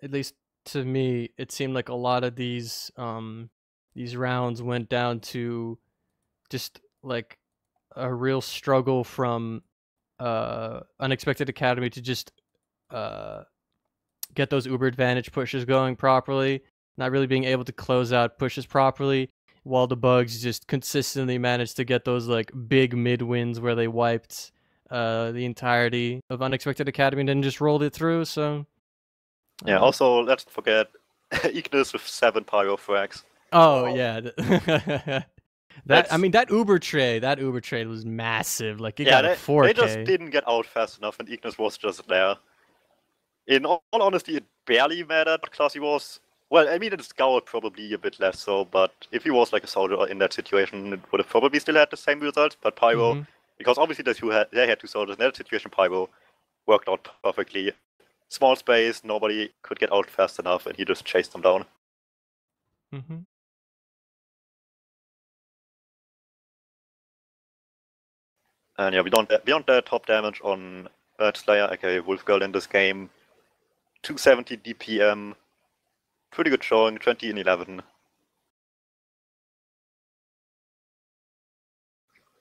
at least to me, it seemed like a lot of these rounds went down to just like a real struggle from Unexpected Academy to just get those Uber advantage pushes going properly, not really being able to close out pushes properly, while the Bugs just consistently managed to get those like big mid wins where they wiped the entirety of Unexpected Academy and then just rolled it through. So yeah, also let's not forget Ignis with 7 pyro frags. Oh yeah. I mean, that Uber trade was massive. Like, it got a 4K. They just didn't get out fast enough, and Ignis was just there. In all honesty, it barely mattered what class he was. Well, I mean, in Scout probably a bit less so, but if he was like a soldier in that situation, it would have probably still had the same results. But Pyro, because obviously they had two soldiers in that situation, Pyro worked out perfectly. Small space, nobody could get out fast enough, and he just chased them down. And yeah, beyond that, top damage on Earthslayer, aka Wolfgirl in this game, 270 DPM, pretty good showing, 20 in 11.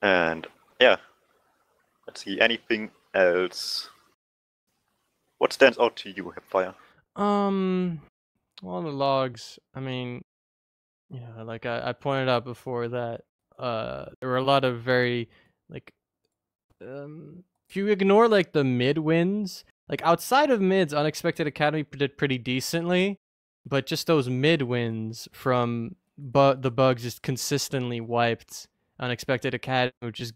And yeah, let's see, anything else? What stands out to you, HiipFire? Well, the logs, I mean, yeah, like I pointed out before that there were a lot of very, like, if you ignore, like, the mid wins, like, outside of mids, Unexpected Academy did pretty decently, but just those mid wins from the bugs just consistently wiped Unexpected Academy, which just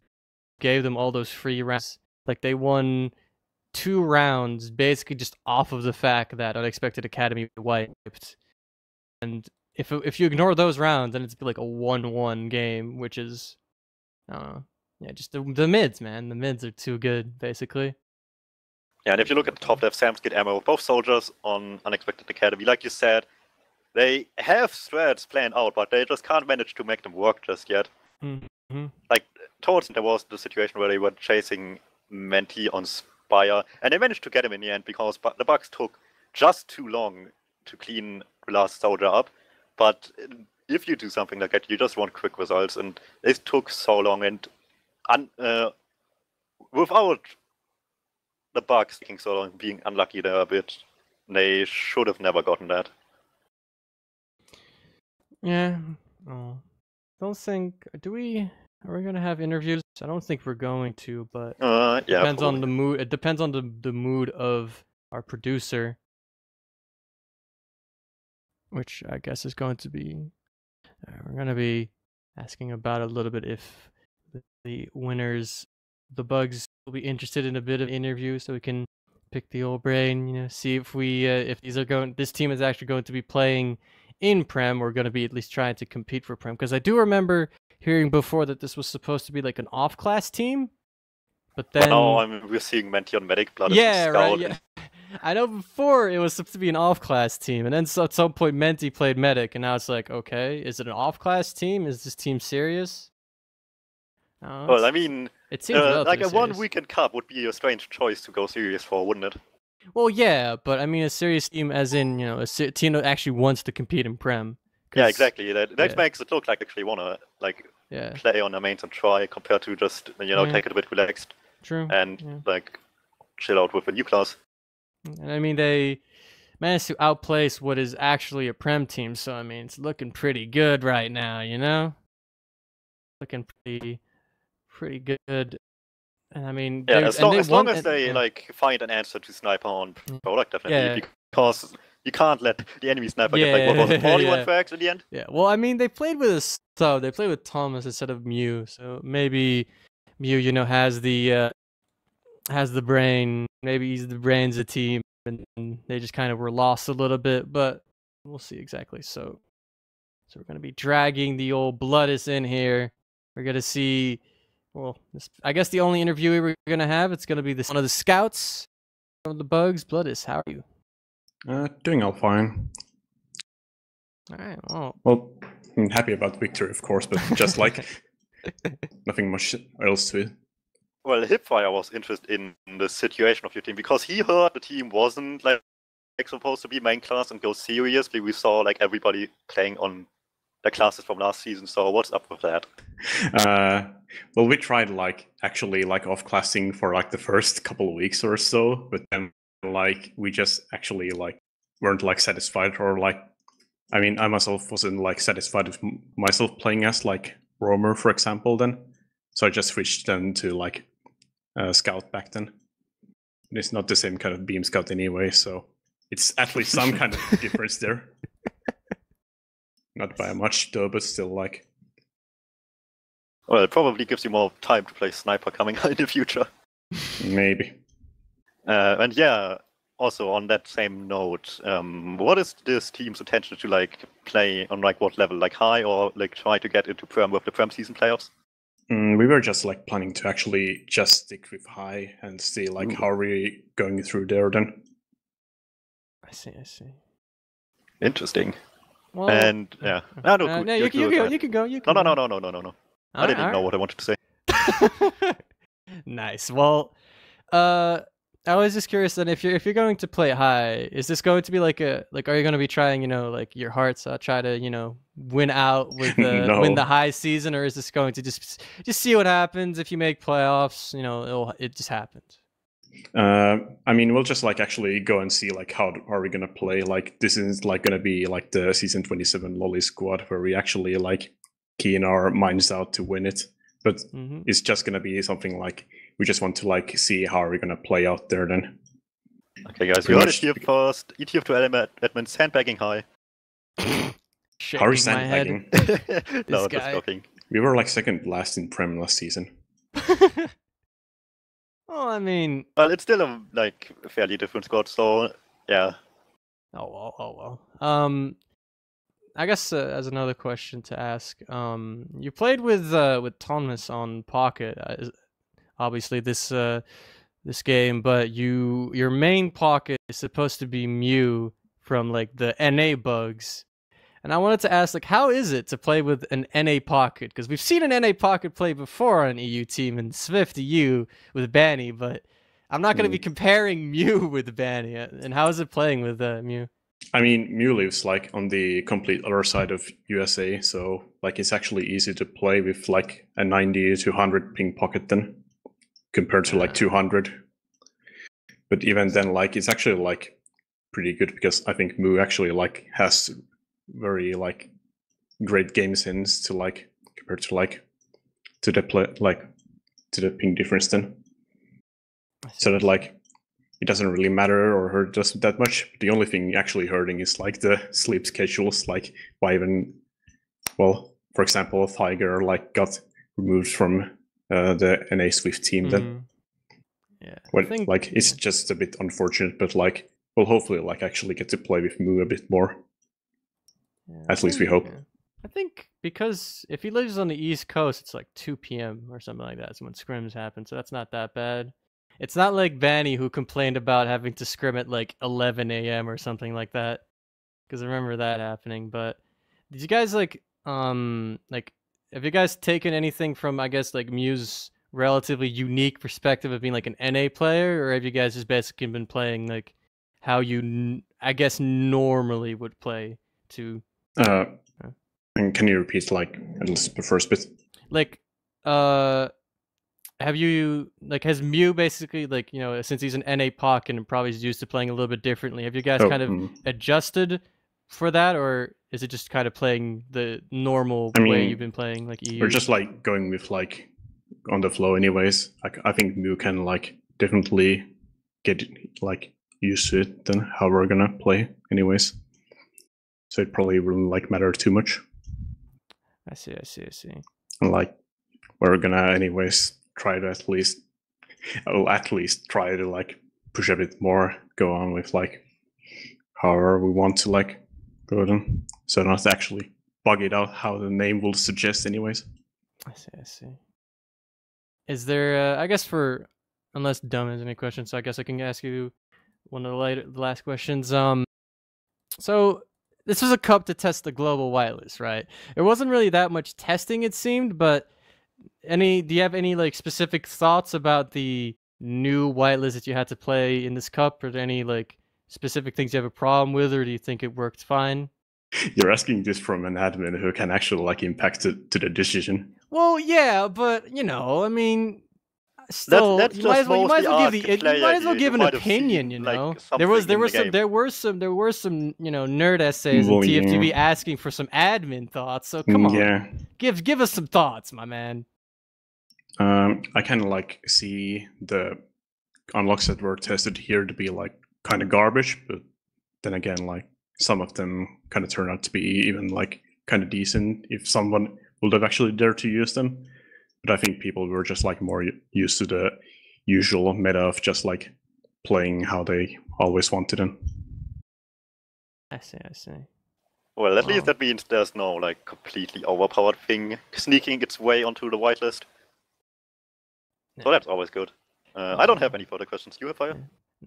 gave them all those free rounds. Like, they won 2 rounds basically just off of the fact that Unexpected Academy wiped. And if you ignore those rounds, then it's like a 1-1 game, which is, I don't know. Yeah, just the mids, man. The mids are too good, basically. Yeah, and if you look at the top left, Samskid Ammo, both soldiers on Unexpected Academy, like you said, they have strats planned out, but they just can't manage to make them work just yet. Like, towards there was the situation where they were chasing Menti on Spire, and they managed to get him in the end because the bugs took just too long to clean the last soldier up. But if you do something like that, you just want quick results, and it took so long, and without the bugs taking so long, being unlucky there a bit, they should have never gotten that. Yeah. Oh. Don't think. Are we gonna have interviews? I don't think we're going to, but it depends on the mood. It depends on the mood of our producer, which I guess is going to be. We're gonna be asking about a little bit if the winners, the bugs, will be interested in a bit of interview, so we can pick the old brain. You know, see if we if this team is actually going to be playing in Prem, or going to be at least trying to compete for Prem. Because I do remember hearing before that this was supposed to be like an off-class team, but then we're seeing Menti on Medic, Blood yeah, right, yeah. I know before it was supposed to be an off-class team, and then at some point Menti played Medic, and now it's like, okay, is it an off-class team? Is this team serious? Well, I mean, it seems like a serious. one-weekend cup would be a strange choice to go serious for, wouldn't it? Well, yeah, but I mean a serious team as in, you know, a team that actually wants to compete in Prem. Yeah, exactly. That makes it look like they actually want to play on their mains and try, compared to just, you know, take it a bit relaxed. True. And like chill out with a new class. And I mean, they managed to outplace what is actually a Prem team, so I mean, it's looking pretty good right now, you know? Looking pretty good. And I mean, yeah, as long as they like find an answer to sniper on product, definitely, because you can't let the enemy sniper get like, what was it, 41 frags in the end? Yeah, well, I mean, they played with they played with Thomas instead of Mew, so maybe Mew, you know, has the brain. Maybe he's the brains of the team, and they just kind of were lost a little bit, but we'll see exactly. So we're gonna be dragging the old Bloodis in here. We're gonna see. Well, I guess the only interview we're gonna have, it's gonna be one of the scouts of the bugs. Bloodis, how are you? Doing all fine. All right. Well, I'm happy about the victory, of course, but just like nothing much else to it. Well, HiipFire was interested in the situation of your team because he heard the team wasn't like supposed to be main class and go seriously. We saw like everybody playing on the classes from last season. So what's up with that? Well, we tried actually off-classing for like the first couple of weeks or so, but then we just actually weren't satisfied, or I mean, I myself wasn't satisfied with myself playing as roamer, for example, then. So I just switched then to scout back then. It's not the same kind of beam scout anyway, so it's at least some kind of difference there. Not by much though, but still Well, it probably gives you more time to play sniper coming in the future. Maybe. And yeah, also on that same note, what is this team's intention to like play on like what level, like high or like try to get into Prem with the Prem season playoffs? We were just like planning to actually just stick with high and see like how are we going through there then. I see. Interesting. Well, and yeah, no, you can go. You can go. No. I didn't know what I wanted to say. Nice. Well, I was just curious then if you're going to play high, is this going to be like are you going to be trying, like your hearts try to, win out with No. win the high season, or is this going to just see what happens if you make playoffs, it just happens? I mean, we'll just like actually go and see like how are we gonna play. Like this is like gonna be like the season 27 lolly squad where we actually like keen our minds out to win it. But it's just gonna be something like we just want to like see how are we gonna play out there then. Okay, guys, you heard it here first. ETF2L admin sandbagging high. How are you sandbagging? No, just joking. We were like second last in Prem last season. Well, I mean, well, it's still a like fairly different squad, so yeah. Oh well. I guess as another question to ask, you played with Thomas on Pocket, obviously this game, but your main Pocket is supposed to be Mew from like the NA bugs. And I wanted to ask, like, how is it to play with an NA Pocket? Because we've seen an NA Pocket play before on an EU team in Swift EU with Banny, but I'm not going to be comparing Mew with Banny. And how is it playing with Mew? I mean, Mew lives like on the complete other side of USA, so like it's actually easy to play with like a 90 to 100 ping Pocket then, compared to like 200. But even then, like it's actually like pretty good because I think Mew actually like has very like great game sense to like compared to like to the play like to the ping difference then. So that like it doesn't really matter or hurt us that much. The only thing actually hurting is like the sleep schedules, like why even well, for example, Tiger like got removed from the NA Swift team then. Yeah. Well, like it's just a bit unfortunate, but like we'll hopefully like actually get to play with Mew a bit more. Yeah, at least we hope. Yeah. I think because if he lives on the East Coast, it's like 2 p.m. or something like that. It's when scrims happen, so that's not that bad. It's not like Banny who complained about having to scrim at like 11 a.m. or something like that. Because I remember that happening. But did you guys like have you guys taken anything from, I guess, like Mew's relatively unique perspective of being like an NA player, or have you guys just basically been playing like how you, I guess, normally would play to? And can you repeat like at least the first bit? Like, have you like has Mew basically like since he's an NA Pock and probably is used to playing a little bit differently? Have you guys kind of adjusted for that, or is it just kind of playing the normal way you've been playing like EU? We're just like going with like on the flow, anyways. Like I think Mew can like definitely get like used to it than how we're gonna play, anyways. So it probably wouldn't like matter too much. I see. And like we're gonna anyways try to at least try to like push a bit more, go on with like however we want to like go then. So not actually bug it out how the name will suggest anyways. I see. Is there I guess unless Dumb has any questions, so I guess I can ask you one of the last questions. So this was a cup to test the global whitelist, right? It wasn't really that much testing, it seemed, but do you have any like specific thoughts about the new whitelist that you had to play in this cup? Are there any like specific things you have a problem with, or do you think it worked fine? You're asking this from an admin who can actually like impact it to the decision. Well, yeah, but I mean, still, you might as well give an opinion. There were some nerd essays in TF2B asking for some admin thoughts. So come on, give us some thoughts, my man. I kind of like see the unlocks that were tested here to be like kind of garbage, but then again, like some of them kind of turn out to be even like kind of decent if someone would have actually dared to use them. But I think people were just like more used to the usual meta of just like playing how they always wanted in. I see. Well, at least that means there's no like completely overpowered thing sneaking its way onto the whitelist. So that's always good. I don't have any further questions. You have fire?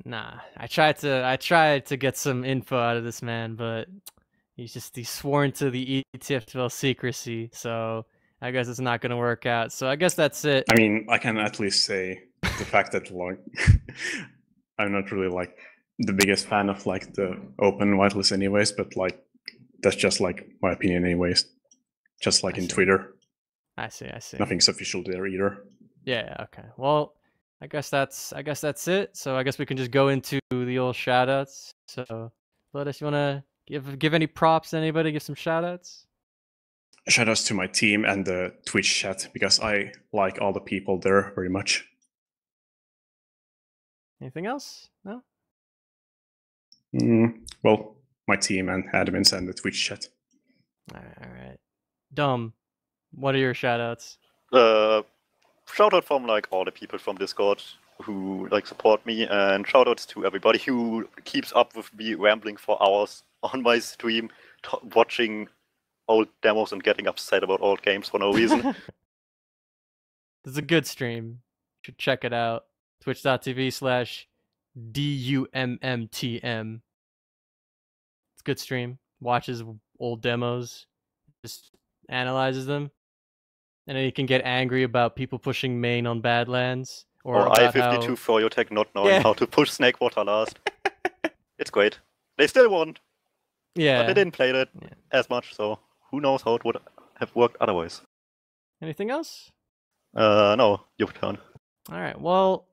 Nah, I tried to get some info out of this man, but he's sworn to the ETF2L secrecy, so I guess it's not gonna work out. So I guess that's it. I mean, I can at least say the fact that like I'm not really like the biggest fan of like the open whitelist anyways, but like that's just like my opinion anyways. Just like in Twitter. I see. Nothing's official there either. Yeah, okay. Well, I guess that's it. So I guess we can just go into the old shoutouts. So Lotus, you wanna give any props to anybody, give some shoutouts? Shoutouts to my team and the Twitch chat because I like all the people there very much. Anything else? No? Well, my team and admins and the Twitch chat. All right. Dumb. What are your shoutouts? Shout out from like all the people from Discord who like support me, and shout outs to everybody who keeps up with me rambling for hours on my stream, watching old demos and getting upset about old games for no reason. This is a good stream. You should check it out. Twitch.tv/DuMmTm. It's a good stream. Watches old demos, just analyzes them. And then you can get angry about people pushing main on Badlands. Or I-52 Froyotech not knowing how to push Snakewater last. It's great. They still won. Yeah. But they didn't play it as much, so who knows how it would have worked otherwise. Anything else? No, your turn. Alright, well,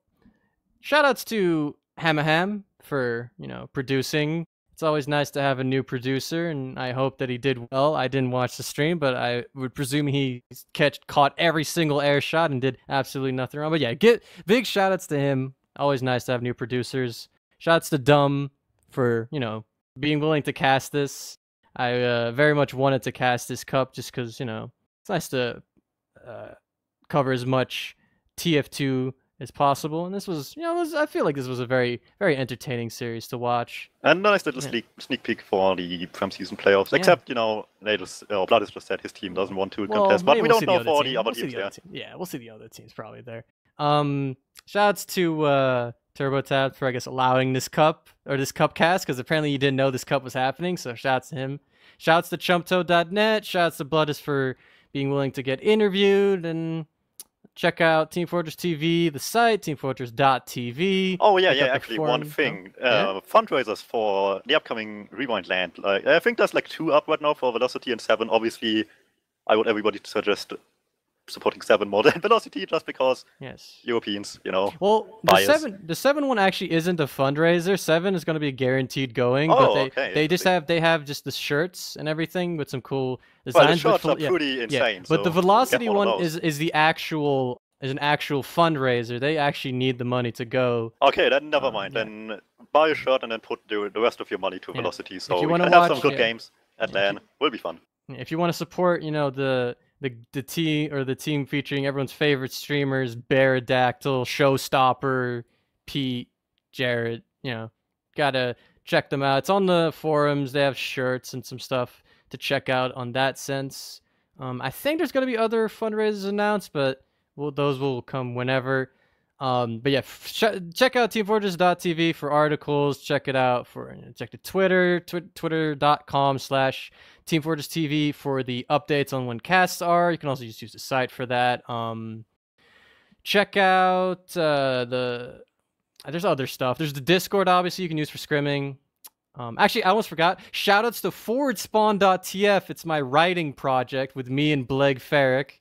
shoutouts to hamaham for, producing. It's always nice to have a new producer, and I hope that he did well. I didn't watch the stream, but I would presume he caught every single air shot and did absolutely nothing wrong. But yeah, big shoutouts to him. Always nice to have new producers. Shoutouts to Dumb for, being willing to cast this. I very much wanted to cast this cup just because, it's nice to cover as much TF2 as possible, and this was, I feel like this was a very, very entertaining series to watch. And nice little sneak peek for the season playoffs. Except, Bloodis just said his team doesn't want to contest, but we don't know for the other teams. Yeah, we'll see the other teams probably there. Shouts to TurboTab for, I guess, allowing this cup or this cup cast, because apparently you didn't know this cup was happening. So shouts to him. Shouts to chumptoad.net. Shouts to Bloodis for being willing to get interviewed, and check out Team Fortress TV, the site, teamfortress.tv. Oh, yeah, actually, one thing. Fundraisers for the upcoming Rewind Land. Like, I think there's like 2 up right now for Velocity and 7. Obviously, I would everybody to suggest supporting 7 more than Velocity just because Europeans, Well, the 7 one actually isn't a fundraiser. 7 is going to be guaranteed going, but they have just the shirts and everything with some cool designs. Well, the shirts are pretty insane. But the Velocity one is an actual fundraiser. They actually need the money to go. Okay, then never mind. Then buy a shirt and then put the rest of your money to Velocity. So you we can have some good games at LAN. Will be fun. If you want to support, the team featuring everyone's favorite streamers, Baradactyl, Showstopper, Pete, Jared, gotta check them out. It's on the forums. They have shirts and some stuff to check out on that sense. I think there's gonna be other fundraisers announced, but those will come whenever. But yeah, check out teamfortress.tv for articles. Check it out check the Twitter, twitter.com/teamfortresstv for the updates on when casts are. You can also just use the site for that. Check out there's other stuff. There's the Discord, obviously, you can use for scrimming. Actually, I almost forgot. Shoutouts to forwardspawn.tf. It's my writing project with me and Bleg Ferrick.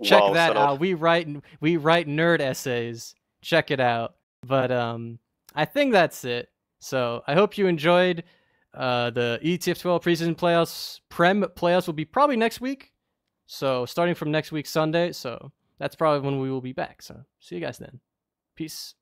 Check that out. We write nerd essays. Check it out. But I think that's it. So I hope you enjoyed the ETF2L preseason playoffs. Prem playoffs will be probably next week. So starting from next week Sunday. So that's probably when we will be back. So see you guys then. Peace.